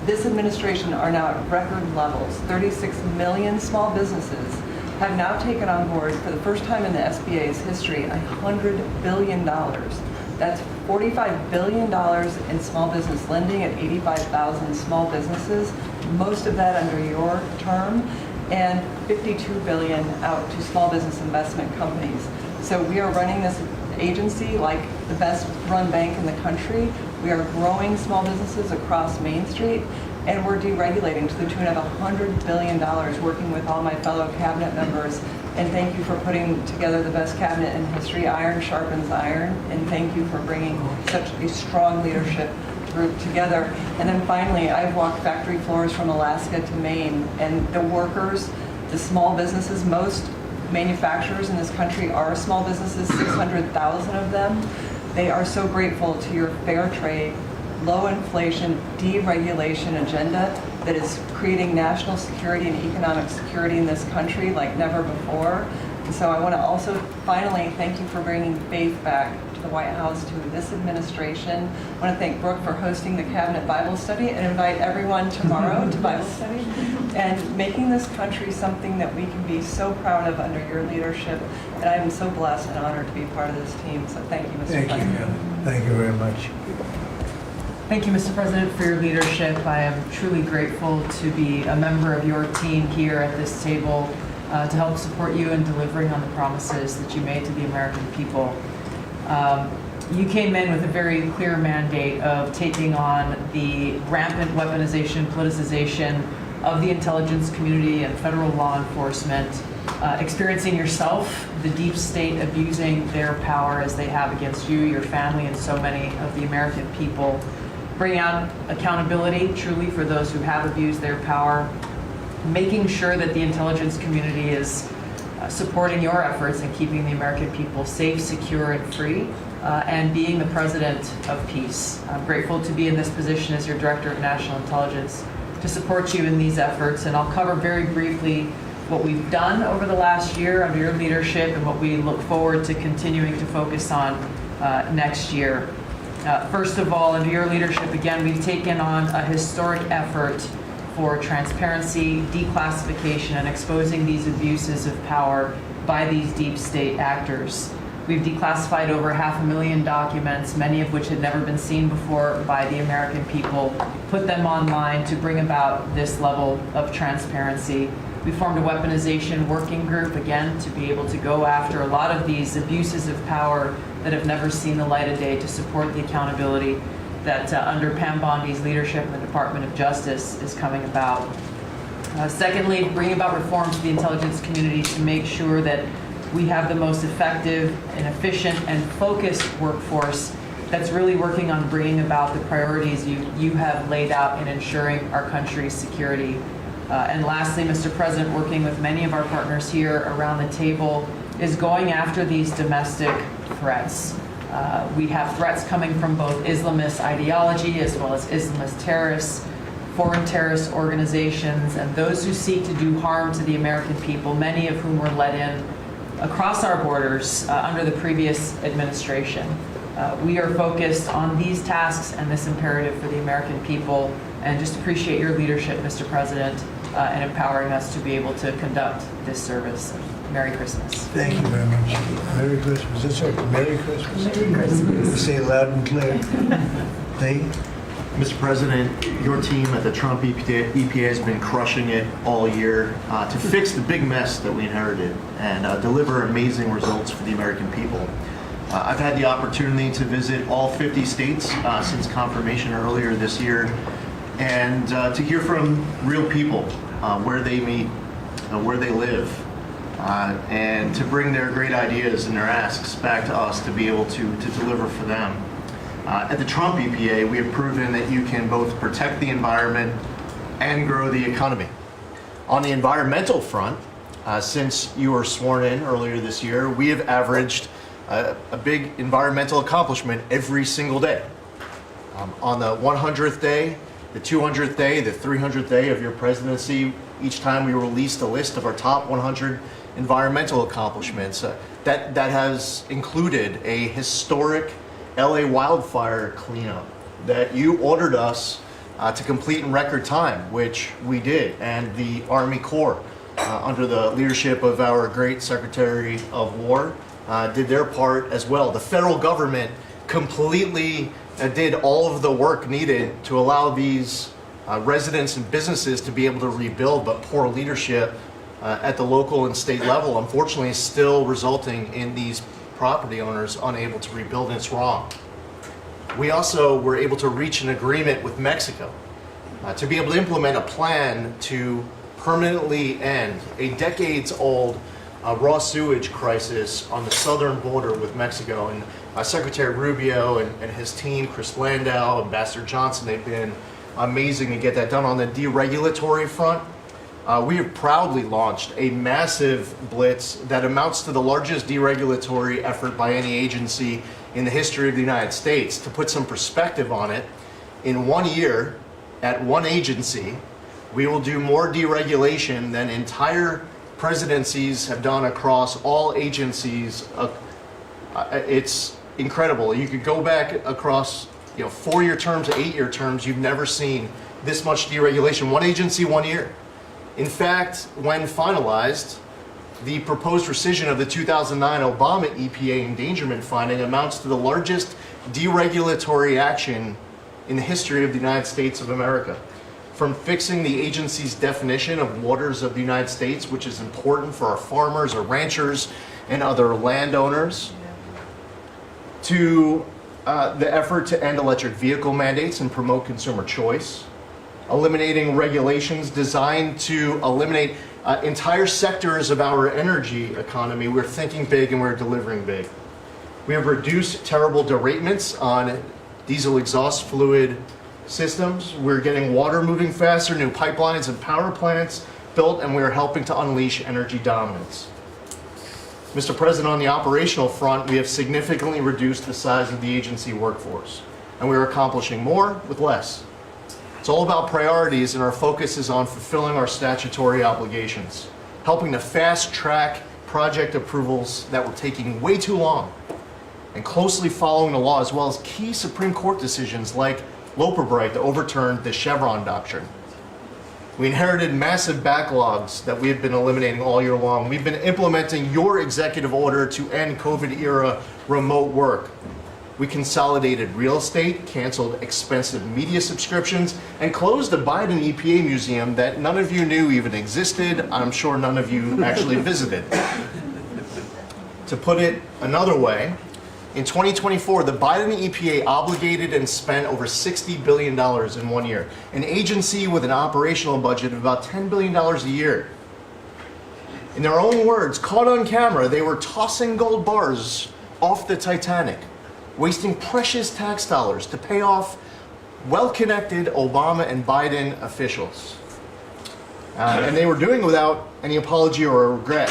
this administration are now at record levels. 36 million small businesses have now taken on board, for the first time in the SBA's history, $100 billion. That's $45 billion in small business lending at 85,000 small businesses, most of that under your term, and $52 billion out to small business investment companies. So we are running this agency like the best run bank in the country. We are growing small businesses across Main Street, and we're deregulating to the tune of $100 billion, working with all my fellow cabinet members. And thank you for putting together the best cabinet in history. Iron sharpens iron, and thank you for bringing such a strong leadership group together. And then finally, I've walked factory floors from Alaska to Maine, and the workers, the small businesses, most manufacturers in this country are small businesses, 600,000 of them. They are so grateful to your fair trade, low inflation, deregulation agenda that is creating national security and economic security in this country like never before. And so I want to also finally thank you for bringing faith back to the White House, to this administration. I want to thank Brooke for hosting the Cabinet Bible Study and invite everyone tomorrow to Bible study and making this country something that we can be so proud of under your leadership. And I am so blessed and honored to be part of this team. So thank you, Mr. Thank you, President. Kelly. Thank you very much. Thank you, Mr. President, for your leadership. I am truly grateful to be a member of your team here at this table to help support you in delivering on the promises that you made to the American people. You came in with a very clear mandate of taking on the rampant weaponization, politicization of the intelligence community and federal law enforcement, experiencing yourself, the deep state abusing their power as they have against you, your family, and so many of the American people. Bring out accountability truly for those who have abused their power, making sure that the intelligence community is supporting your efforts in keeping the American people safe, secure, and free, and being the president of peace. I'm grateful to be in this position as your Director of National Intelligence to support you in these efforts, and I'll cover very briefly what we've done over the last year under your leadership and what we look forward to continuing to focus on next year. First of all, under your leadership, again, we've taken on a historic effort for transparency, declassification, and exposing these abuses of power by these deep state actors. We've declassified over 500,000 documents, many of which had never been seen before by the American people, put them online to bring about this level of transparency. We formed a weaponization working group, again, to be able to go after a lot of these abuses of power that have never seen the light of day, to support the accountability that under Pam Bondi's leadership in the Department of Justice is coming about. Secondly, bring about reform to the intelligence community to make sure that we have the most effective and efficient and focused workforce that's really working on bringing about the priorities you have laid out in ensuring our country's security. And lastly, Mr. President, working with many of our partners here around the table is going after these domestic threats. We have threats coming from both Islamist ideology as well as Islamist terrorists, foreign terrorist organizations, and those who seek to do harm to the American people, many of whom were let in across our borders under the previous administration. We are focused on these tasks and this imperative for the American people, and just appreciate your leadership, Mr. President, in empowering us to be able to conduct this service. Merry Christmas. Thank you very much. Merry Christmas. That's right. Merry Christmas. Merry Christmas. Say it loud and clear. Thank you. Mr. President, your team at the Trump EPA has been crushing it all year to fix the big mess that we inherited and deliver amazing results for the American people. I've had the opportunity to visit all 50 states since confirmation earlier this year, and to hear from real people, where they meet, where they live, and to bring their great ideas and their asks back to us to be able to deliver for them. At the Trump EPA, we have proven that you can both protect the environment and grow the economy. On the environmental front, since you were sworn in earlier this year, we have averaged a big environmental accomplishment every single day. On the 100th day, the 200th day, the 300th day of your presidency, each time we released a list of our top 100 environmental accomplishments. That has included a historic LA wildfire cleanup that you ordered us to complete in record time, which we did, and the Army Corps, under the leadership of our great Secretary of War, did their part as well. The federal government completely did all of the work needed to allow these residents and businesses to be able to rebuild, but poor leadership at the local and state level, unfortunately, is still resulting in these property owners unable to rebuild, and it's wrong. We also were able to reach an agreement with Mexico to be able to implement a plan to permanently end a decades-old raw sewage crisis on the southern border with Mexico. And Secretary Rubio and his team, Chris Landau, Ambassador Johnson, they've been amazing to get that done. On the deregulatory front, we have proudly launched a massive blitz that amounts to the largest deregulatory effort by any agency in the history of the United States. To put some perspective on it, in 1 year, at one agency, we will do more deregulation than entire presidencies have done across all agencies. It's incredible. You could go back across 4-year terms to 8-year terms. You've never seen this much deregulation. One agency, 1 year. In fact, when finalized, the proposed rescission of the 2009 Obama EPA endangerment finding amounts to the largest deregulatory action in the history of the United States of America. From fixing the agency's definition of waters of the United States, which is important for our farmers, our ranchers, and other landowners, to the effort to end electric vehicle mandates and promote consumer choice, eliminating regulations designed to eliminate entire sectors of our energy economy. We're thinking big and we're delivering big. We have reduced terrible deratements on diesel exhaust fluid systems. We're getting water moving faster, new pipelines and power plants built, and we're helping to unleash energy dominance. Mr. President, on the operational front, we have significantly reduced the size of the agency workforce, and we are accomplishing more with less. It's all about priorities, and our focus is on fulfilling our statutory obligations, helping to fast-track project approvals that were taking way too long, and closely following the law, as well as key Supreme Court decisions like Loper-Bright that overturned the Chevron doctrine. We inherited massive backlogs that we have been eliminating all year long. We've been implementing your executive order to end COVID-era remote work. We consolidated real estate, canceled expensive media subscriptions, and closed the Biden EPA museum that none of you knew even existed. I'm sure none of you actually visited. To put it another way, In 2024, the Biden EPA obligated and spent over $60 billion in 1 year. An agency with an operational budget of about $10 billion a year. In their own words, caught on camera, they were tossing gold bars off the Titanic, wasting precious tax dollars to pay off well-connected Obama and Biden officials. And they were doing it without any apology or regret.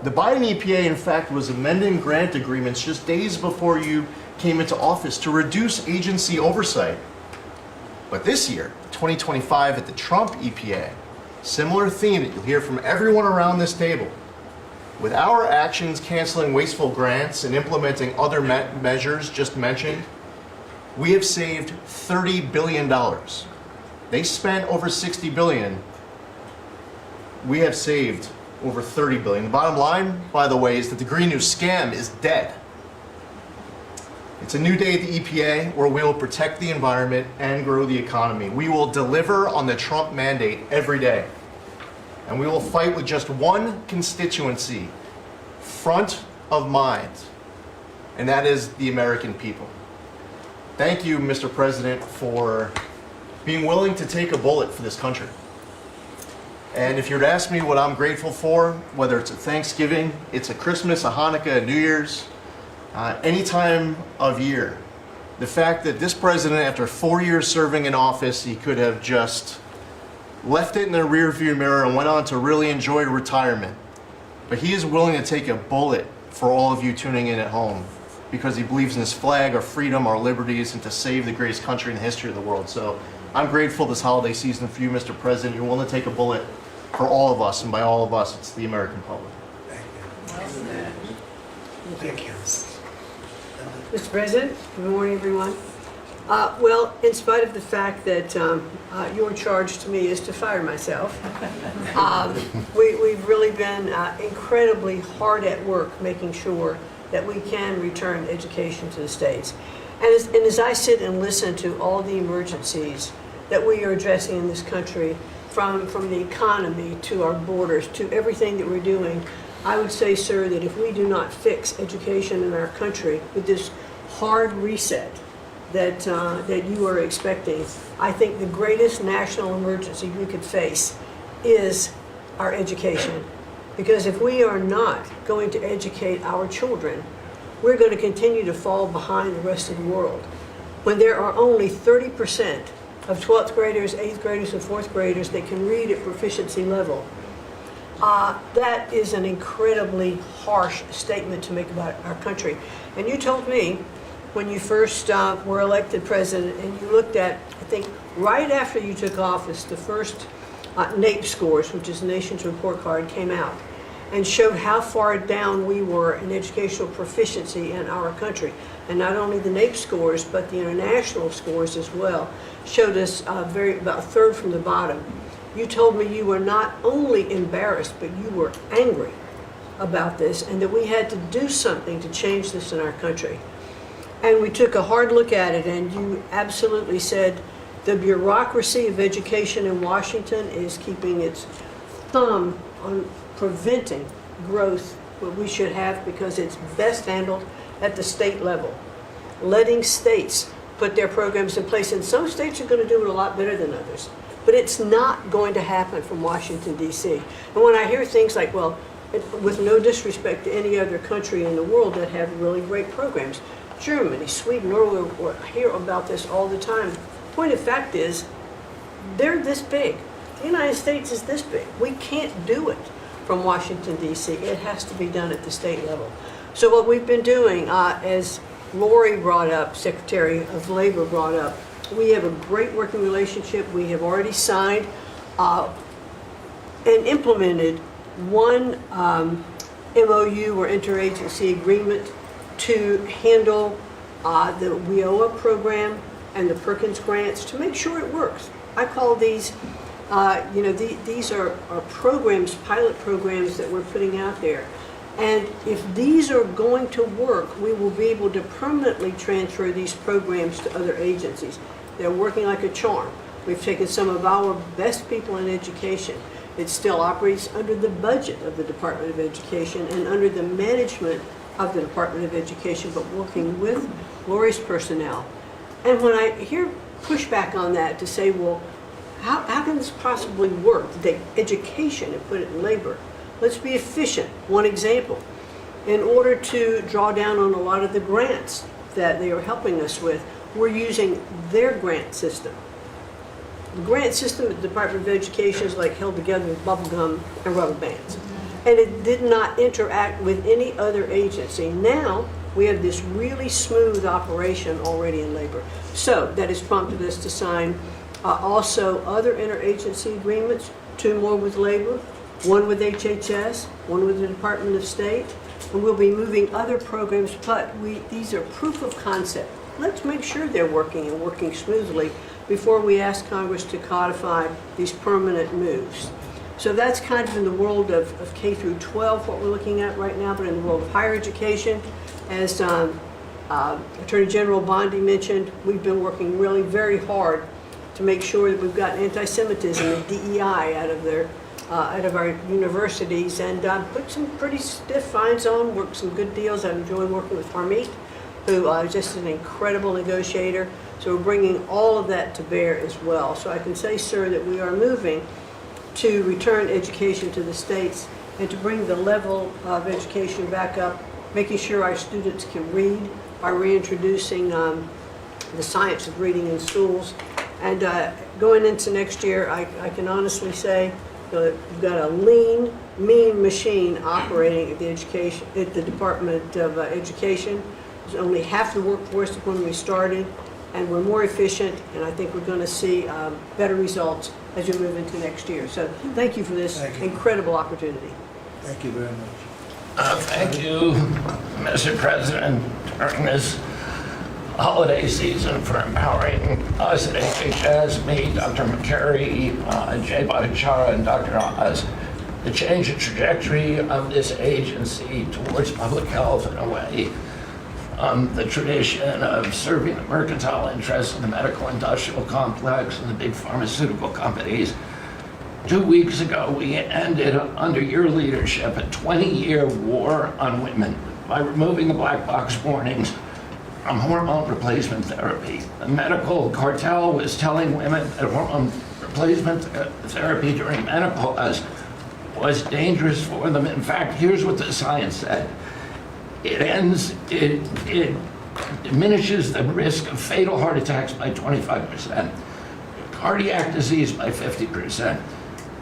The Biden EPA, in fact, was amending grant agreements just days before you came into office to reduce agency oversight. But this year, 2025, at the Trump EPA, similar theme that you'll hear from everyone around this table. With our actions canceling wasteful grants and implementing other measures just mentioned, we have saved $30 billion. They spent over $60 billion. We have saved over $30 billion. The bottom line, by the way, is that the Green New scam is dead. It's a new day at the EPA where we will protect the environment and grow the economy. We will deliver on the Trump mandate every day. And we will fight with just one constituency front of mind, and that is the American people. Thank you, Mr. President, for being willing to take a bullet for this country. And if you were to ask me what I'm grateful for, whether it's a Thanksgiving, it's a Christmas, a Hanukkah, a New Year's, any time of year, the fact that this president, after 4 years serving in office, he could have just left it in the rearview mirror and went on to really enjoy retirement. But he is willing to take a bullet for all of you tuning in at home because he believes in his flag, our freedom, our liberties, and to save the greatest country in the history of the world. So I'm grateful this holiday season for you, Mr. President. You're willing to take a bullet for all of us, and by all of us, it's the American public. Thank you. Mr. President, good morning, everyone. Well, in spite of the fact that your charge to me is to fire myself, we've really been incredibly hard at work making sure that we can return education to the states. And as I sit and listen to all the emergencies that we are addressing in this country, from the economy to our borders to everything that we're doing, I would say, sir, that if we do not fix education in our country with this hard reset that you are expecting, I think the greatest national emergency we could face is our education. Because if we are not going to educate our children, we're going to continue to fall behind the rest of the world. When there are only 30% of 12th graders, 8th graders, and 4th graders that can read at proficiency level, that is an incredibly harsh statement to make about our country. And you told me when you first were elected president, and you looked at, I think, right after you took office, the first NAEP scores, which is the Nation's Report Card, came out and showed how far down we were in educational proficiency in our country. And not only the NAEP scores, but the international scores as well, showed us about a third from the bottom. You told me you were not only embarrassed, but you were angry about this, and that we had to do something to change this in our country. And we took a hard look at it, and you absolutely said the bureaucracy of education in Washington is keeping its thumb on preventing growth, what we should have, because it's best handled at the state level. Letting states put their programs in place, and some states are going to do it a lot better than others. But it's not going to happen from Washington, D.C. And when I hear things like, well, with no disrespect to any other country in the world that have really great programs, Germany, Sweden, Norway, I hear about this all the time. Point of fact is, they're this big. The United States is this big. We can't do it from Washington, D.C. It has to be done at the state level. So what we've been doing, as Lori brought up, Secretary of Labor brought up, we have a great working relationship. We have already signed and implemented one MOU or interagency agreement to handle the WIOA program and the Perkins grants to make sure it works. I call these, these are programs, pilot programs that we're putting out there. And if these are going to work, we will be able to permanently transfer these programs to other agencies. They're working like a charm. We've taken some of our best people in education. It still operates under the budget of the Department of Education and under the management of the Department of Education, but working with Lori's personnel. And when I hear pushback on that to say, well, how can this possibly work? To take education and put it in labor. Let's be efficient. One example, in order to draw down on a lot of the grants that they are helping us with, we're using their grant system. The grant system at the Department of Education is like held together with bubble gum and rubber bands. And it did not interact with any other agency. Now, we have this really smooth operation already in labor. So that has prompted us to sign also other interagency agreements, 2 more with labor, 1 with HHS, 1 with the Department of State, and we'll be moving other programs, but these are proof of concept. Let's make sure they're working and working smoothly before we ask Congress to codify these permanent moves. So that's kind of in the world of K through 12, what we're looking at right now, but in the world of higher education, as Attorney General Bondi mentioned, we've been working really very hard to make sure that we've got anti-Semitism and DEI out of our universities, and put some pretty stiff fines on, worked some good deals. I enjoy working with Harmeet, who is just an incredible negotiator. So we're bringing all of that to bear as well. So I can say, sir, that we are moving to return education to the states and to bring the level of education back up, making sure our students can read by reintroducing the science of reading in schools. And going into next year, I can honestly say that we've got a lean, mean machine operating at the Department of Education. There's only half the workforce when we started, and we're more efficient, and I think we're going to see better results as we move into next year. So thank you for this incredible opportunity. Thank you very much. Thank you, Mr. President, during this holiday season for empowering us at HHS, me, Dr. McCary, Jay Bhattacharya, and Dr. Oz, to change the trajectory of this agency towards public health in a way. The tradition of serving the mercantile interests of the medical industrial complex and the big pharmaceutical companies. 2 weeks ago, we ended, under your leadership, a 20-year war on women by removing the black box warnings from hormone replacement therapy. The medical cartel was telling women that hormone replacement therapy during menopause was dangerous for them. In fact, here's what the science said. It diminishes the risk of fatal heart attacks by 25%, cardiac disease by 50%,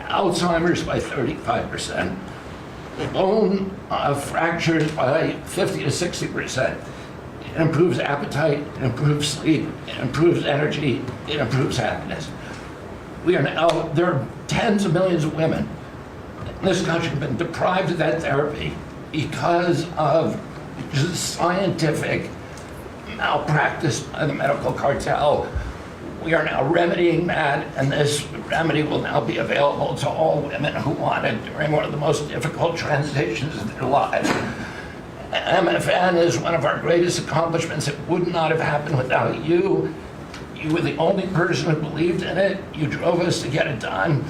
Alzheimer's by 35%, bone fractures by 50 to 60%. It improves appetite, it improves sleep, it improves energy, it improves happiness. There are tens of millions of women in this country have been deprived of that therapy because of scientific malpractice by the medical cartel. We are now remedying that, and this remedy will now be available to all women who want it during one of the most difficult transitions of their lives. MFN is one of our greatest accomplishments. It would not have happened without you. You were the only person who believed in it. You drove us to get it done.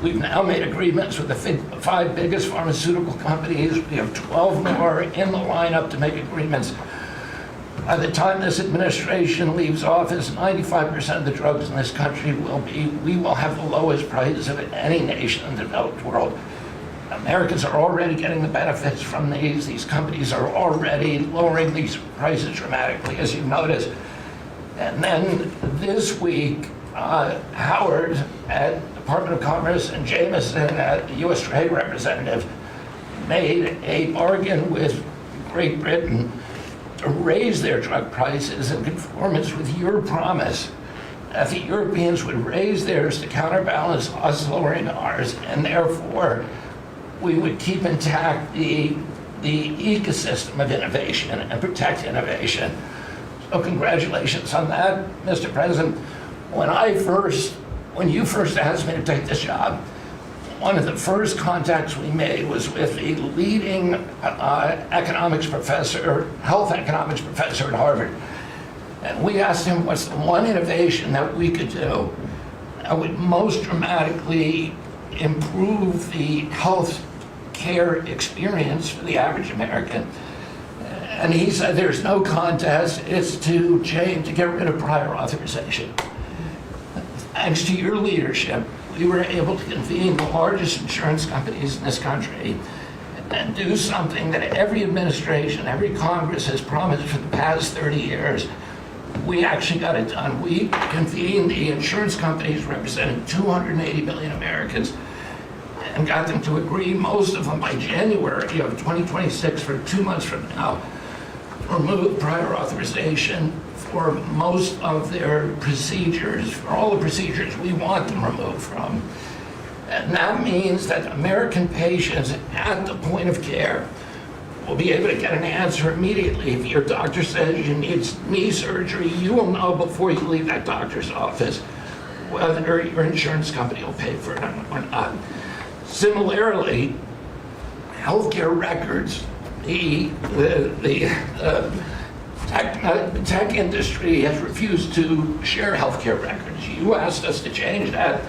We've now made agreements with the 5 biggest pharmaceutical companies. We have 12 more in the lineup to make agreements. By the time this administration leaves office, 95% of the drugs in this country we will have the lowest prices of any nation in the developed world. Americans are already getting the benefits from these. These companies are already lowering these prices dramatically, as you noticed. And then this week, Howard at Department of Commerce and Jameson at the U.S. Trade Representative made a bargain with Great Britain to raise their drug prices in conformance with your promise that the Europeans would raise theirs to counterbalance us lowering ours, and therefore we would keep intact the ecosystem of innovation and protect innovation. So congratulations on that, Mr. President. When you first asked me to take this job, one of the first contacts we made was with the leading health economics professor at Harvard. And we asked him what's the one innovation that we could do that would most dramatically improve the health care experience for the average American. And he said there's no contest, it's to get rid of prior authorization. Thanks to your leadership, we were able to convene the largest insurance companies in this country and do something that every administration, every Congress has promised for the past 30 years. We actually got it done. We convened the insurance companies representing 280 million Americans and got them to agree, most of them by January of 2026, for 2 months from now, remove prior authorization for most of their procedures, for all the procedures we want them removed from. And that means that American patients at the point of care will be able to get an answer immediately. If your doctor says you need knee surgery, you will know before you leave that doctor's office whether your insurance company will pay for it or not. Similarly, healthcare records, the tech industry has refused to share healthcare records. You asked us to change that.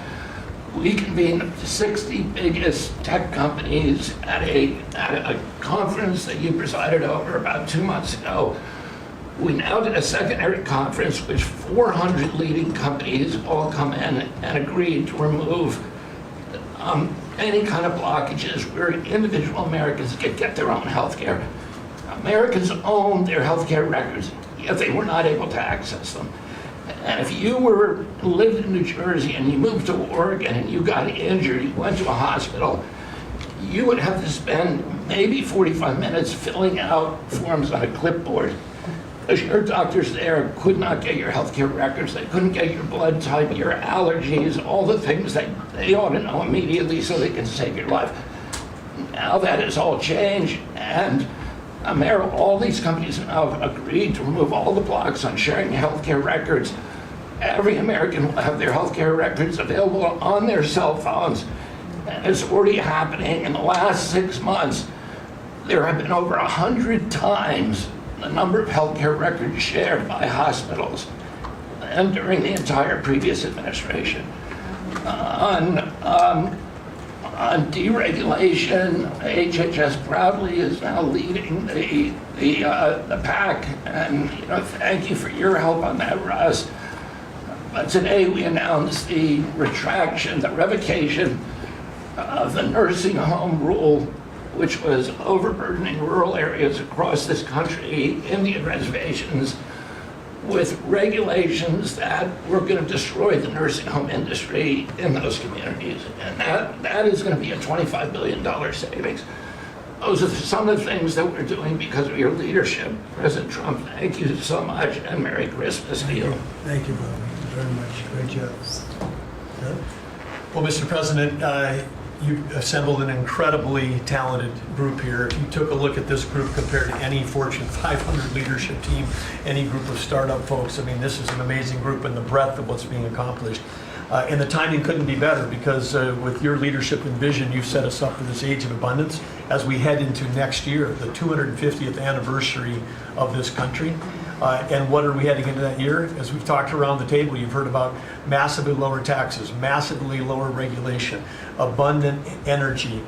We convened the 60 biggest tech companies at a conference that you presided over about 2 months ago. We now did a secondary conference, which 400 leading companies all come in and agreed to remove any kind of blockages where individual Americans could get their own health care. Americans own their health care records, yet they were not able to access them. And if you lived in New Jersey and you moved to Oregon and you got injured, you went to a hospital, you would have to spend maybe 45 minutes filling out forms on a clipboard, because your doctors there could not get your healthcare records. They couldn't get your blood type, your allergies, all the things that they ought to know immediately so they can save your life. Now that has all changed, and all these companies have agreed to remove all the blocks on sharing healthcare records. Every American will have their healthcare records available on their cell phones, and it's already happening. In the last 6 months, there have been over 100 times the number of healthcare records shared by hospitals and during the entire previous administration. On deregulation, HHS proudly is now leading the pack, and thank you for your help on that, Russ. But today we announced the revocation of the nursing home rule, which was overburdening rural areas across this country, Indian reservations, with regulations that were going to destroy the nursing home industry in those communities. And that is going to be a $25 billion savings. Those are some of the things that we're doing because of your leadership. President Trump, thank you so much, and Merry Christmas to you. Thank you, Bobby, very much. Great job. Doug? Well, Mr. President, you've assembled an incredibly talented group here. If you took a look at this group compared to any Fortune 500 leadership team, any group of startup folks, I mean, this is an amazing group, and the breadth of what's being accomplished. And the timing couldn't be better, because with your leadership and vision, you've set us up for this age of abundance as we head into next year, the 250th anniversary of this country. And what are we heading into that year? As we've talked around the table, you've heard about massively lower taxes, massively lower regulation, abundant energy,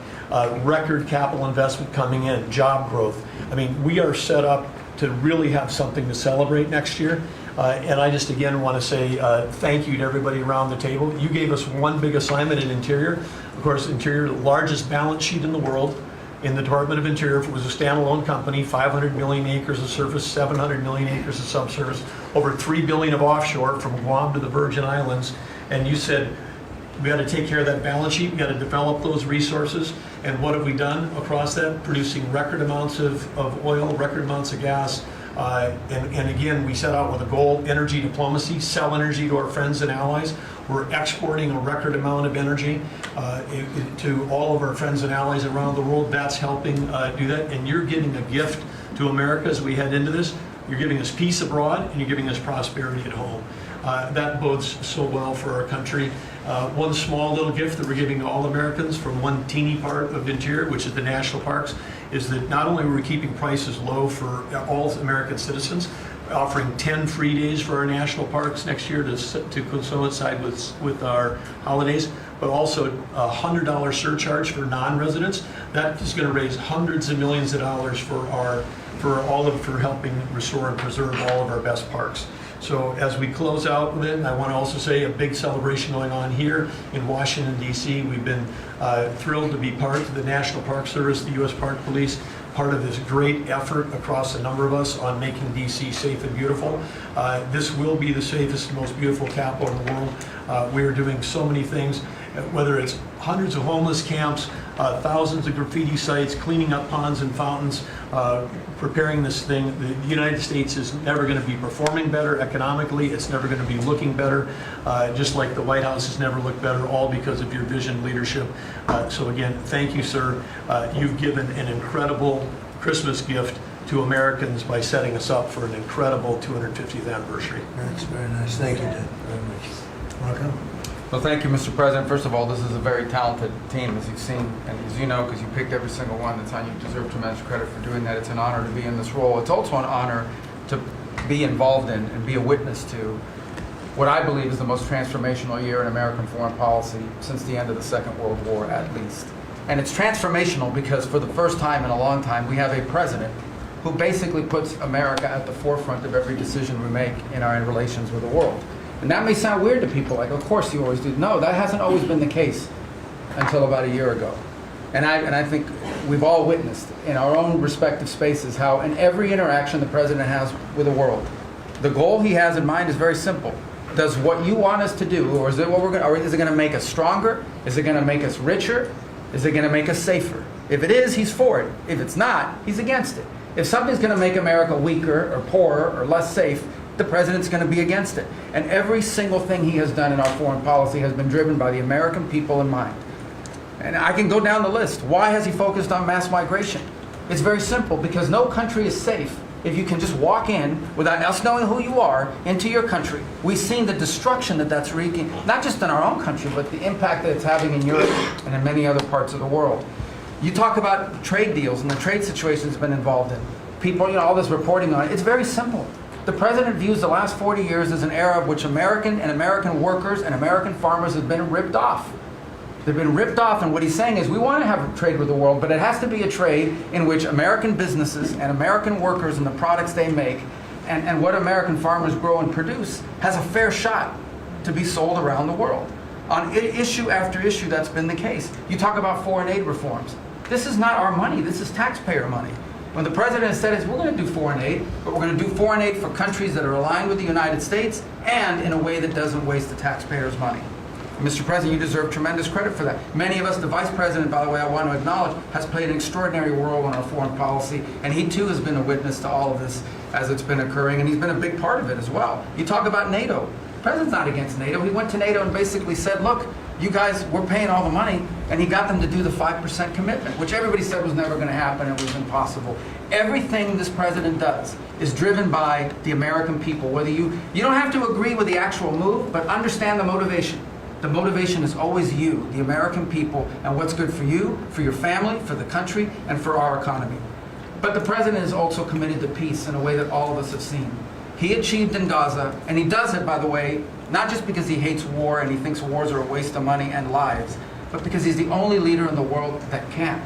record capital investment coming in, job growth. I mean, we are set up to really have something to celebrate next year. And I just again want to say thank you to everybody around the table. You gave us one big assignment in Interior. Of course, Interior, the largest balance sheet in the world. In the Department of Interior, if it was a standalone company, 500 million acres of surface, 700 million acres of subsurface, over 3 billion of offshore from Guam to the Virgin Islands. And you said, we got to take care of that balance sheet, we got to develop those resources. And what have we done across that? Producing record amounts of oil, record amounts of gas. And again, we set out with a goal, energy diplomacy, sell energy to our friends and allies. We're exporting a record amount of energy to all of our friends and allies around the world. That's helping do that. And you're giving a gift to America as we head into this. You're giving us peace abroad, and you're giving us prosperity at home. That bodes so well for our country. One small little gift that we're giving to all Americans from one teeny part of Interior, which is the national parks, is that not only are we keeping prices low for all American citizens, offering 10 free days for our national parks next year to coincide with our holidays, but also a $100 surcharge for non-residents. That is going to raise hundreds of millions of dollars for helping restore and preserve all of our best parks. So as we close out with it, I want to also say a big celebration going on here in Washington, D.C. We've been thrilled to be part of the National Park Service, the U.S. Park Police, part of this great effort across a number of us on making D.C. safe and beautiful. This will be the safest and most beautiful capital in the world. We are doing so many things, whether it's hundreds of homeless camps, thousands of graffiti sites, cleaning up ponds and fountains, preparing this thing. The United States is never going to be performing better economically. It's never going to be looking better, just like the White House has never looked better, all because of your vision leadership. So again, thank you, sir. You've given an incredible Christmas gift to Americans by setting us up for an incredible 250th anniversary. That's very nice. Thank you, Ted, very much. Welcome. Well, thank you, Mr. President. First of all, this is a very talented team, as you've seen, and as you know, because you picked every single one. That's how you deserve tremendous credit for doing that. It's an honor to be in this role. It's also an honor to be involved in and be a witness to what I believe is the most transformational year in American foreign policy since the end of the Second World War, at least. And it's transformational because for the first time in a long time, we have a president who basically puts America at the forefront of every decision we make in our relations with the world. And that may sound weird to people, like, of course you always do. No, that hasn't always been the case until about a year ago. And I think we've all witnessed in our own respective spaces how in every interaction the president has with the world, the goal he has in mind is very simple. Does what you want us to do, or is it what or is it going to make us stronger? Is it going to make us richer? Is it going to make us safer? If it is, he's for it. If it's not, he's against it. If something's going to make America weaker or poorer or less safe, the president's going to be against it. And every single thing he has done in our foreign policy has been driven by the American people in mind. And I can go down the list. Why has he focused on mass migration? It's very simple, because no country is safe if you can just walk in without us knowing who you are into your country. We've seen the destruction that that's wreaking, not just in our own country, but the impact that it's having in Europe and in many other parts of the world. You talk about trade deals and the trade situation has been involved in. People, all this reporting on it. It's very simple. The president views the last 40 years as an era of which American workers and American farmers have been ripped off. They've been ripped off, and what he's saying is we want to have a trade with the world, but it has to be a trade in which American businesses and American workers and the products they make and what American farmers grow and produce has a fair shot to be sold around the world. On issue after issue, that's been the case. You talk about foreign aid reforms. This is not our money. This is taxpayer money. When the president said, we're going to do foreign aid, but we're going to do foreign aid for countries that are aligned with the United States and in a way that doesn't waste the taxpayers' money. Mr. President, you deserve tremendous credit for that. Many of us, the Vice President, by the way, I want to acknowledge, has played an extraordinary role in our foreign policy, and he too has been a witness to all of this as it's been occurring, and he's been a big part of it as well. You talk about NATO. The president's not against NATO. He went to NATO and basically said, look, you guys, we're paying all the money, and he got them to do the 5% commitment, which everybody said was never going to happen, it was impossible. Everything this president does is driven by the American people. Whether you don't have to agree with the actual move, but understand the motivation. The motivation is always you, the American people, and what's good for you, for your family, for the country, and for our economy. But the president is also committed to peace in a way that all of us have seen. He achieved in Gaza, and he does it, by the way, not just because he hates war and he thinks wars are a waste of money and lives, but because he's the only leader in the world that can.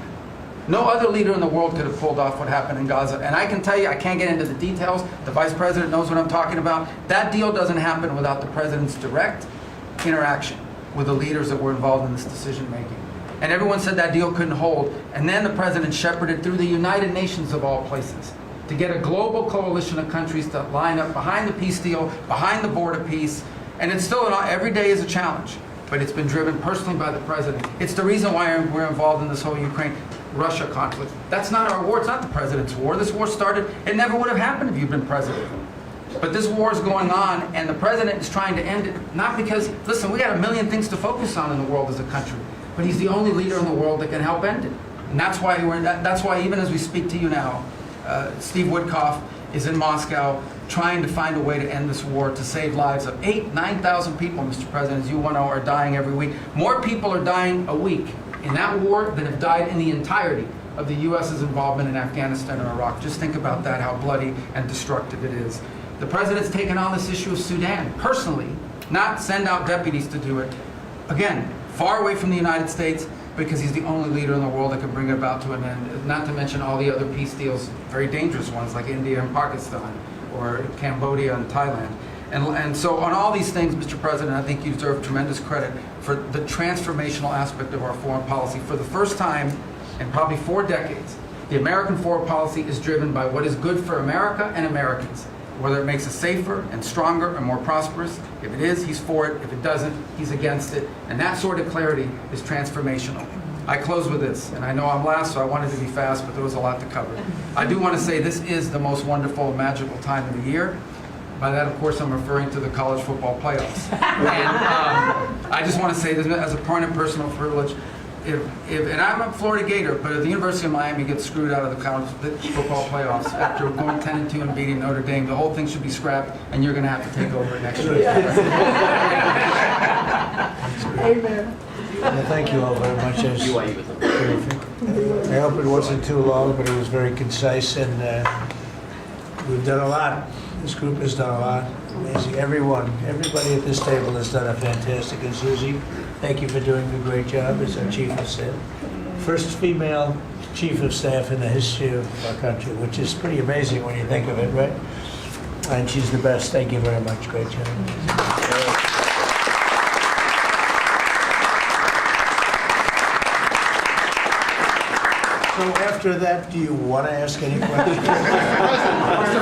No other leader in the world could have pulled off what happened in Gaza. And I can tell you, I can't get into the details. The Vice President knows what I'm talking about. That deal doesn't happen without the president's direct interaction with the leaders that were involved in this decision making. And everyone said that deal couldn't hold. And then the president shepherded through the United Nations of all places to get a global coalition of countries to line up behind the peace deal, behind the border peace. And it's still, every day is a challenge, but it's been driven personally by the president. It's the reason why we're involved in this whole Ukraine-Russia conflict. That's not our war, it's not the president's war. This war started, it never would have happened if you'd been president. But this war is going on, and the president is trying to end it, not because, listen, we got a million things to focus on in the world as a country, but he's the only leader in the world that can help end it. And that's why even as we speak to you now, Steve Woodcock is in Moscow trying to find a way to end this war, to save lives of 9,000 people, Mr. President, as you know, are dying every week. More people are dying a week in that war than have died in the entirety of the U.S.'s involvement in Afghanistan and Iraq. Just think about that, how bloody and destructive it is. The president's taken on this issue of Sudan personally, not send out deputies to do it. Again, far away from the United States, because he's the only leader in the world that can bring it about to an end, not to mention all the other peace deals, very dangerous ones like India and Pakistan, or Cambodia and Thailand. And so on all these things, Mr. President, I think you deserve tremendous credit for the transformational aspect of our foreign policy. For the first time in probably 4 decades, the American foreign policy is driven by what is good for America and Americans. Whether it makes us safer and stronger and more prosperous. If it is, he's for it. If it doesn't, he's against it. And that sort of clarity is transformational. I close with this, and I know I'm last, so I wanted to be fast, but there was a lot to cover. I do want to say this is the most wonderful, magical time of the year. By that, of course, I'm referring to the college football playoffs. And I just want to say this as a point of personal privilege. And I'm a Florida Gator, but if the University of Miami gets screwed out of the college football playoffs after going 10-2 and beating Notre Dame, the whole thing should be scrapped, and you're going to have to take over next year. Amen. Well, thank you all very much. I hope it wasn't too long, but it was very concise, and we've done a lot. This group has done a lot. Amazing. Everybody at this table has done a fantastic. And Susie, thank you for doing a great job as our Chief of Staff. First female Chief of Staff in the history of our country, which is pretty amazing when you think of it, right? And she's the best. Thank you very much. Great job. So after that, do you want to ask any questions? Mr.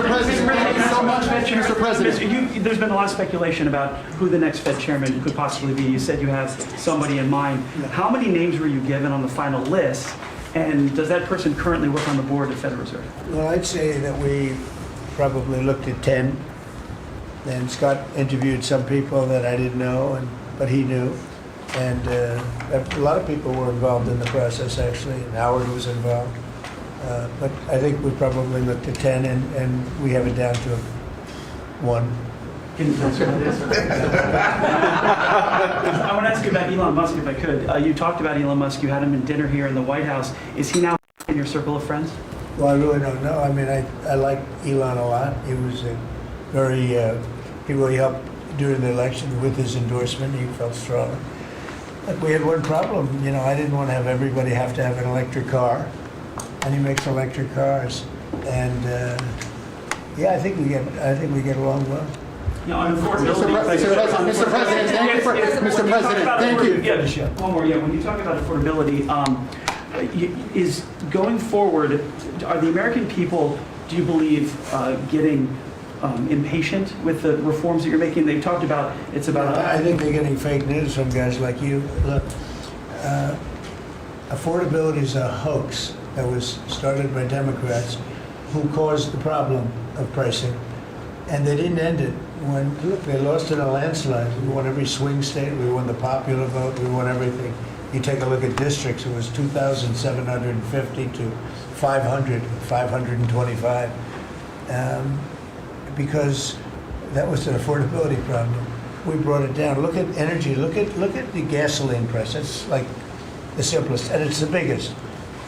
President, thank you so much. Mr. President, there's been a lot of speculation about who the next Fed chairman could possibly be. You said you have somebody in mind. How many names were you given on the final list? And does that person currently work on the board of the Federal Reserve? Well, I'd say that we probably looked at 10. And Scott interviewed some people that I didn't know, but he knew. And a lot of people were involved in the process, actually, and Howard was involved. But I think we probably looked at 10, and we have it down to 1. I want to ask you about Elon Musk, if I could. You talked about Elon Musk. You had him in dinner here in the White House. Is he now in your circle of friends? Well, I really don't know. I mean, I like Elon a lot. He was he really helped during the election with his endorsement. He felt strong. But we had one problem. I didn't want to have everybody have to have an electric car. And he makes electric cars. And I think we get along well. On affordability, Mr. President, thank you. Yeah, one more. Yeah, when you talk about affordability, is going forward, are the American people, do you believe, getting impatient with the reforms that you're making? They've talked about it's about. I think they're getting fake news from guys like you. Look, affordability is a hoax that was started by Democrats who caused the problem of pricing, and they didn't end it. Look, they lost in a landslide. We won every swing state. We won the popular vote. We won everything. You take a look at districts. It was 2,750 to 525. Because that was an affordability problem. We brought it down. Look at energy. Look at the gasoline price. It's like the simplest, and it's the biggest.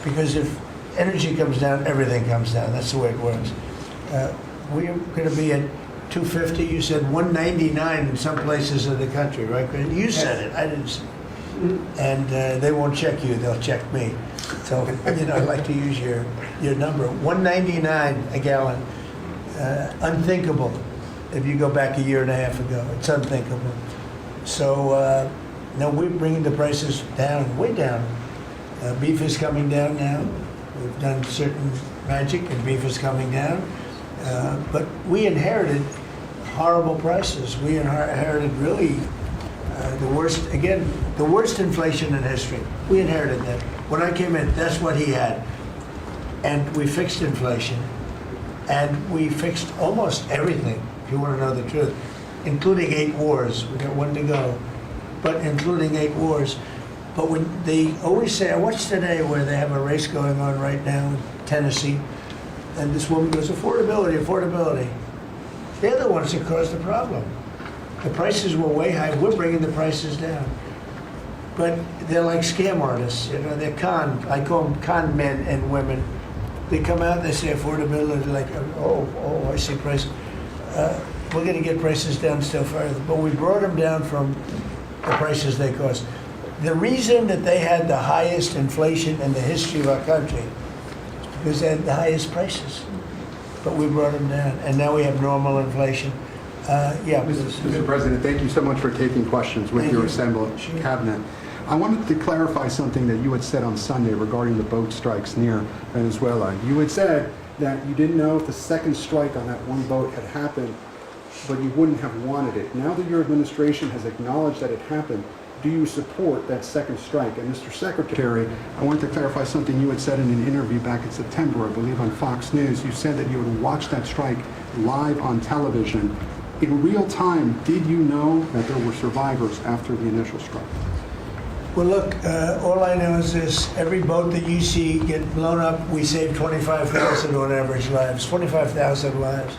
Because if energy comes down, everything comes down. That's the way it works. We're going to be at 250. You said 199 in some places of the country, right? You said it. I didn't say it. And they won't check you. They'll check me. So I'd like to use your number. 199 a gallon. Unthinkable if you go back a year and a half ago. It's unthinkable. So now we're bringing the prices down, way down. Beef is coming down now. We've done certain magic and beef is coming down. But we inherited horrible prices. We inherited really the worst inflation in history. We inherited that. When I came in, that's what he had. And we fixed inflation. And we fixed almost everything, if you want to know the truth, including 8 wars. We've got 1 to go, but including 8 wars. But when they always say, I watched today where they have a race going on right now in Tennessee, and this woman goes, affordability. They're the ones that caused the problem. The prices were way high. We're bringing the prices down. but they're like scam artists, you know, I call them con men and women. They come out, they say affordability, like, oh, I see prices. We're gonna get prices down still further, but we brought them down from the prices they cost. The reason that they had the highest inflation in the history of our country is because they had the highest prices. But we brought them down, and now we have normal inflation. Mr. President, thank you so much for taking questions with your assembled cabinet. I wanted to clarify something that you had said on Sunday regarding the boat strikes near Venezuela. You had said that you didn't know if the second strike on that one boat had happened, but you wouldn't have wanted it. Now that your administration has acknowledged that it happened, do you support that second strike? And Mr. Secretary, I wanted to clarify something you had said in an interview back in September, I believe on Fox News. You said that you would watch that strike live on television. In real time, did you know that there were survivors after the initial strike? Well, look, all I know is this: every boat that you see get blown up, we save 25,000 on average lives. 25,000 lives.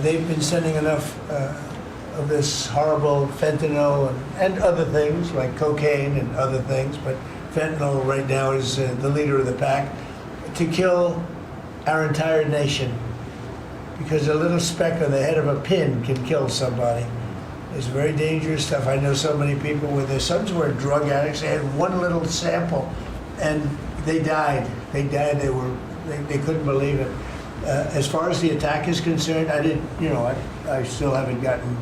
They've been sending enough of this horrible fentanyl and other things like cocaine and other things, but fentanyl right now is the leader of the pack, to kill our entire nation. Because a little speck on the head of a pin can kill somebody. It's very dangerous stuff. I know so many people where their sons were drug addicts. They had one little sample, and they died. They died. They couldn't believe it. As far as the attack is concerned, I still haven't gotten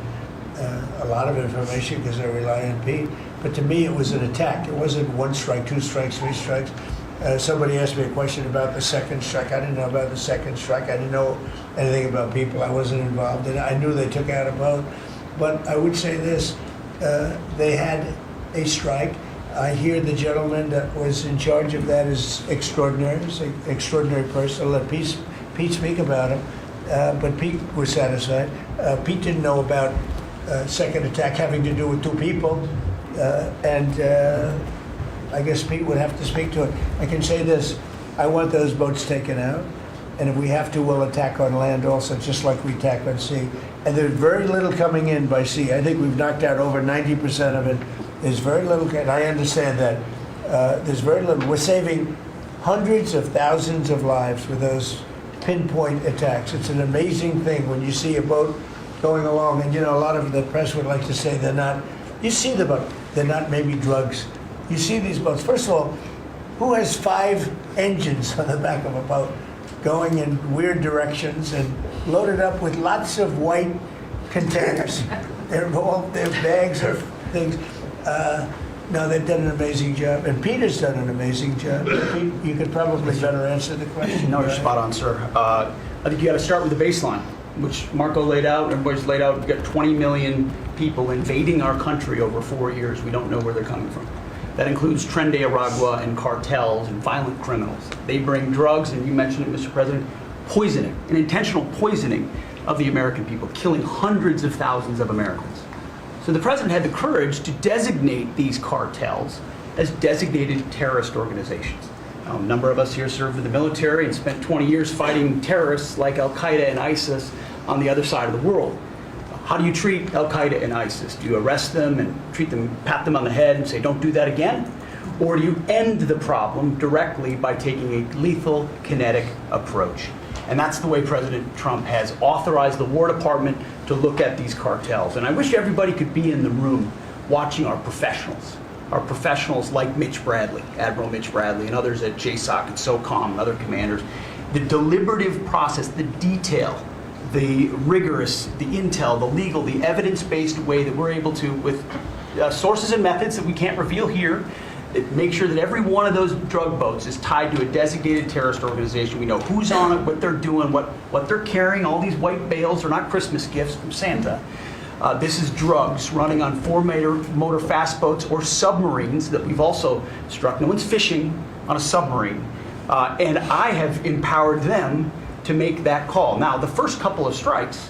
a lot of information because I rely on Pete. But to me, it was an attack. It wasn't one strike, two strikes, three strikes. Somebody asked me a question about the second strike. I didn't know about the second strike. I didn't know anything about people. I wasn't involved in it. I knew they took out a boat. But I would say this, they had a strike. I hear the gentleman that was in charge of that is extraordinary. He's an extraordinary person. I'll let Pete speak about him. But Pete was satisfied. Pete didn't know about second attack having to do with two people. I guess Pete would have to speak to it. I can say this, I want those boats taken out. And if we have to, we'll attack on land also, just like we attack on sea. And there's very little coming in by sea. I think we've knocked out over 90% of it. There's very little, and I understand that. There's very little. We're saving hundreds of thousands of lives with those pinpoint attacks. It's an amazing thing when you see a boat going along. And, a lot of the press would like to say they're not. You see the boat. They're not maybe drugs. You see these boats. First of all, who has 5 engines on the back of a boat going in weird directions and loaded up with lots of white containers? They're bags of things. No, they've done an amazing job. And Peter's done an amazing job. Pete, you could probably better answer the question. No, you're spot on, sir. I think you got to start with the baseline, which Marco laid out, everybody's laid out. We've got 20 million people invading our country over 4 years. We don't know where they're coming from. That includes Tren de Aragua and cartels and violent criminals. They bring drugs, and you mentioned it, Mr. President, poisoning, an intentional poisoning of the American people, killing hundreds of thousands of Americans. So the president had the courage to designate these cartels as designated terrorist organizations. A number of us here served in the military and spent 20 years fighting terrorists like Al-Qaeda and ISIS on the other side of the world. How do you treat Al-Qaeda and ISIS? Do you arrest them and treat them, pat them on the head and say, don't do that again? Or do you end the problem directly by taking a lethal, kinetic approach? And that's the way President Trump has authorized the War Department to look at these cartels. And I wish everybody could be in the room watching our professionals like Mitch Bradley, Admiral Mitch Bradley, and others at JSOC and SOCOM and other commanders. The deliberative process, the detail, the rigorous, the intel, the legal, the evidence-based way that we're able to, with sources and methods that we can't reveal here, make sure that every one of those drug boats is tied to a designated terrorist organization. We know who's on it, what they're doing, what they're carrying. All these white bales are not Christmas gifts from Santa. This is drugs running on 4-motor fast boats or submarines that we've also struck. No one's fishing on a submarine. And I have empowered them to make that call. Now, the first couple of strikes,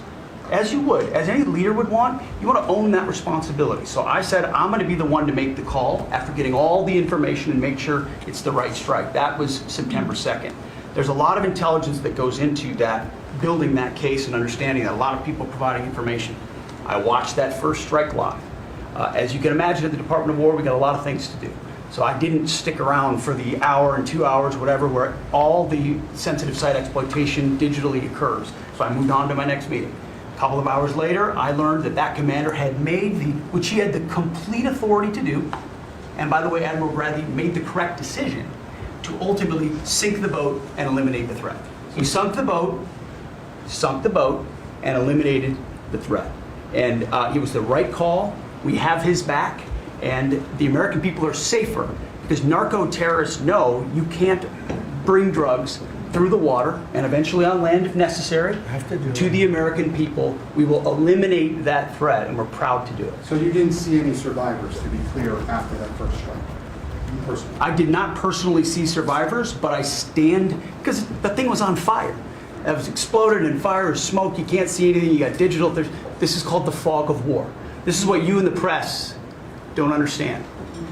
as you would, as any leader would want, you want to own that responsibility. So I said, I'm going to be the one to make the call after getting all the information and make sure it's the right strike. That was September 2nd. There's a lot of intelligence that goes into that, building that case and understanding that, a lot of people providing information. I watched that first strike live. As you can imagine, at the Department of War, we got a lot of things to do. So I didn't stick around for the hour and 2 hours, whatever, where all the sensitive site exploitation digitally occurs. So I moved on to my next meeting. A couple of hours later, I learned that that commander had made which he had the complete authority to do, and by the way, Admiral Bradley made the correct decision to ultimately sink the boat and eliminate the threat. He sunk the boat, and eliminated the threat. And it was the right call. We have his back, and the American people are safer because narco-terrorists know you can't bring drugs through the water and eventually on land if necessary to the American people. We will eliminate that threat, and we're proud to do it. So you didn't see any survivors, to be clear, after that first strike? You personally? I did not personally see survivors, but I stand, because the thing was on fire. It was exploded in fire or smoke. You can't see anything. You got digital. This is called the fog of war. This is what you in the press don't understand.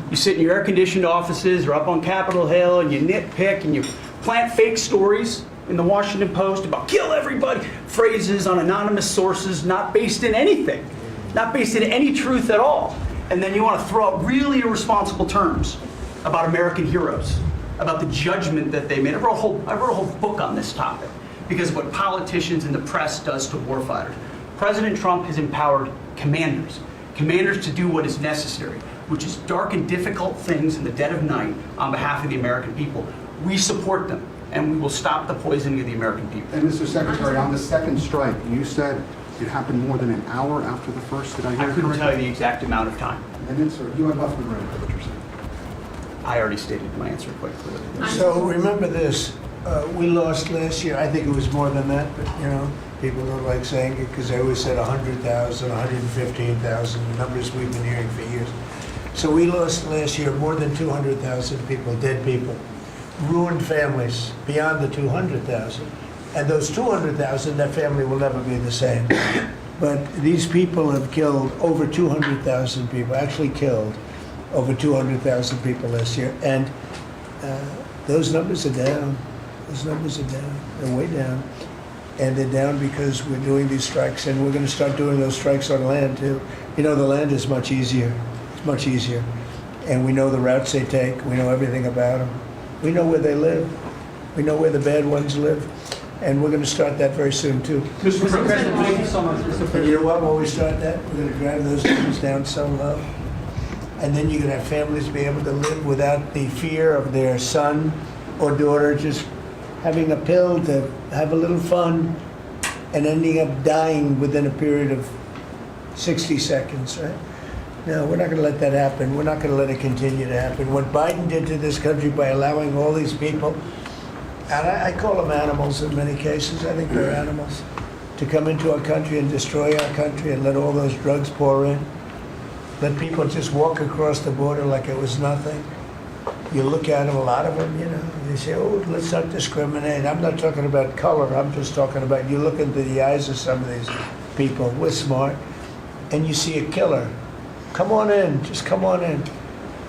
You sit in your air-conditioned offices or up on Capitol Hill and you nitpick and you plant fake stories in the Washington Post about kill everybody, phrases on anonymous sources not based in anything, not based in any truth at all. And then you want to throw out really irresponsible terms about American heroes, about the judgment that they made. I wrote a whole book on this topic because of what politicians and the press does to warfighters. President Trump has empowered commanders to do what is necessary, which is dark and difficult things in the dead of night on behalf of the American people. We support them, and we will stop the poisoning of the American people. And Mr. Secretary, on the second strike, you said it happened more than an hour after the first. Did I hear I couldn't correctly? tell you the exact amount of time. And then, sir, you had left the room, what you're saying. I already stated my answer quite clearly. So remember this, we lost last year, I think it was more than that, but people don't like saying it because they always said 100,000, 115,000, the numbers we've been hearing for years. So we lost last year more than 200,000 people, dead people, ruined families beyond the 200,000. And those 200,000, that family will never be the same. But these people have killed over 200,000 people, actually killed over 200,000 people last year. And those numbers are down. Those numbers are down. They're way down. And they're down because we're doing these strikes, and we're going to start doing those strikes on land too. The land is much easier. It's much easier. And we know the routes they take. We know everything about them. We know where they live. We know where the bad ones live. And we're going to start that very soon too. Mr. President, thank you so much, Mr. President. And you know what, when we start that, we're going to drive those numbers down so low. And then you're going to have families be able to live without the fear of their son or daughter just having a pill to have a little fun and ending up dying within a period of 60 seconds, right? No, we're not going to let that happen. We're not going to let it continue to happen. What Biden did to this country by allowing all these people, and I call them animals in many cases, I think they're animals, to come into our country and destroy our country and let all those drugs pour in. Let people just walk across the border like it was nothing. You look at them, a lot of them, they say, oh, let's not discriminate. I'm not talking about color. I'm just talking about, you look into the eyes of some of these people. We're smart. And you see a killer. Come on in. Just come on in.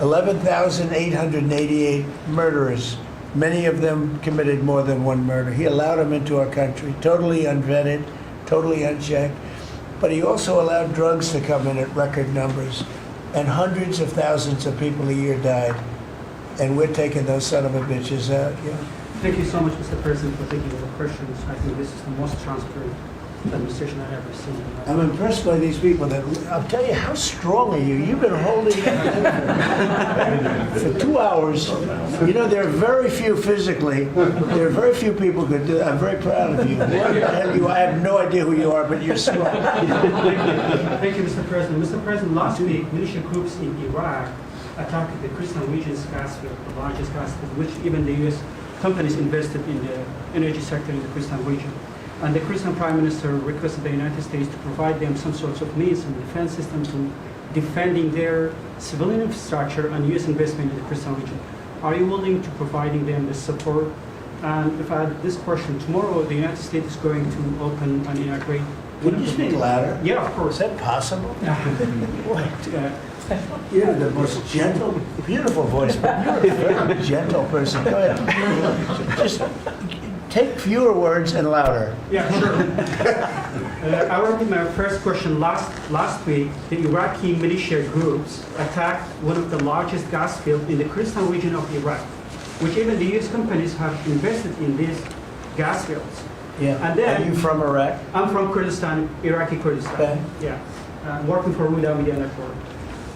11,888 murderers. Many of them committed more than one murder. He allowed them into our country, totally unvetted, totally unchecked. But he also allowed drugs to come in at record numbers. And hundreds of thousands of people a year died. And we're taking those son of a bitches out. Thank you so much, Mr. President, for taking the questions. I think this is the most transparent administration I've ever seen. I'm impressed by these people. I'll tell you, how strong are you? You've been holding it for 2 hours. There are very few physically. There are very few people who could do that. I'm very proud of you. I have no idea who you are, but you're strong. Thank you, Mr. President. Mr. President, last week, militia groups in Iraq attacked the Christian region's gas field, the largest gas field, which even the U.S. companies invested in the energy sector in the Christian region. And the Christian Prime Minister requested the United States to provide them some sorts of means and defense system to defending their civilian infrastructure and U.S. investment in the Christian region. Are you willing to providing them the support? And if I had this question, tomorrow the United States is going to open and integrate. Can you speak louder? Yeah, of course. Is that possible? You're the most gentle, beautiful voice, but you're a very gentle person. Go ahead. Just take fewer words and louder. Yeah, sure. I will repeat my first question. Last week, the Iraqi militia groups attacked one of the largest gas fields in the Kurdistan region of Iraq, which even the U.S. companies have invested in these gas fields. Yeah. And then, are you from Iraq? I'm from Kurdistan, Iraqi Kurdistan. Okay. Yeah. Working for Huda Media Network.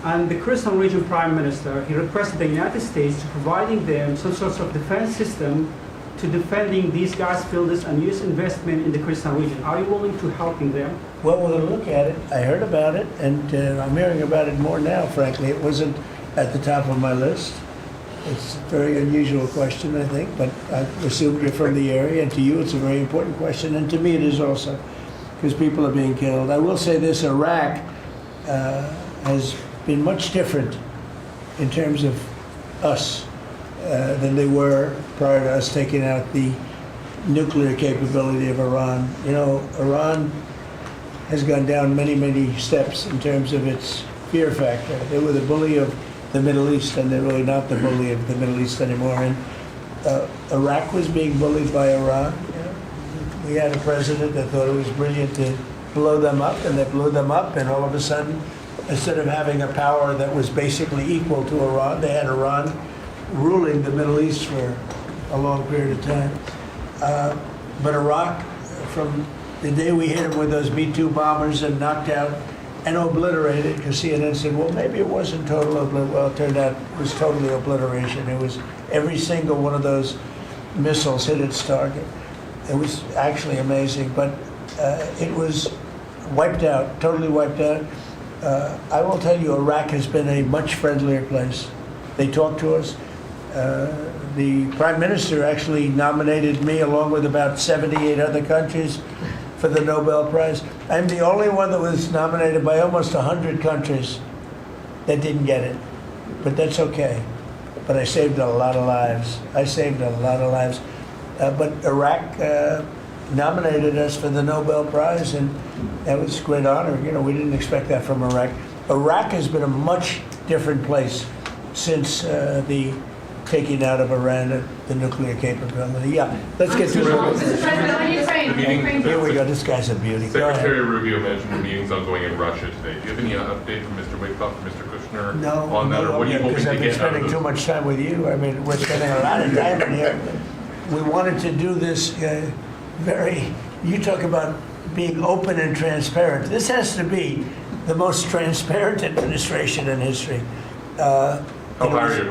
And the Kurdistan region prime minister, he requested the United States to providing them some sort of defense system to defending these gas fields and U.S. investment in the Kurdistan region. Are you willing to helping them? Well, we'll look at it. I heard about it, and I'm hearing about it more now, frankly. It wasn't at the top of my list. It's a very unusual question, I think, but I assume you're from the area, and to you it's a very important question, and to me it is also, because people are being killed. I will say this, Iraq has been much different in terms of us than they were prior to us taking out the nuclear capability of Iran. You know, Iran has gone down many, many steps in terms of its fear factor. They were the bully of the Middle East, and they're really not the bully of the Middle East anymore. And Iraq was being bullied by Iran. You know, we had a president that thought it was brilliant to blow them up, and they blew them up, and all of a sudden, instead of having a power that was basically equal to Iran, they had Iran ruling the Middle East for a long period of time. But Iraq, from the day we hit them with those B-2 bombers and knocked out and obliterated, because CNN said, well, maybe it wasn't total obliteration. Well, it turned out it was totally obliteration. It was every single one of those missiles hit its target. It was actually amazing, but it was wiped out, totally wiped out. I will tell you, Iraq has been a much friendlier place. They talk to us. The Prime Minister actually nominated me along with about 78 other countries for the Nobel Prize. I'm the only one that was nominated by almost 100 countries that didn't get it. But that's okay. But I saved a lot of lives. I saved a lot of lives. But Iraq nominated us for the Nobel Prize, and that was a great honor. You know, we didn't expect that from Iraq. Iraq has been a much different place since the taking out of Iran the nuclear capability. Yeah, let's get to it. Here we go. This guy's a beauty. Secretary Rubio mentioned the meetings ongoing in Russia today. Do you have any update from Mr. Wyckoff or Mr. Kushner on that, or what are you hoping because to I've been get out of spending those? too much time with you. I mean, we're spending a lot of time in here. We wanted to do this you talk about being open and transparent. This has to be the most transparent administration in history.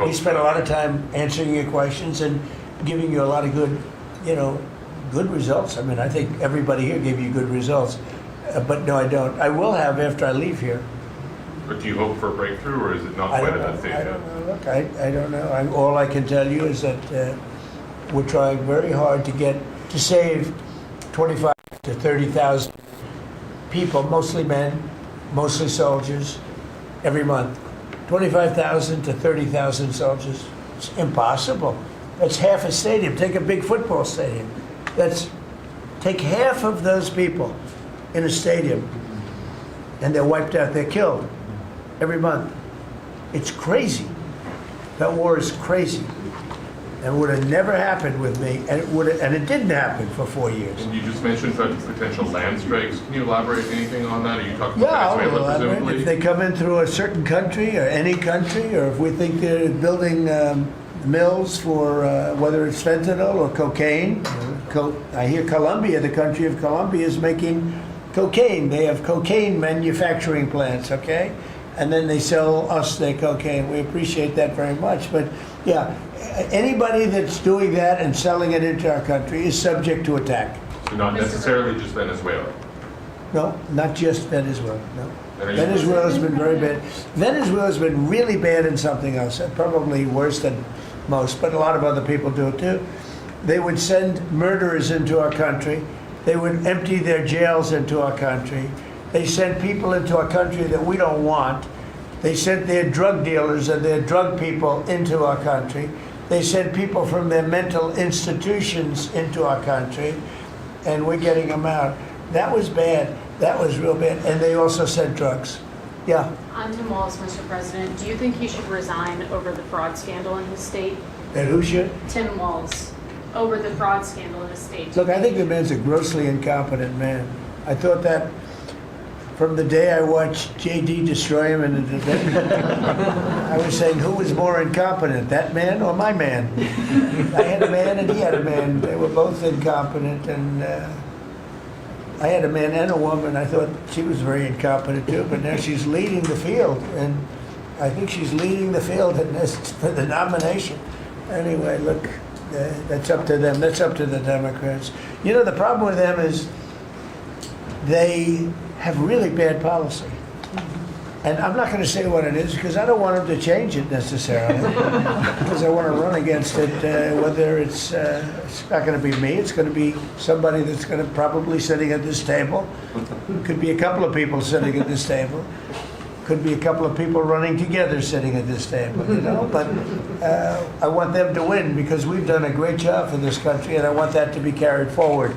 We spent a lot of time answering your questions and giving you a lot of good results. I mean, I think everybody here gave you good results. But no, I don't. I will have after I leave here. But do you hope for a breakthrough, or is it not quite at that stage I yet? don't know. Look, I don't know. All I can tell you is that we're trying very hard to save 25 to 30,000 people, mostly men, mostly soldiers, every month. 25,000 to 30,000 soldiers. It's impossible. That's half a stadium. Take a big football stadium. Take half of those people in a stadium, and they're wiped out. They're killed every month. It's crazy. That war is crazy. And it would have never happened with me, and it didn't happen for 4 years. And you just mentioned potential land strikes. Can you elaborate anything on that? Are you talking Yeah, about Venezuela, presumably? if they come in through a certain country or any country, or if we think they're building mills for whether it's fentanyl or cocaine. I hear Colombia, the country of Colombia, is making cocaine. They have cocaine manufacturing plants, okay? And then they sell us their cocaine. We appreciate that very much. But yeah, anybody that's doing that and selling it into our country is subject to attack. So not necessarily just Venezuela. No, not just Venezuela, no. And Venezuela's been very bad. Venezuela's been really bad in something else, probably worse than most, but a lot of other people do it too. They would send murderers into our country. They would empty their jails into our country. They sent people into our country that we don't want. They sent their drug dealers and their drug people into our country. They sent people from their mental institutions into our country, and we're getting them out. That was bad. That was real bad. And they also sent drugs. Yeah. On Tim Walz, Mr. President, do you think he should resign over the fraud scandal in his state? And who should? Tim Walz. over the fraud scandal in the state. Look, I think the man's a grossly incompetent man. I thought that from the day I watched JD destroy him in the debate. I was saying, who was more incompetent, that man or my man? I had a man and he had a man. They were both incompetent, and I had a man and a woman. I thought she was very incompetent too, but now she's leading the field, and I think she's leading the field in this, for the nomination. Anyway, look, that's up to them. That's up to the Democrats. You know, the problem with them is they have really bad policy. And I'm not going to say what it is because I don't want them to change it necessarily. Because I want to run against it, whether it's not going to be me, it's going to be somebody that's going to probably sitting at this table. Could be a couple of people sitting at this table. Could be a couple of people running together sitting at this table, you know? But I want them to win because we've done a great job for this country, and I want that to be carried forward.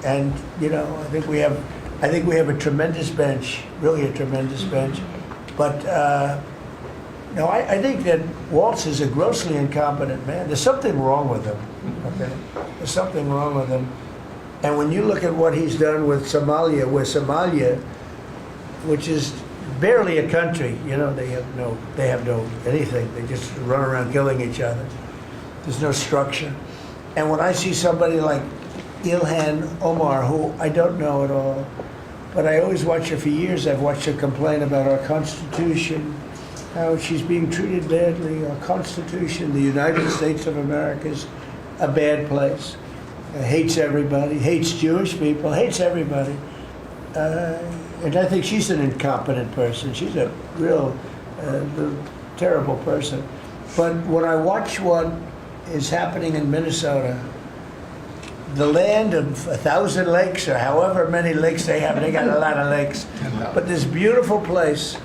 And you know, I think we have a tremendous bench, really a tremendous bench. But no, I think that Waltz is a grossly incompetent man. There's something wrong with him. Okay, there's something wrong with him. And when you look at what he's done with Somalia, which is barely a country, you know, they have no anything. They just run around killing each other. There's no structure. And when I see somebody like Ilhan Omar, who I don't know at all, but I always watch her for years. I've watched her complain about our Constitution, how she's being treated badly. Our Constitution, the United States of America, is a bad place. Hates everybody, hates Jewish people, hates everybody. And I think she's an incompetent person. She's a real terrible person. But when I watch what is happening in Minnesota, the land of 1,000 lakes, or however many lakes they have, they got a lot of lakes. But this beautiful place,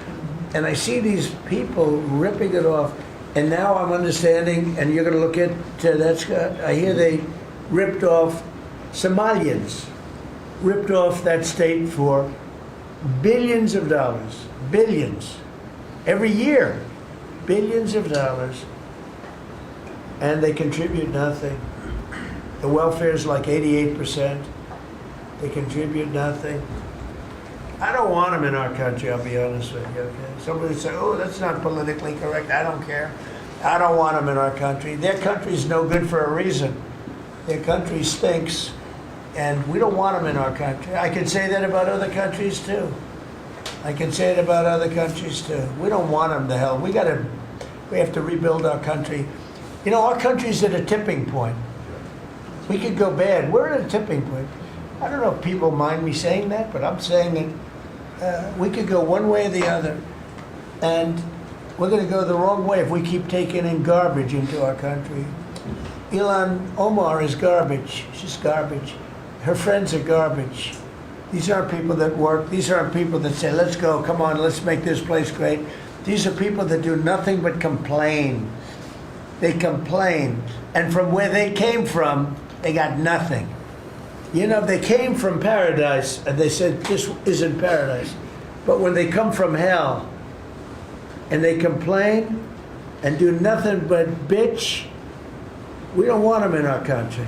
and I see these people ripping it off, and now I'm understanding, and you're going to look at that, Scott, I hear they ripped off, Somalians ripped off that state for billions of dollars, billions, every year, billions of dollars, and they contribute nothing. The welfare is like 88%. They contribute nothing. I don't want them in our country, I'll be honest with you, okay? Somebody say, oh, that's not politically correct. I don't care. I don't want them in our country. Their country's no good for a reason. Their country stinks, and we don't want them in our country. I can say that about other countries, too. I can say it about other countries, too. We don't want them to hell. We have to rebuild our country. You know, our country's at a tipping point. We could go bad. We're at a tipping point. I don't know if people mind me saying that, but I'm saying it. We could go one way or the other, and we're going to go the wrong way if we keep taking in garbage into our country. Ilhan Omar is garbage. She's garbage. Her friends are garbage. These aren't people that work. These aren't people that say, let's go, come on, let's make this place great. These are people that do nothing but complain. They complain. And from where they came from, they got nothing. You know, they came from paradise, and they said, this isn't paradise. But when they come from hell, and they complain, and do nothing but bitch, we don't want them in our country.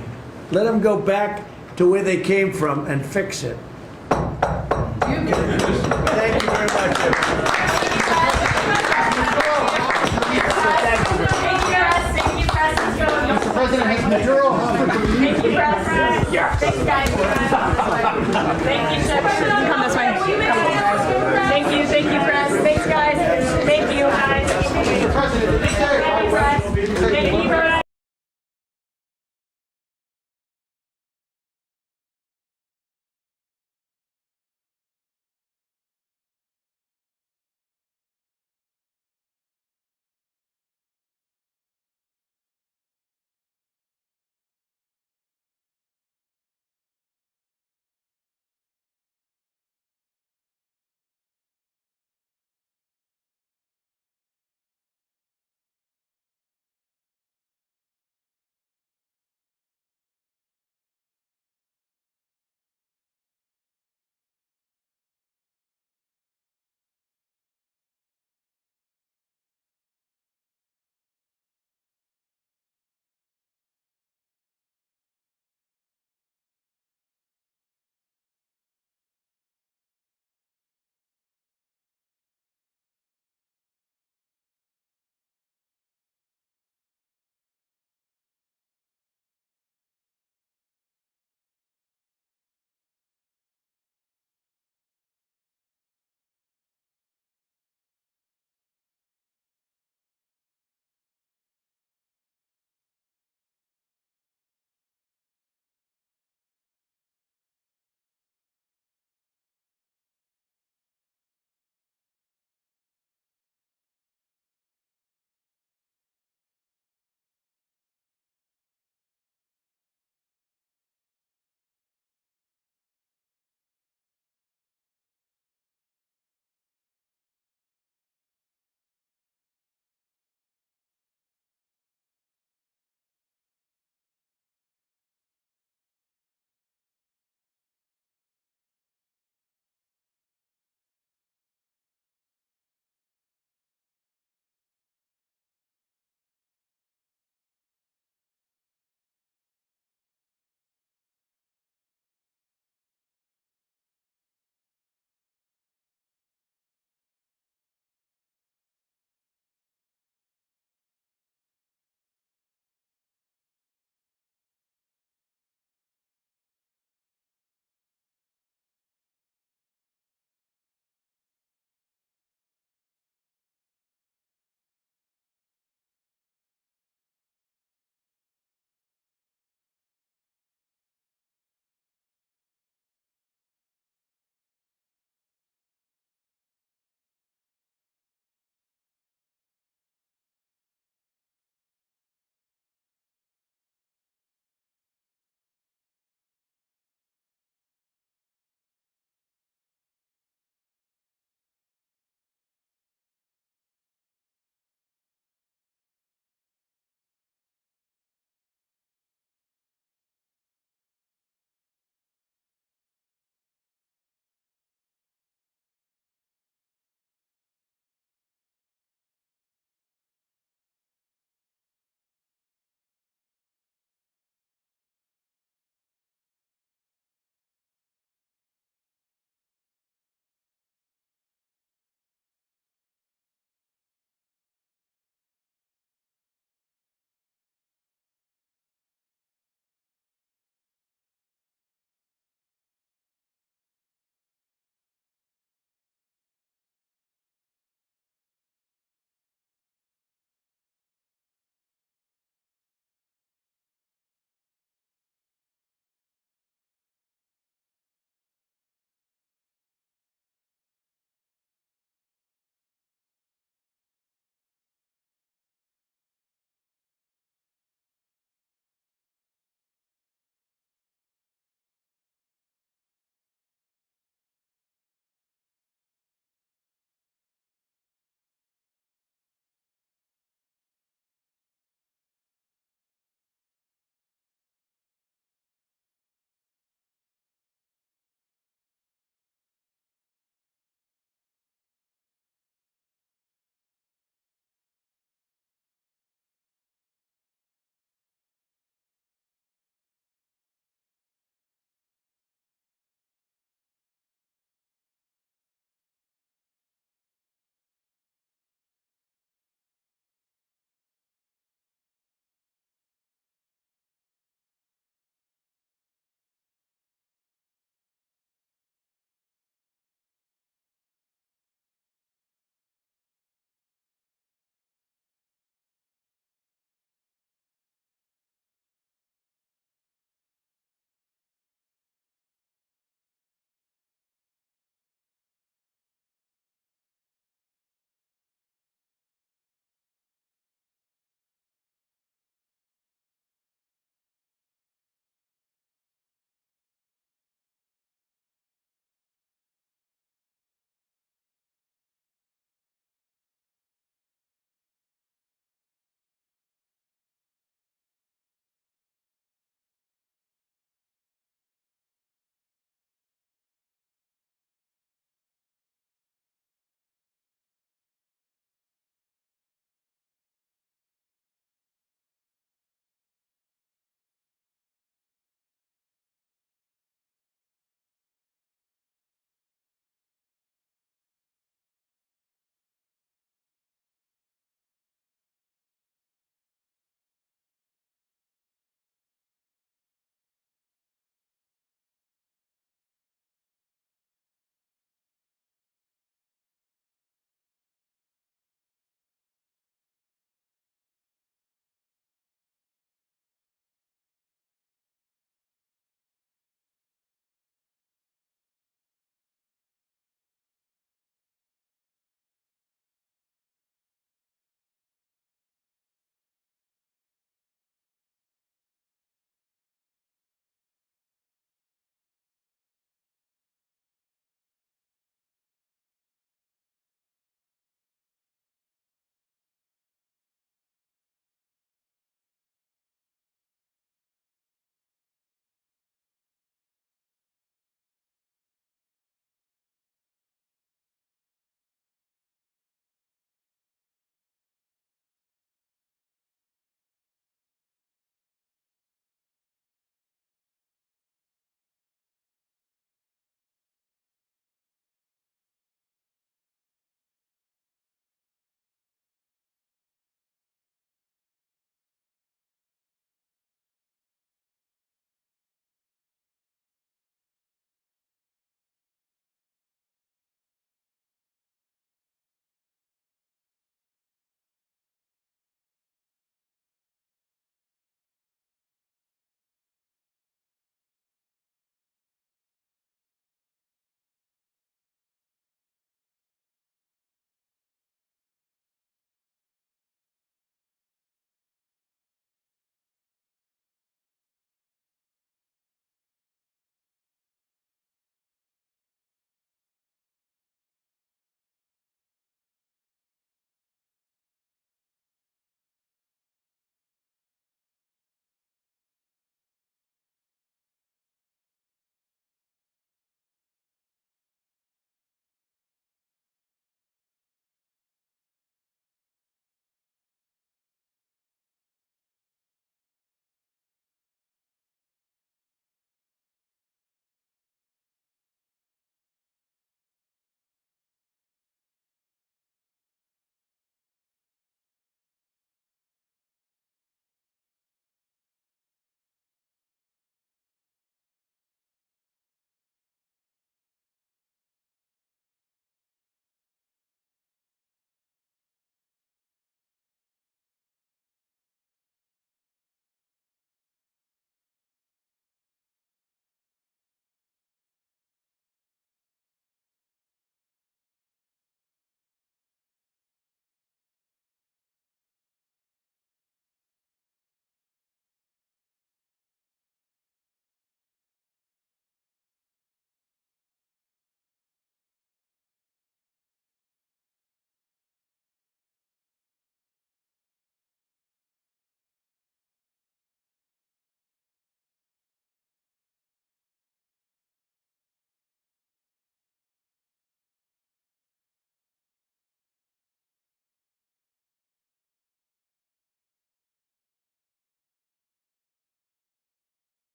Let them go back to where they came from and fix it. Thank you very much. Mr. President, has Maduro? Thank you, President. Yeah. Thanks, guys.